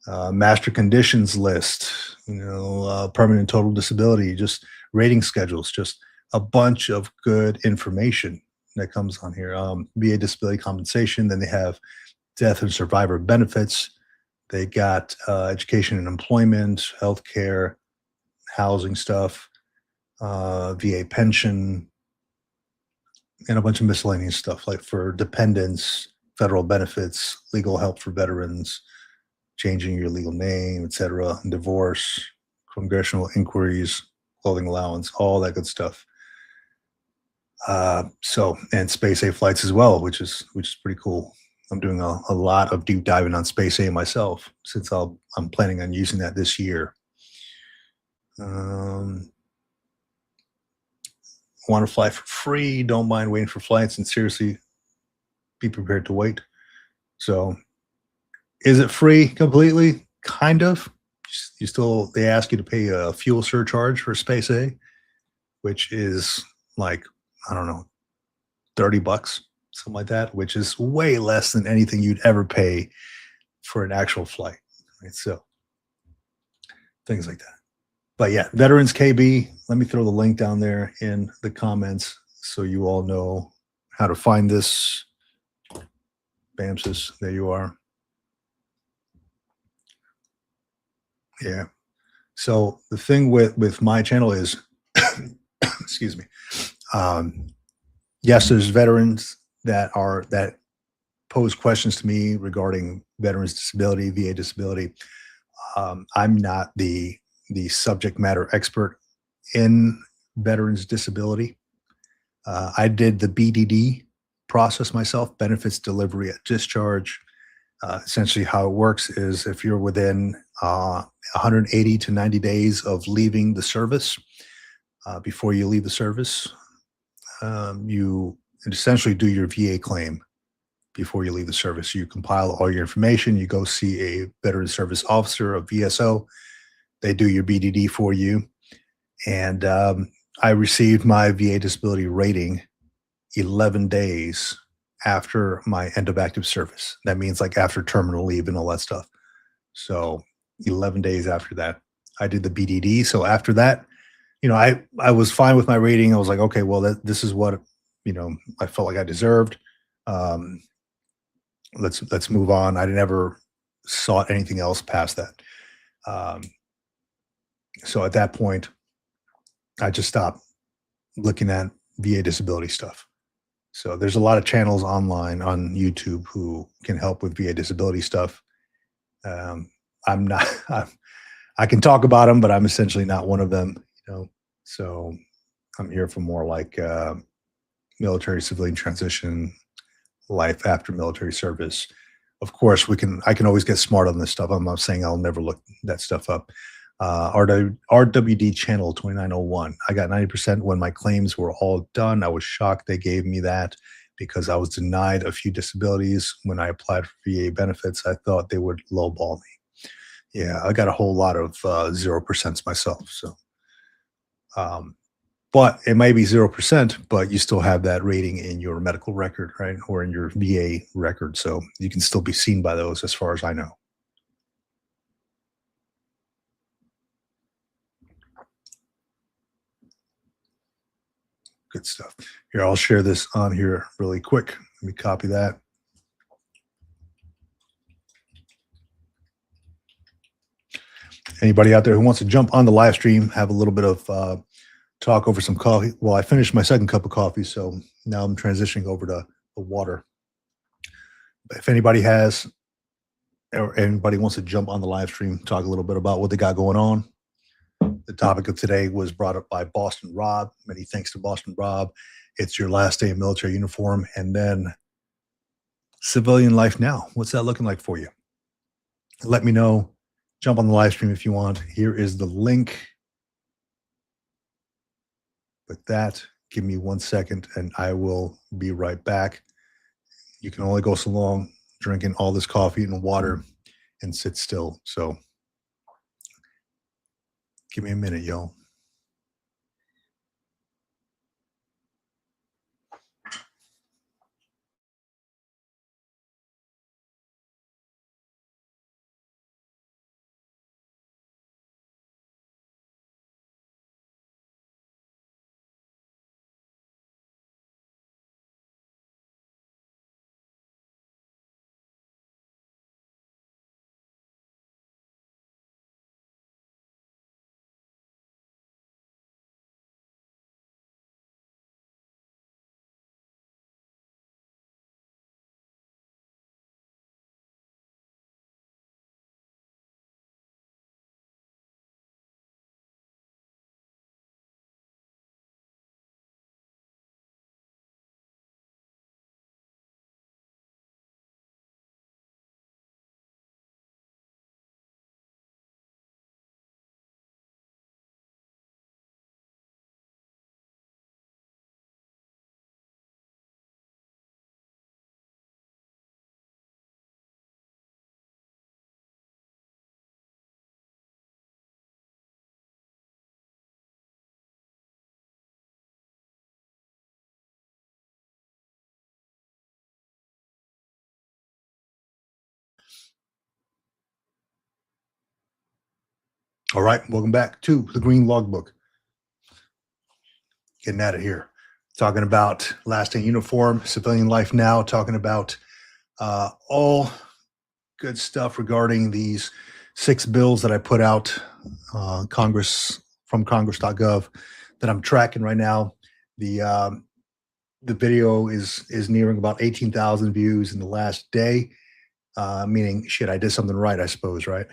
master conditions list, permanent total disability, just rating schedules, just a bunch of good information that comes on here. VA disability compensation. Then they have death and survivor benefits. They got education and employment, healthcare, housing stuff, VA pension, and a bunch of miscellaneous stuff like for dependents, federal benefits, legal help for veterans, changing your legal name, etc., divorce, congressional inquiries, clothing allowance, all that good stuff. And space A flights as well, which is pretty cool. I'm doing a lot of deep diving on space A myself since I'm planning on using that this year. Want to fly for free? Don't mind waiting for flights, and seriously, be prepared to wait. So, is it free completely? Kind of. They ask you to pay a fuel surcharge for space A, which is like, I don't know, $30, something like that, which is way less than anything you'd ever pay for an actual flight. Right? So things like that. But yeah, Veterans KB, let me throw the link down there in the comments so you all know how to find this. Bamsis, there you are. Yeah. So the thing with my channel is, excuse me. Yes, there's veterans that pose questions to me regarding veterans disability, VA disability. I'm not the subject matter expert in veterans disability. I did the BDD process myself, benefits delivery at discharge. Essentially how it works is if you're within 180 to 90 days of leaving the service, before you leave the service, you essentially do your VA claim before you leave the service. You compile all your information, you go see a veteran service officer, a VSO, they do your BDD for you. And I received my VA disability rating 11 days after my end of active service. That means like after terminal leave and all that stuff. So 11 days after that, I did the BDD. So after that, I was fine with my rating. I was like, okay, well, this is what, I felt like I deserved. Let's move on. I never sought anything else past that. So at that point, I just stopped looking at VA disability stuff. So there's a lot of channels online on YouTube who can help with VA disability stuff. Um, I'm not. I can talk about them, but I'm essentially not one of them. So I'm here for more like military civilian transition, life after military service. Of course, I can always get smart on this stuff. I'm not saying I'll never look that stuff up. RWD channel 2901. I got 90% when my claims were all done. I was shocked they gave me that because I was denied a few disabilities when I applied for VA benefits. I thought they would lowball me. Yeah, I got a whole lot of 0% myself. So, but it might be 0%, but you still have that rating in your medical record, right? Or in your VA record. So you can still be seen by those as far as I know. Good stuff. Here, I'll share this on here really quick. Let me copy that. Anybody out there who wants to jump on the live stream, have a little bit of talk over some coffee. Well, I finished my second cup of coffee, so now I'm transitioning over to the water. But if anybody has, or anybody wants to jump on the live stream, talk a little bit about what they got going on. The topic of today was brought up by Boston Rob. Many thanks to Boston Rob. It's your last day in military uniform, and then civilian life now. What's that looking like for you? Let me know. Jump on the live stream if you want. Here is the link. With that, give me 1 second and I will be right back. You can only go so long drinking all this coffee and water and sit still. So give me a minute, y'all. All right, welcome back to the Green Logbook. Getting out of here. Talking about last day uniform, civilian life now, talking about all good stuff regarding these 6 bills that I put out Congress from Congress.gov that I'm tracking right now. The video is nearing about 18,000 views in the last day, meaning shit, I did something right, I suppose, right?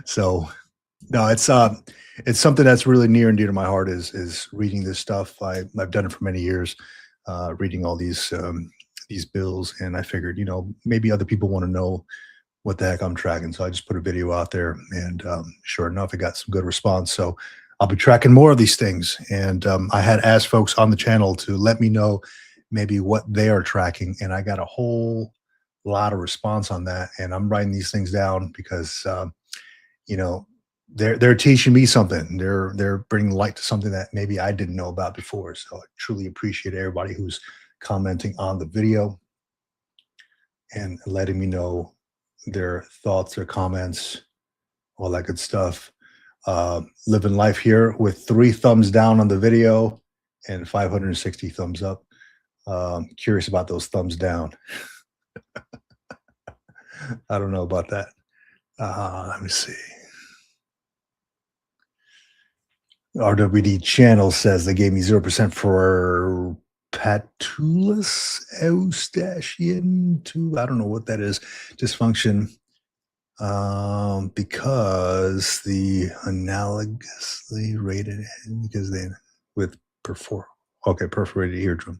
So no, it's something that's really near and dear to my heart is reading this stuff. I've done it for many years, reading all these bills, and I figured, maybe other people want to know what the heck I'm tracking. So I just put a video out there, and sure enough, it got some good response. So I'll be tracking more of these things. And I had asked folks on the channel to let me know maybe what they are tracking, and I got a whole lot of response on that. And I'm writing these things down because they're teaching me something. They're bringing light to something that maybe I didn't know about before. So I truly appreciate everybody who's commenting on the video and letting me know their thoughts, their comments, all that good stuff. Living life here with 3 thumbs down on the video and 560 thumbs up. Curious about those thumbs down. I don't know about that. Let me see. RWD channel says they gave me 0% for patulus eustachian tube. I don't know what that is. Dysfunction. Because the analogously rated because they with perforated eardrum.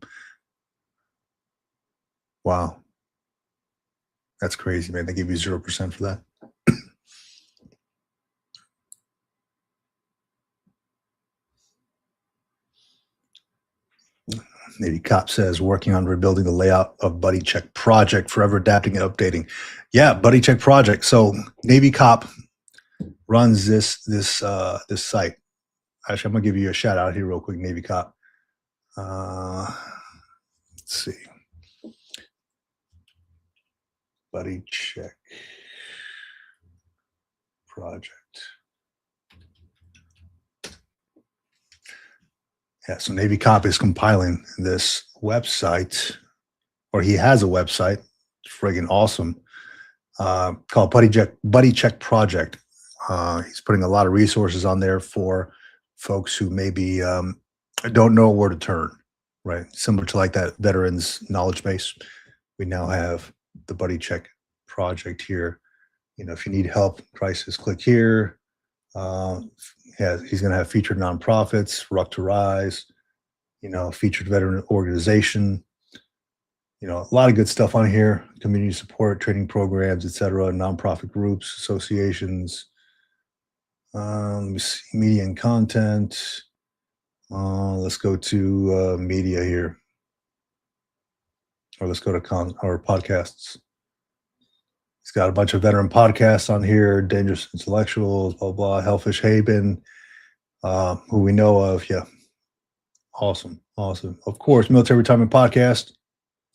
Wow, that's crazy, man. They give you 0% for that. Navy Cop says working on rebuilding the layout of Buddy Check Project, forever adapting and updating. Yeah, Buddy Check Project. So Navy Cop runs this site. Actually, I'm gonna give you a shout out here real quick, Navy Cop. Let's see. Buddy Check Project. Yeah, so Navy Cop is compiling this website, or he has a website, friggin' awesome, called Buddy Check Project. He's putting a lot of resources on there for folks who maybe don't know where to turn, right? Similar to like that veterans knowledge base. We now have the Buddy Check Project here. You know, if you need help, crisis, click here. He's going to have featured nonprofits, Ruck to Rise, you know, featured veteran organization, you know, a lot of good stuff on here, community support, training programs, etc., nonprofit groups, associations, let me see, media and content. Let's go to media here, or let's go to podcasts. He's got a bunch of veteran podcasts on here, Dangerous Intellectuals, blah, blah, Hellfish Haven, who we know of. Yeah. Awesome. Awesome. Of course, Military Retirement Podcast.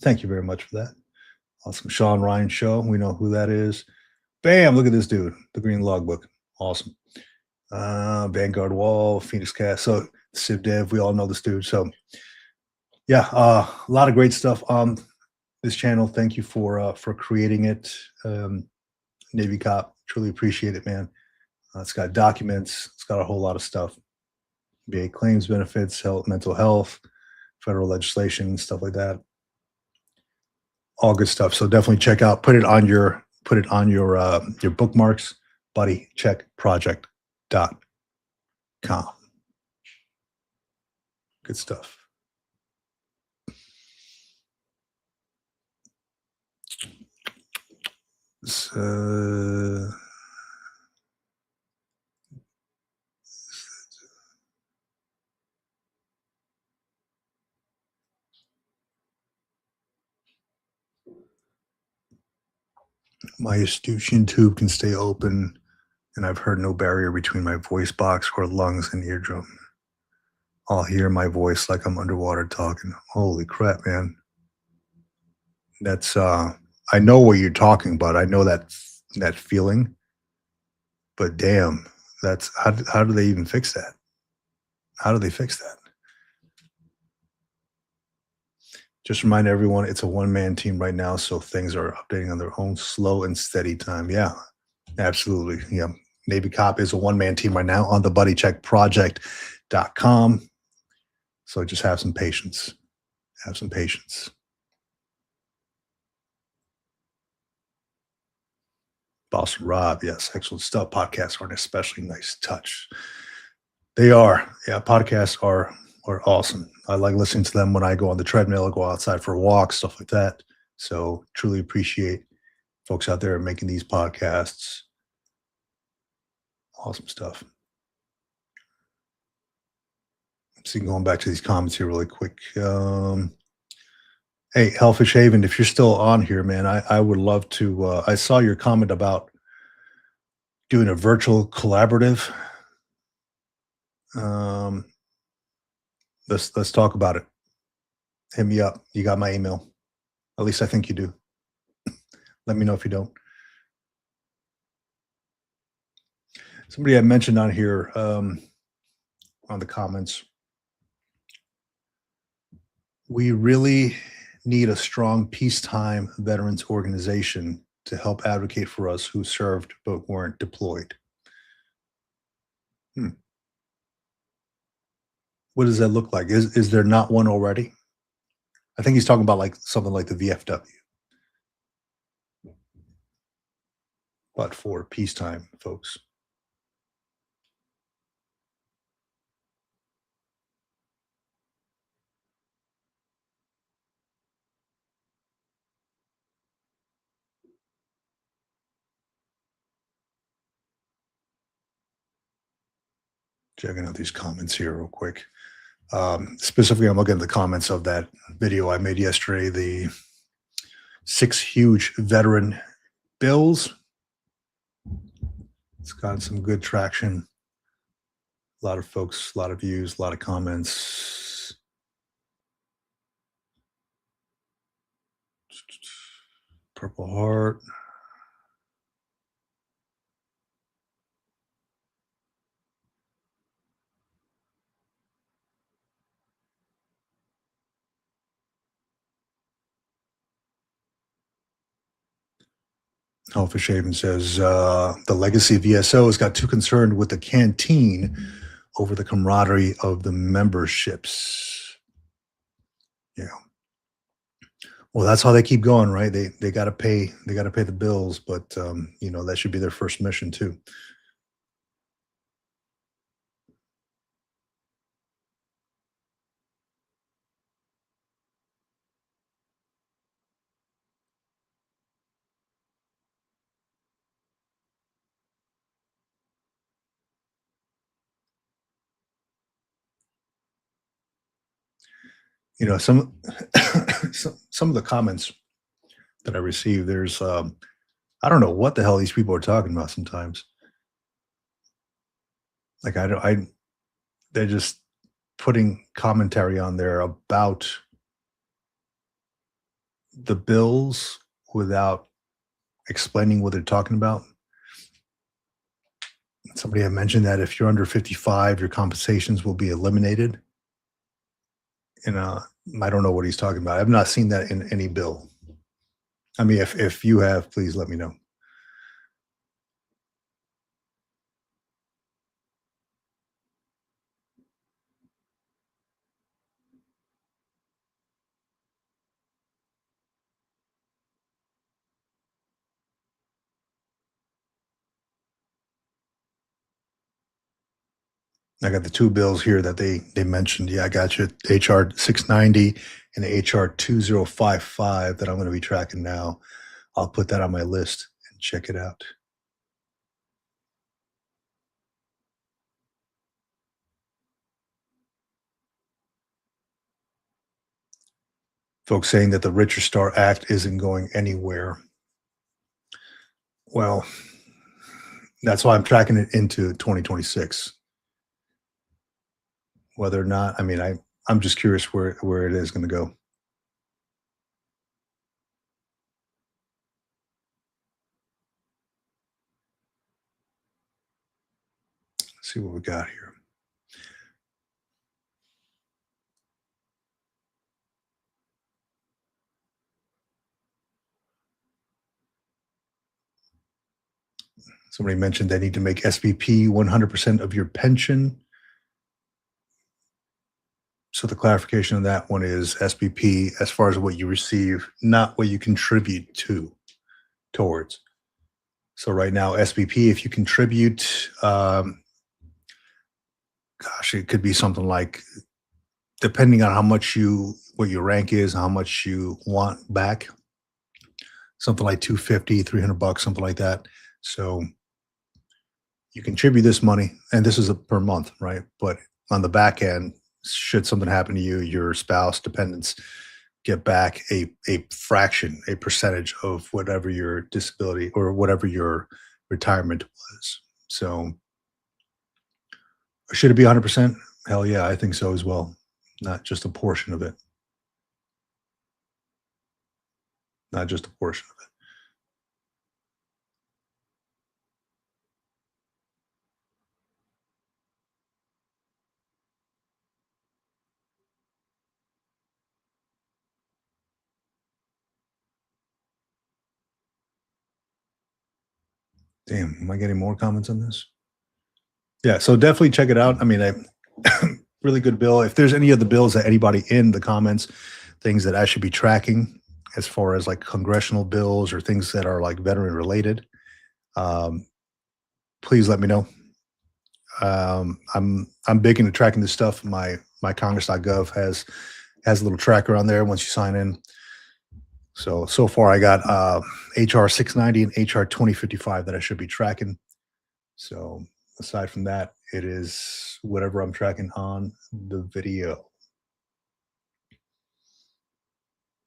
Thank you very much for that. Awesome. Sean Ryan Show. We know who that is. Bam. Look at this dude. The Green Logbook. Awesome. Vanguard Wall, Phoenix Cast. So Civ Dev, we all know this dude. So yeah, a lot of great stuff on this channel. Thank you for creating it. Navy Cop, truly appreciate it, man. It's got documents. It's got a whole lot of stuff. VA claims benefits, mental health, federal legislation, stuff like that. All good stuff. So definitely check out. Put it on your bookmarks. BuddyCheckProject.com. Good stuff. So, my Eustachian tube can stay open, and I've heard no barrier between my voice box or lungs and eardrum. I'll hear my voice like I'm underwater talking. Holy crap, man. That's I know what you're talking about. I know that feeling. But damn, that's how do they even fix that? How do they fix that? Just remind everyone it's a one-man team right now, so things are updating on their own slow and steady time. Yeah, absolutely. Yeah. Navy Cop is a one-man team right now on the buddycheckproject.com. So just have some patience. Have some patience. Boston Rob, yes, excellent stuff. Podcasts are an especially nice touch. They are. Yeah, podcasts are awesome. I like listening to them when I go on the treadmill, go outside for a walk, stuff like that. So truly appreciate folks out there making these podcasts. Awesome stuff. See, going back to these comments here really quick. Hey, Hellfish Haven, if you're still on here, man, I would love to. I saw your comment about doing a virtual collaborative. Let's talk about it. Hit me up. You got my email. At least I think you do. Let me know if you don't. Somebody had mentioned on here on the comments, we really need a strong peacetime veterans organization to help advocate for us who served but weren't deployed. What does that look like? Is there not one already? I think he's talking about like something like the VFW, but for peacetime folks. Checking out these comments here real quick. Specifically, I'm looking at the comments of that video I made yesterday. The 6 huge veteran bills. It's got some good traction. A lot of folks, a lot of views, a lot of comments. Purple Heart. Alpha Shaven says the legacy VSO has got too concerned with the canteen over the camaraderie of the memberships. Yeah. Well, that's how they keep going, right? They got to pay. They got to pay the bills, but that should be their first mission too. Some some of the comments that I receive, there's I don't know what the hell these people are talking about sometimes. Like I don't I they're just putting commentary on there about the bills without explaining what they're talking about. Somebody had mentioned that if you're under 55, your compensations will be eliminated. And I don't know what he's talking about. I've not seen that in any bill. I mean, if you have, please let me know. I got the 2 bills here that they mentioned. Yeah, I got you. HR 690 and HR 2055 that I'm going to be tracking now. I'll put that on my list and check it out. Folks saying that the Richer Star Act isn't going anywhere. Well, that's why I'm tracking it into 2026. Whether or not, I mean, I'm just curious where it is going to go. Let's see what we got here. Somebody mentioned they need to make SVP 100% of your pension. So the clarification on that one is SVP as far as what you receive, not what you contribute towards. So right now, SVP, if you contribute, it could be something like, depending on what your rank is, how much you want back, something like 250, $300, something like that. So you contribute this money, and this is per month, right? But on the back end, should something happen to you, your spouse, dependents get back a fraction, a percentage of whatever your disability or whatever your retirement was. So should it be 100%? Hell yeah, I think so as well. Not just a portion of it. Not just a portion of it. Damn, am I getting more comments on this? Yeah, so definitely check it out. I mean, really good bill. If there's any of the bills that anybody in the comments things that I should be tracking as far as like congressional bills or things that are like veteran related, um, please let me know. I'm big into tracking this stuff. My Congress.gov has a little tracker on there once you sign in. So far I got HR 690 and HR 2055 that I should be tracking. So aside from that, it is whatever I'm tracking on the video.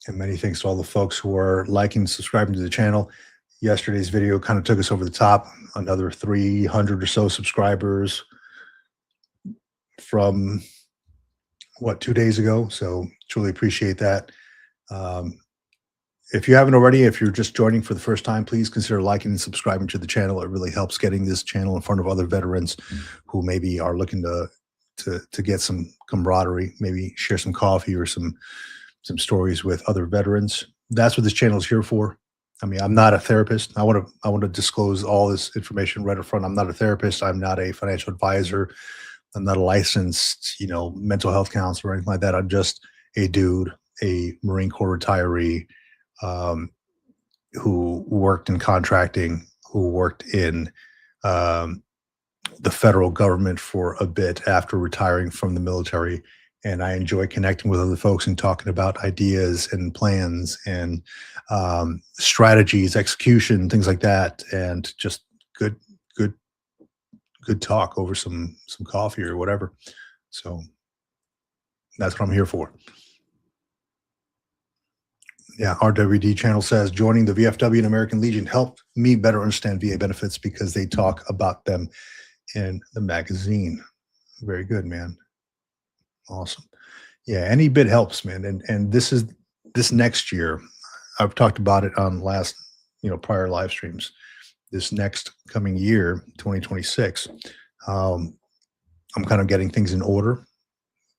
And many thanks to all the folks who are liking and subscribing to the channel. Yesterday's video kind of took us over the top. Another 300 or so subscribers from what, 2 days ago. So truly appreciate that. If you haven't already, if you're just joining for the first time, please consider liking and subscribing to the channel. It really helps getting this channel in front of other veterans who maybe are looking to get some camaraderie, maybe share some coffee or some stories with other veterans. That's what this channel is here for. I mean, I'm not a therapist. I want to disclose all this information right up front. I'm not a therapist. I'm not a financial advisor. I'm not a licensed, mental health counselor or anything like that. I'm just a dude, a Marine Corps retiree, who worked in contracting, who worked in the federal government for a bit after retiring from the military. And I enjoy connecting with other folks and talking about ideas and plans and strategies, execution, things like that, and just good talk over some coffee or whatever. So that's what I'm here for. Yeah, RWD channel says, joining the VFW and American Legion helped me better understand VA benefits because they talk about them in the magazine. Very good, man. Awesome. Yeah, any bit helps, man. And this next year, I've talked about it on last, prior live streams. This next coming year, 2026, I'm kind of getting things in order,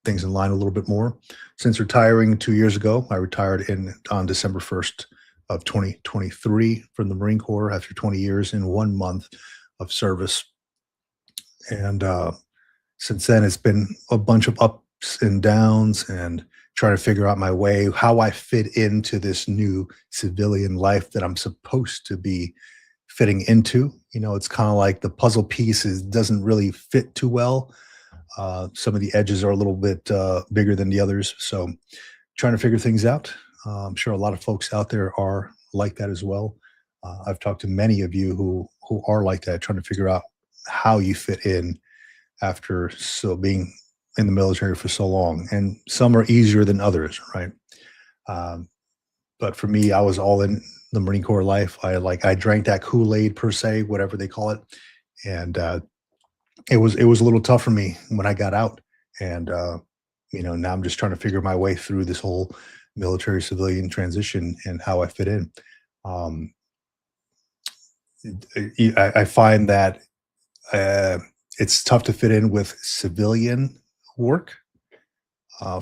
things in line a little bit more. Since retiring 2 years ago, I retired on December 1st of 2023 from the Marine Corps after 20 years and 1 month of service. And since then, it's been a bunch of ups and downs and trying to figure out my way, how I fit into this new civilian life that I'm supposed to be fitting into. It's kind of like the puzzle pieces doesn't really fit too well. Some of the edges are a little bit bigger than the others. So trying to figure things out. I'm sure a lot of folks out there are like that as well. I've talked to many of you who are like that, trying to figure out how you fit in after being in the military for so long. And some are easier than others, right? But for me, I was all in the Marine Corps life. I drank that Kool-Aid per se, whatever they call it. And it was a little tough for me when I got out. And now I'm just trying to figure my way through this whole military civilian transition and how I fit in. I find that it's tough to fit in with civilian work,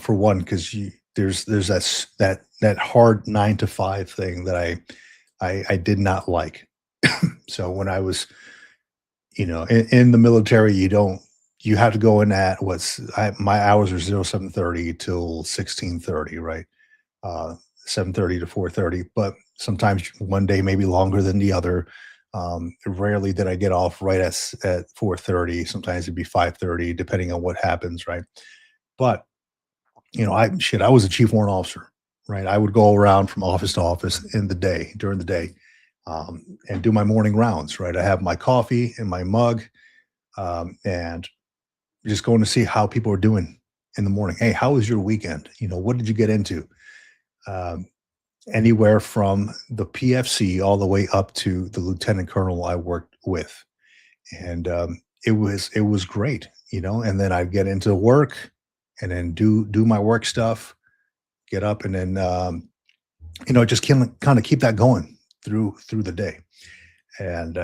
for one, because there's that hard 9 to 5 thing that I did not like. So when I was, in the military, you have to go in at my hours are 07:30 till 16:30, right? 7:30 to 4:30, but sometimes one day maybe longer than the other. Rarely did I get off right at 4:30. Sometimes it'd be 5:30, depending on what happens, right? But I was a chief warrant officer, right? I would go around from office to office during the day, and do my morning rounds, right? I have my coffee in my mug, and just going to see how people are doing in the morning. Hey, how was your weekend? What did you get into? Anywhere from the PFC all the way up to the lieutenant colonel I worked with. And it was great, and then I'd get into work and then do my work stuff, get up and then, just kind of keep that going through the day. And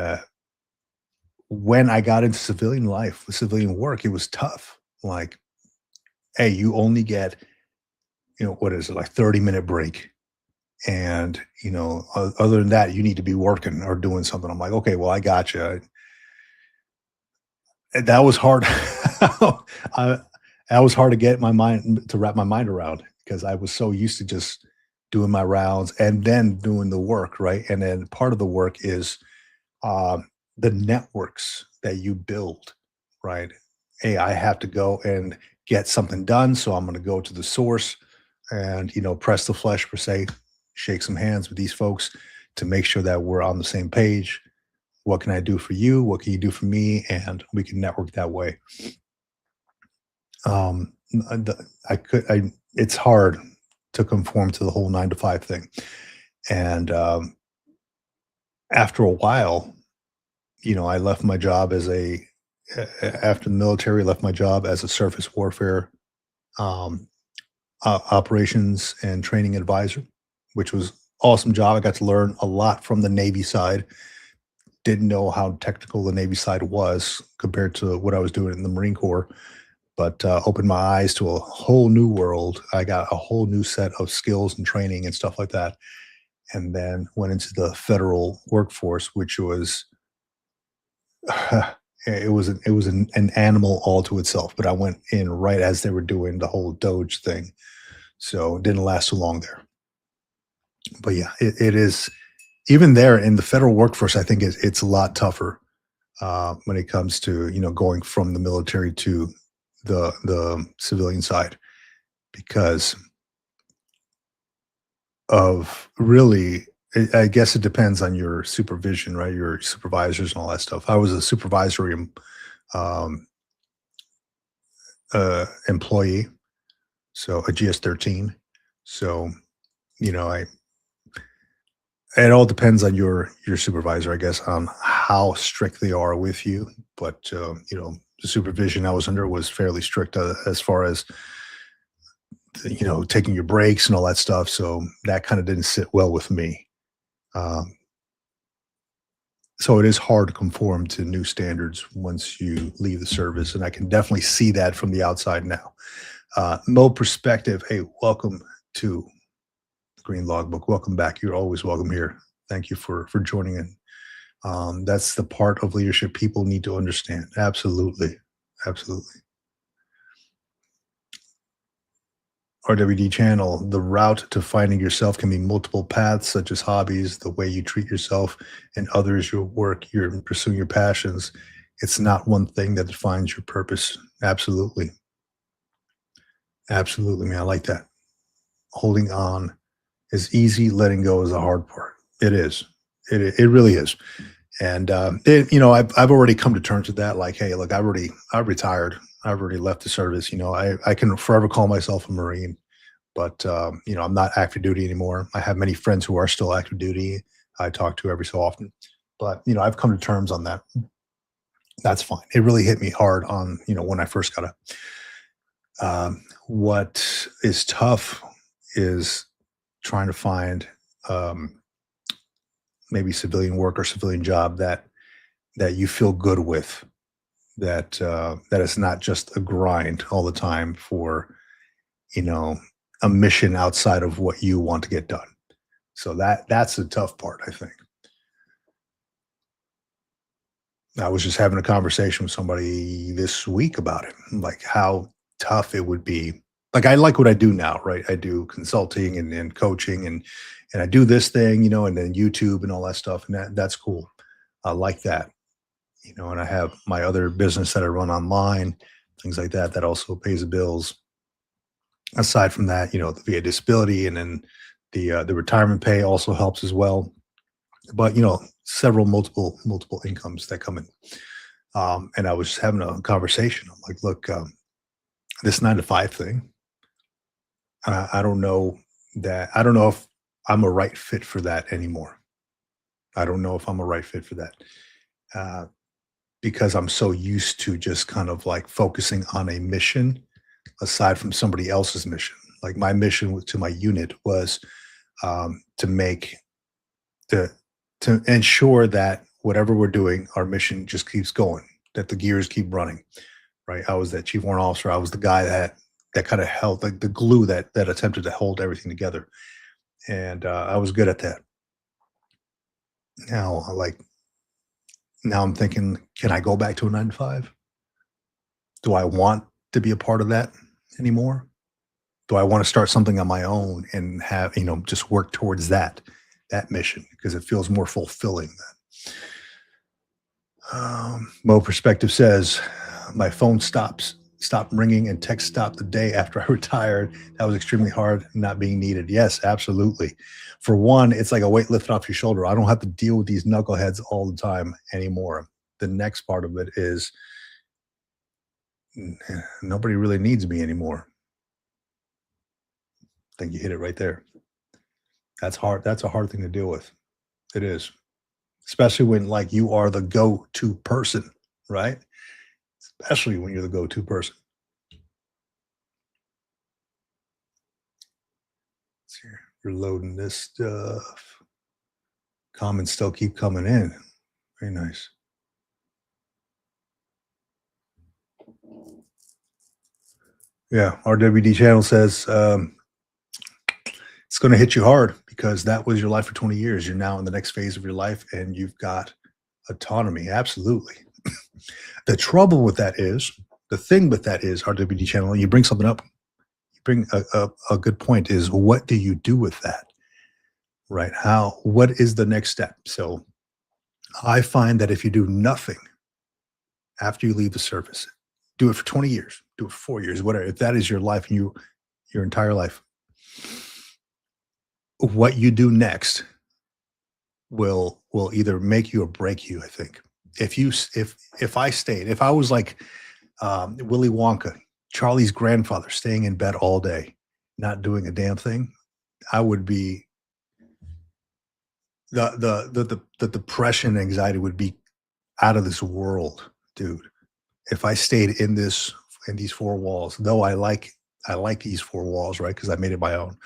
when I got into civilian life, civilian work, it was tough. Like, hey, you only get, what is it, like 30-minute break. And, other than that, you need to be working or doing something. I'm like, okay, well, I got you. That was hard. That was hard to get to wrap my mind around, because I was so used to just doing my rounds and then doing the work, right? And then part of the work is the networks that you build, right? Hey, I have to go and get something done, so I'm going to go to the source and press the flesh per se, shake some hands with these folks to make sure that we're on the same page. What can I do for you? What can you do for me? And we can network that way. Um, I could, I, it's hard to conform to the whole 9 to 5 thing. And after a while, I left my job after the military, left my job as a surface warfare um, operations and training advisor, which was awesome job. I got to learn a lot from the Navy side. Didn't know how technical the Navy side was compared to what I was doing in the Marine Corps, but opened my eyes to a whole new world. I got a whole new set of skills and training and stuff like that. And then went into the federal workforce, which was an animal all to itself. But I went in right as they were doing the whole Doge thing, so it didn't last too long there. But yeah, it is even there in the federal workforce. I think it's a lot tougher when it comes to going from the military to the civilian side because of really. I guess it depends on your supervision, right? Your supervisors and all that stuff. I was a supervisory um, employee, so a GS-13. So I it all depends on your supervisor, I guess, on how strict they are with you. But the supervision I was under was fairly strict as far as taking your breaks and all that stuff. So that kind of didn't sit well with me. Um, so it is hard to conform to new standards once you leave the service, and I can definitely see that from the outside now. Mo Perspective, hey, welcome to Green Logbook. Welcome back. You're always welcome here. Thank you for joining in. That's the part of leadership people need to understand. Absolutely. Absolutely. RWD channel, the route to finding yourself can be multiple paths, such as hobbies, the way you treat yourself and others, your work, you're pursuing your passions. It's not one thing that defines your purpose. Absolutely. Absolutely, man. I like that. Holding on is easy, letting go is the hard part. It is. It really is. And I've already come to terms with that. Like, hey, look, I've retired. I've already left the service. I can forever call myself a Marine, but I'm not active duty anymore. I have many friends who are still active duty. I talk to every so often, but I've come to terms on that. That's fine. It really hit me hard on when I first got up. What is tough is trying to find maybe civilian work or civilian job that you feel good with, that it's not just a grind all the time for a mission outside of what you want to get done. So that's the tough part, I think. I was just having a conversation with somebody this week about it, like how tough it would be. Like I like what I do now, right? I do consulting and coaching and I do this thing, and then YouTube and all that stuff, and that's cool. I like that, and I have my other business that I run online, things like that, that also pays the bills. Aside from that, the VA disability and then the retirement pay also helps as well. But several multiple incomes that come in. And I was having a conversation. I'm like, look, this 9 to 5 thing, I don't know I don't know if I'm a right fit for that anymore. I don't know if I'm a right fit for that. Uh, because I'm so used to just kind of like focusing on a mission aside from somebody else's mission. Like my mission to my unit was to make the to ensure that whatever we're doing, our mission just keeps going, that the gears keep running. Right. I was that chief warrant officer. I was the guy that kind of held like the glue that attempted to hold everything together. And I was good at that. Now, now I'm thinking, can I go back to a 9 to 5? Do I want to be a part of that anymore? Do I want to start something on my own and have, just work towards that mission because it feels more fulfilling then. Mo Perspective says, my phone stopped ringing and text stopped the day after I retired. That was extremely hard not being needed. Yes, absolutely. For one, it's like a weight lifted off your shoulder. I don't have to deal with these knuckleheads all the time anymore. The next part of it is nobody really needs me anymore. I think you hit it right there. That's hard. That's a hard thing to deal with. It is, especially when like you are the go-to person, right? Especially when you're the go-to person. Let's see here. Reloading this stuff. Comments still keep coming in. Very nice. Yeah, RWD channel says it's going to hit you hard because that was your life for 20 years. You're now in the next phase of your life and you've got autonomy. Absolutely. The trouble with that is, the thing with that is, RWD channel, you bring something up, you bring a good point is what do you do with that? Right? What is the next step? So I find that if you do nothing after you leave the service, do it for 20 years, do it for 4 years, whatever. If that is your life and your entire life, what you do next will either make you or break you, I think. If I stayed, if I was like Willy Wonka, Charlie's grandfather, staying in bed all day, not doing a damn thing, I would be the depression, anxiety would be out of this world, dude. If I stayed in these four walls, though I like these four walls, right? Because I made it my own.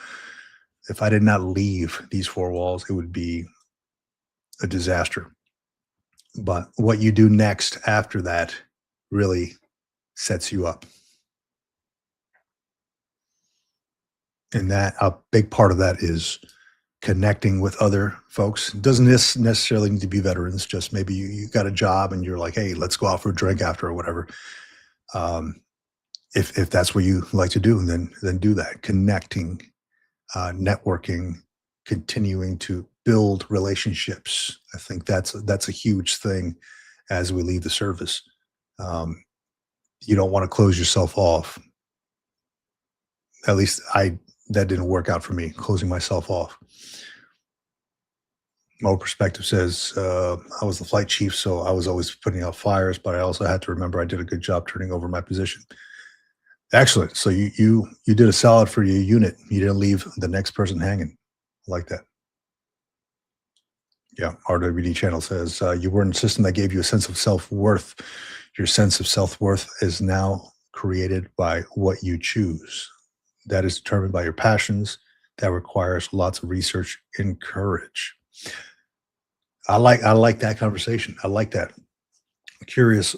If I did not leave these four walls, it would be a disaster. But what you do next after that really sets you up. And that a big part of that is connecting with other folks. It doesn't necessarily need to be veterans, just maybe you got a job and you're like, hey, let's go out for a drink after or whatever. Um, if that's what you like to do, then do that. Connecting, networking, continuing to build relationships. I think that's a huge thing as we leave the service. Um, you don't want to close yourself off. At least that didn't work out for me, closing myself off. Mo Perspective says, I was the flight chief, so I was always putting out fires, but I also had to remember I did a good job turning over my position. Excellent. So you did a solid for your unit. You didn't leave the next person hanging. I like that. Yeah. RWD channel says, you were in a system that gave you a sense of self-worth. Your sense of self-worth is now created by what you choose. That is determined by your passions. That requires lots of research and courage. I like that conversation. I like that. Curious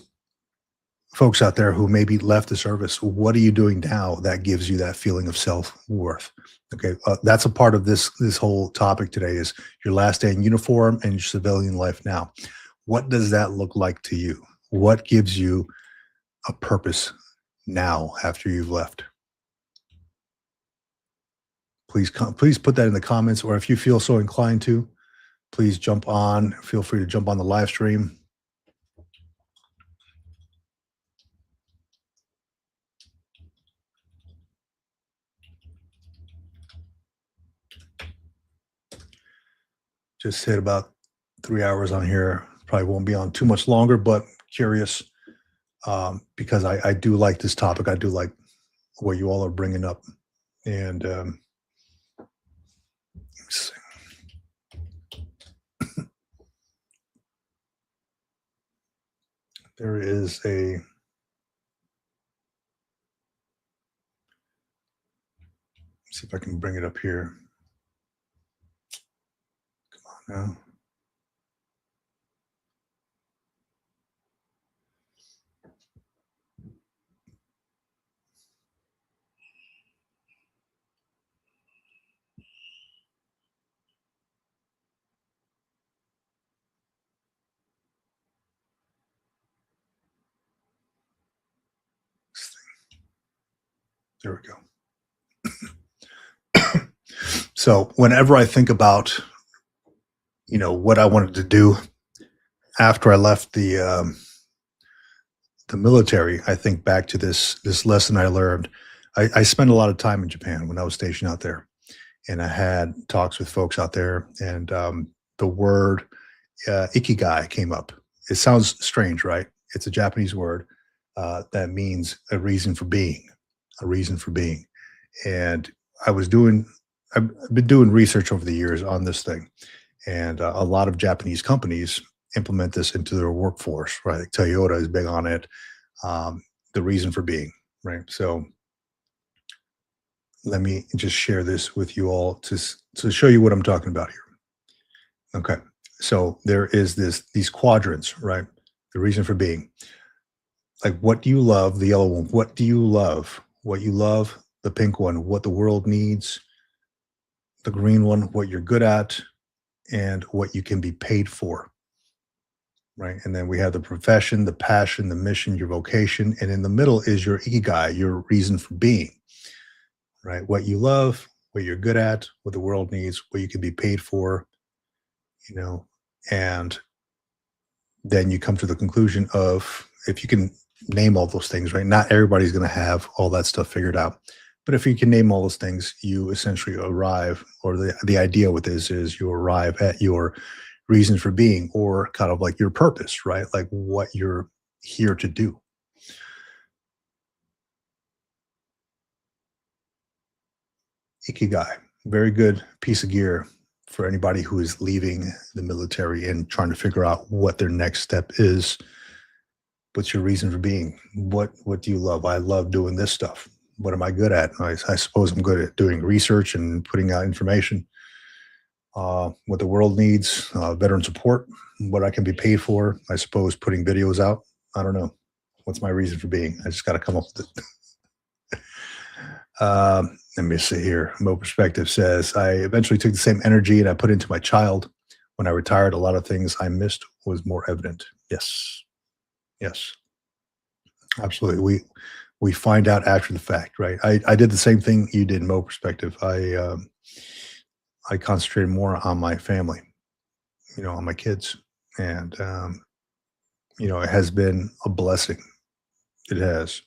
folks out there who maybe left the service, what are you doing now that gives you that feeling of self-worth? Okay, that's a part of this whole topic today is your last day in uniform and your civilian life now. What does that look like to you? What gives you a purpose now after you've left? Please put that in the comments, or if you feel so inclined to, please jump on. Feel free to jump on the live stream. Just hit about 3 hours on here. Probably won't be on too much longer, but curious because I do like this topic. I do like what you all are bringing up. And let's see. There is see if I can bring it up here. Come on now. This thing. There we go. So whenever I think about, what I wanted to do after I left the military, I think back to this lesson I learned. I spent a lot of time in Japan when I was stationed out there, and I had talks with folks out there, and the word ikigai came up. It sounds strange, right? It's a Japanese word that means a reason for being, a reason for being. And I was doing, I've been doing research over the years on this thing, and a lot of Japanese companies implement this into their workforce, right? Like Toyota is big on it. Um, the reason for being, right? So let me just share this with you all to show you what I'm talking about here. Okay. So there is these quadrants, right? The reason for being. Like, what do you love? The yellow one. What do you love? What you love, the pink one, what the world needs, the green one, what you're good at, and what you can be paid for. Right. And then we have the profession, the passion, the mission, your vocation. And in the middle is your ikigai, your reason for being. Right. What you love, what you're good at, what the world needs, what you can be paid for, you know, and then you come to the conclusion of, if you can name all those things, right? Not everybody's going to have all that stuff figured out. But if you can name all those things, you essentially arrive, or the idea with this is you arrive at your reason for being, or kind of like your purpose, right? Like what you're here to do. Ikigai, very good piece of gear for anybody who is leaving the military and trying to figure out what their next step is. What's your reason for being? What do you love? I love doing this stuff. What am I good at? I suppose I'm good at doing research and putting out information. What the world needs, veteran support, what I can be paid for. I suppose putting videos out. I don't know. What's my reason for being? I just got to come up with it. Let me see here. Mo Perspective says, I eventually took the same energy and I put into my child. When I retired, a lot of things I missed was more evident. Yes. Yes. Absolutely. We find out after the fact, right? I did the same thing you did, Mo Perspective. I concentrated more on my family, on my kids, and it has been a blessing. It has.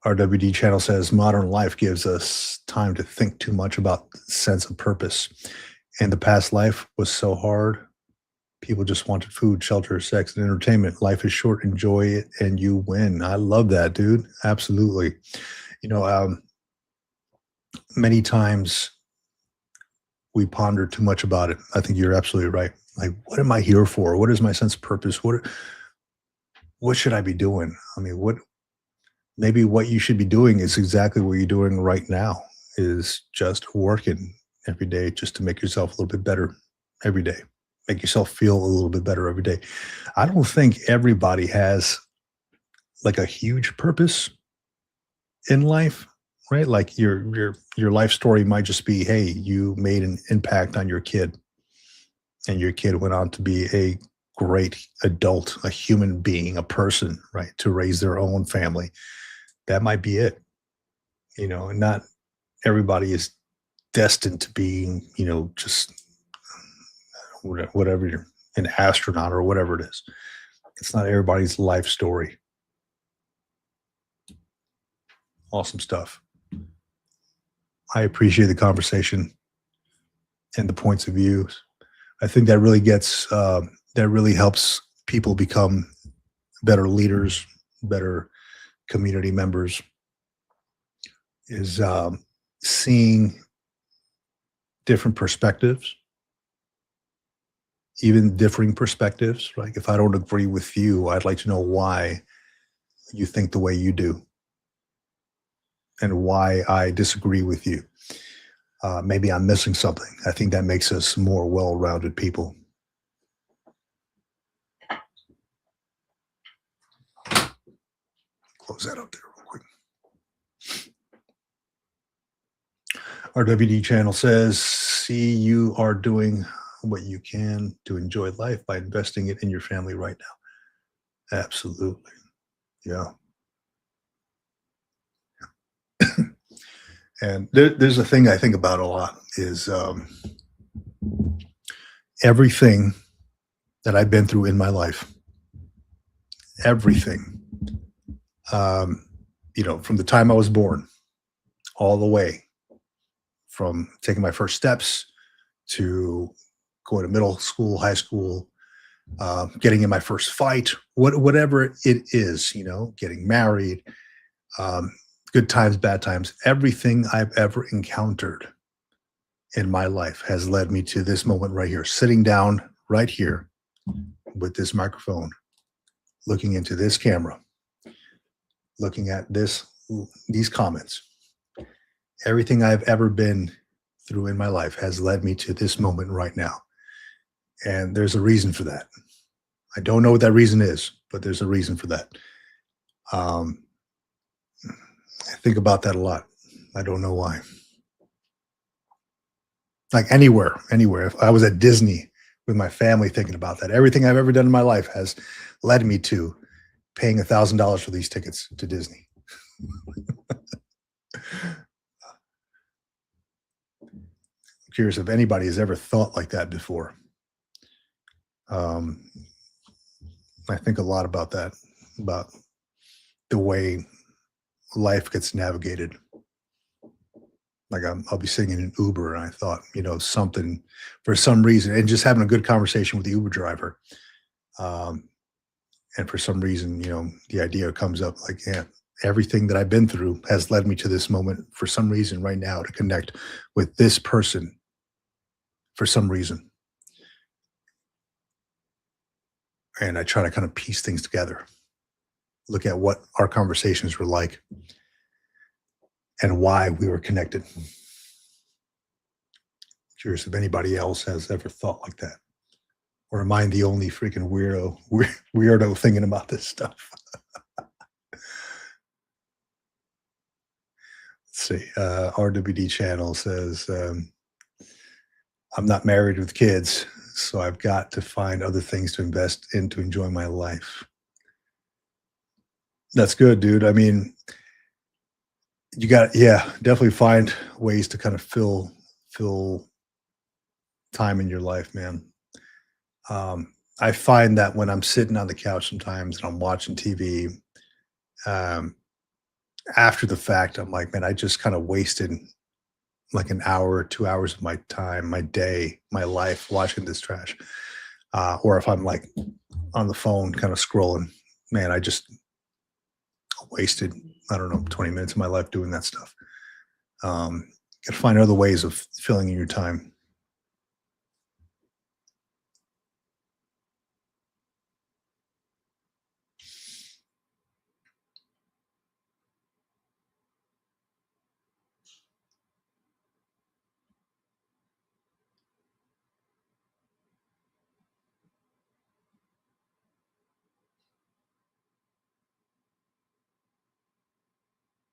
Our WD channel says modern life gives us time to think too much about sense of purpose. And the past life was so hard. People just wanted food, shelter, sex, and entertainment. Life is short. Enjoy it, and you win. I love that, dude. Absolutely. You know, many times we ponder too much about it. I think you're absolutely right. Like, what am I here for? What is my sense of purpose? What should I be doing? I mean, maybe what you should be doing is exactly what you're doing right now, is just working every day just to make yourself a little bit better every day. Make yourself feel a little bit better every day. I don't think everybody has like a huge purpose in life, right? Like your life story might just be, hey, you made an impact on your kid, and your kid went on to be a great adult, a human being, a person, right? To raise their own family. That might be it. And not everybody is destined to be, just whatever, you're an astronaut or whatever it is. It's not everybody's life story. Awesome stuff. I appreciate the conversation and the points of view. I think that really helps people become better leaders, better community members, is seeing different perspectives, even differing perspectives. Like, if I don't agree with you, I'd like to know why you think the way you do and why I disagree with you. Maybe I'm missing something. I think that makes us more well-rounded people. Close that up there real quick. Our WD channel says, see, you are doing what you can to enjoy life by investing it in your family right now. Absolutely. Yeah. And there's a thing I think about a lot is everything that I've been through in my life, everything, um, from the time I was born all the way, from taking my first steps to going to middle school, high school, getting in my first fight, whatever it is, getting married, um, good times, bad times, everything I've ever encountered in my life has led me to this moment right here, sitting down right here with this microphone, looking into this camera, looking at these comments. Everything I've ever been through in my life has led me to this moment right now. And there's a reason for that. I don't know what that reason is, but there's a reason for that. Um, I think about that a lot. I don't know why. Like anywhere. If I was at Disney with my family thinking about that, everything I've ever done in my life has led me to paying $1,000 for these tickets to Disney. I'm curious if anybody has ever thought like that before. I think a lot about that, about the way life gets navigated. Like I'll be sitting in an Uber and I thought, something for some reason, and just having a good conversation with the Uber driver. And for some reason, the idea comes up like, yeah, everything that I've been through has led me to this moment for some reason right now to connect with this person for some reason. And I try to kind of piece things together, look at what our conversations were like and why we were connected. Curious if anybody else has ever thought like that. Or am I the only freaking weirdo thinking about this stuff? Let's see. RWD channel says, I'm not married with kids, so I've got to find other things to invest in to enjoy my life. That's good, dude. I mean, you got, definitely find ways to kind of fill time in your life, man. I find that when I'm sitting on the couch sometimes and I'm watching TV, um, after the fact, I'm like, man, I just kind of wasted like an hour or 2 hours of my time, my day, my life watching this trash. Or if I'm like on the phone kind of scrolling, man, I just wasted, I don't know, 20 minutes of my life doing that stuff. Got to find other ways of filling in your time.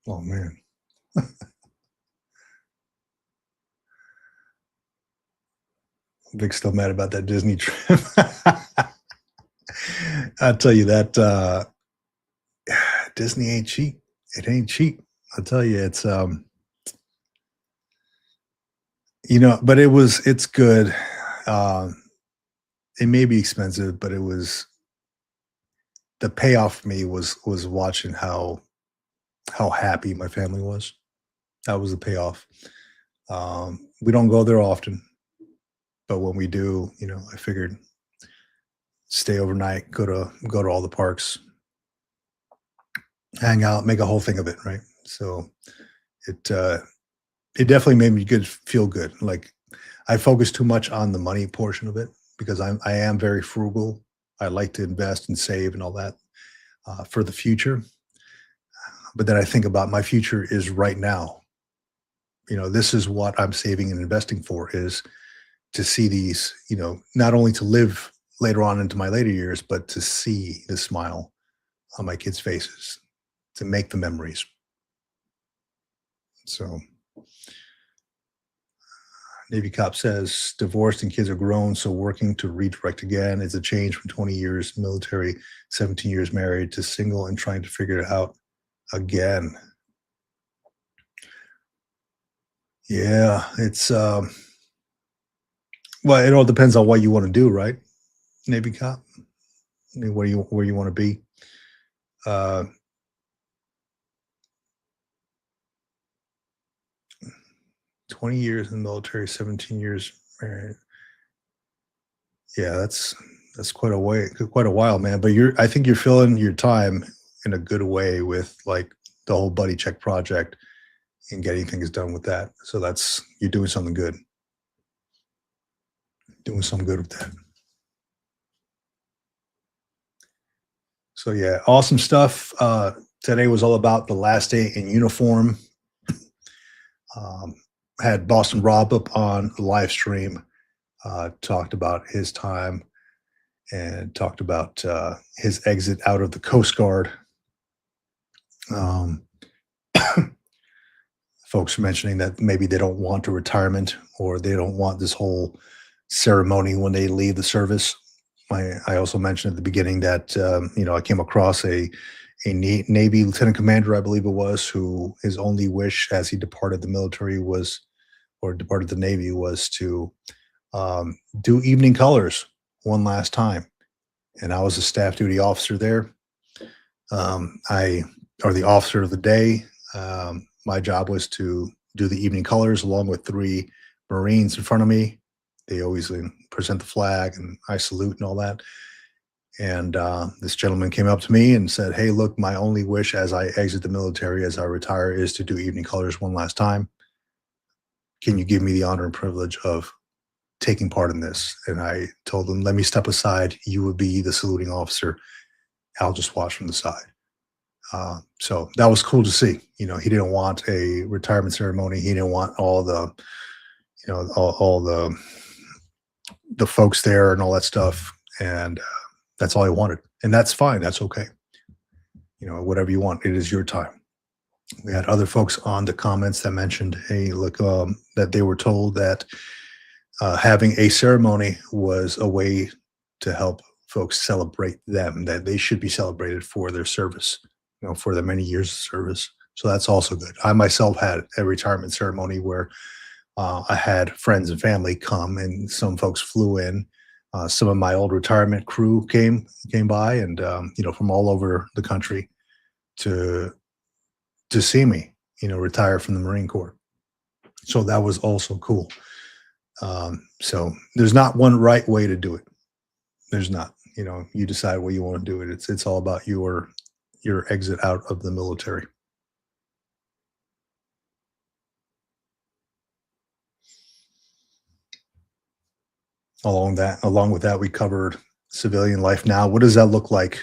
Oh man. Vic's still mad about that Disney trip. I'll tell you that Disney ain't cheap. It ain't cheap. I'll tell you, it's but it's good. Um, it may be expensive, but it was the payoff for me was watching how happy my family was. That was the payoff. We don't go there often, but when we do, I figured stay overnight, go to all the parks, hang out, make a whole thing of it, right? So it definitely made me feel good. Like I focus too much on the money portion of it because I am very frugal. I like to invest and save and all that for the future. But then I think about my future is right now. This is what I'm saving and investing for, is to see these, not only to live later on into my later years, but to see the smile on my kids' faces, to make the memories. So Navy Cop says, divorced and kids are grown, so working to redirect again is a change from 20 years military, 17 years married to single and trying to figure it out again. Yeah, it's well, it all depends on what you want to do, right? Navy cop. I mean, where you want to be. Uh, 20 years in the military, 17 years married. Yeah, that's quite a while, man. But I think you're filling your time in a good way with like the whole buddy check project and getting things done with that. So that's you're doing something good. Doing something good with that. So yeah, awesome stuff. Today was all about the last day in uniform. Um, had Boston Rob up on the live stream, talked about his time and talked about his exit out of the Coast Guard. Um, folks mentioning that maybe they don't want a retirement or they don't want this whole ceremony when they leave the service. I also mentioned at the beginning that I came across a Navy lieutenant commander, I believe it was, who his only wish as he departed the military was, or departed the Navy, was to do evening colors one last time. And I was a staff duty officer there. I or the officer of the day. My job was to do the evening colors along with three Marines in front of me. They always present the flag and I salute and all that. And this gentleman came up to me and said, "Hey, look, my only wish as I exit the military, as I retire, is to do evening colors one last time. Can you give me the honor and privilege of taking part in this?" And I told him, "Let me step aside. You would be the saluting officer. I'll just watch from the side." So that was cool to see. He didn't want a retirement ceremony. He didn't want all the, all the folks there and all that stuff. And that's all he wanted. And that's fine. That's okay. Whatever you want. It is your time. We had other folks on the comments that mentioned, hey, look, that they were told that having a ceremony was a way to help folks celebrate them, that they should be celebrated for their service, for the many years of service. So that's also good. I myself had a retirement ceremony where I had friends and family come, and some folks flew in. Some of my old retirement crew came by, and from all over the country to see me, retire from the Marine Corps. So that was also cool. So there's not one right way to do it. There's not. You decide what you want to do it. It's all about your exit out of the military. Along with that, we covered civilian life now. What does that look like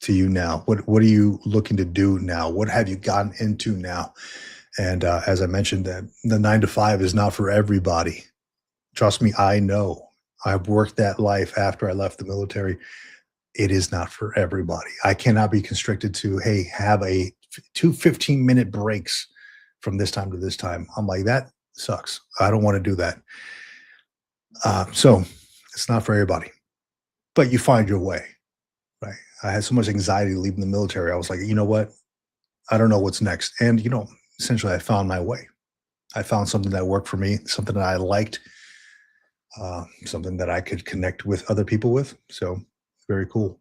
to you now? What are you looking to do now? What have you gotten into now? And as I mentioned, that the 9 to 5 is not for everybody. Trust me, I know. I've worked that life after I left the military. It is not for everybody. I cannot be constricted to, hey, have two 15-minute breaks from this time to this time. I'm like, that sucks. I don't want to do that. So it's not for everybody, but you find your way, right? I had so much anxiety leaving the military. I was like, you know what? I don't know what's next. And, essentially I found my way. I found something that worked for me, something that I liked, something that I could connect with other people with. So very cool.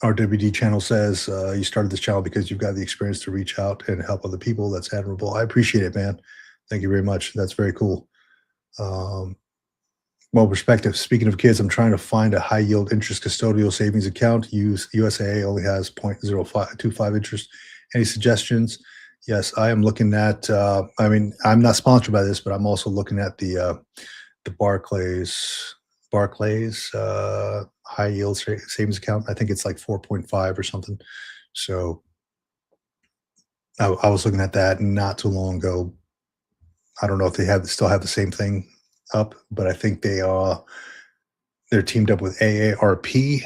Our WD channel says you started this channel because you've got the experience to reach out and help other people. That's admirable. I appreciate it, man. Thank you very much. That's very cool. Well, perspective. Speaking of kids, I'm trying to find a high yield interest custodial savings account. USAA only has 0.0525 interest. Any suggestions? Yes, I am looking at. I'm not sponsored by this, but I'm also looking at the Barclays high yield savings account. I think it's like 4.5 or something. So I was looking at that not too long ago. I don't know if they still have the same thing up, but I think they're teamed up with AARP,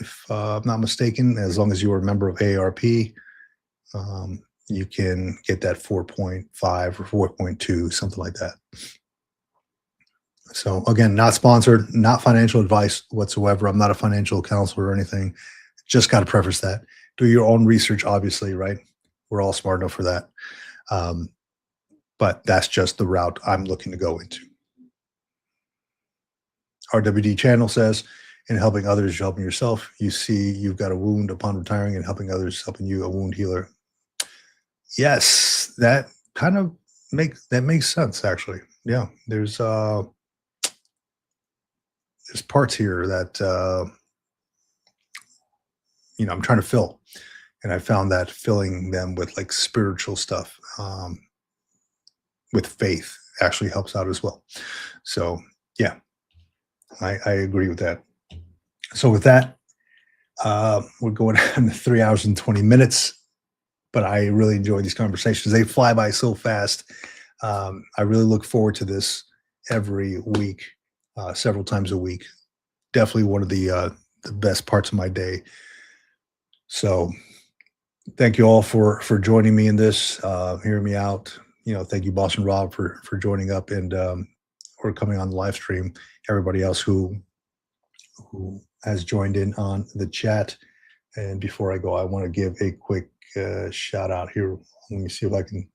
if I'm not mistaken. As long as you are a member of AARP, you can get that 4.5 or 4.2, something like that. So again, not sponsored, not financial advice whatsoever. I'm not a financial counselor or anything. Just got to preface that. Do your own research, obviously, right? We're all smart enough for that. But that's just the route I'm looking to go into. RWD channel says, in helping others, you're helping yourself. You see, you've got a wound upon retiring, and helping others, helping you, a wound healer. Yes, that kind of makes sense, actually. Yeah, there's parts here that I'm trying to fill, and I found that filling them with like spiritual stuff, with faith, actually helps out as well. So yeah, I agree with that. So with that, we're going on 3 hours and 20 minutes, but I really enjoy these conversations. They fly by so fast. I really look forward to this every week, several times a week. Definitely one of the best parts of my day. So thank you all for joining me in this, hearing me out. Thank you, Boston Rob, for joining up and or coming on the live stream. Everybody else who has joined in on the chat. And before I go, I want to give a quick shout out here. Let me see if I can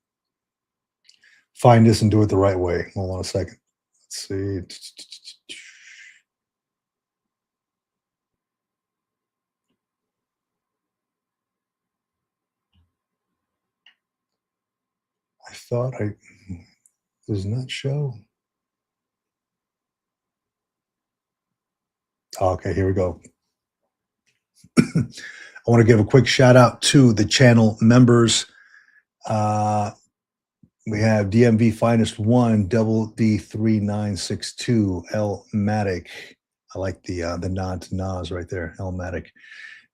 find this and do it the right way. Hold on a second. Let's see. I thought does not show. Okay, here we go. I want to give a quick shout out to the channel members. We have DMV Finest 1, Double D3962, Elmatic. I like the nod to Nas right there, Elmatic.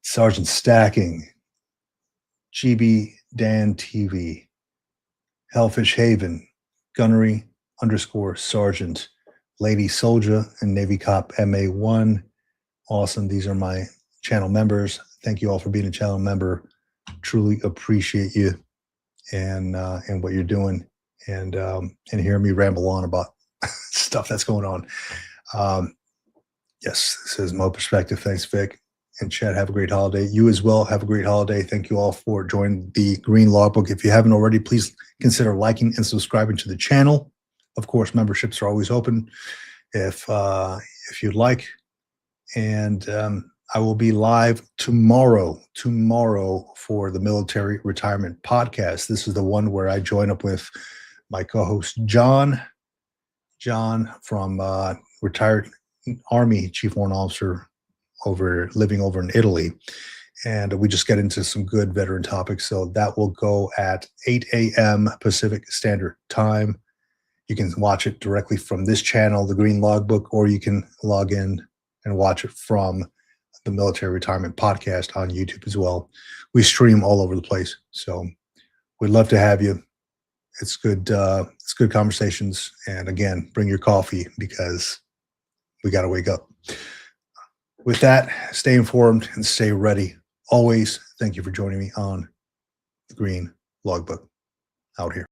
Sergeant Stacking, GB Dan TV, Hellfish Haven, Gunnery _ Sergeant, Lady Soldier, and Navy Cop MA1. Awesome. These are my channel members. Thank you all for being a channel member. Truly appreciate you and what you're doing, and hear me ramble on about stuff that's going on. Yes, this is Mo Perspective. Thanks, Vic. And Chad, have a great holiday. You as well, have a great holiday. Thank you all for joining the Green Logbook. If you haven't already, please consider liking and subscribing to the channel. Of course, memberships are always open if you'd like. And I will be live tomorrow for the Military Retirement Podcast. This is the one where I join up with my co-host John from retired Army Chief Warrant Officer living over in Italy. And we just get into some good veteran topics. So that will go at 8 a.m. Pacific Standard Time. You can watch it directly from this channel, the Green Logbook, or you can log in and watch it from the Military Retirement Podcast on YouTube as well. We stream all over the place. So we'd love to have you. It's good conversations. And again, bring your coffee because we got to wake up. With that, stay informed and stay ready. Always, thank you for joining me on the Green Logbook. Out here.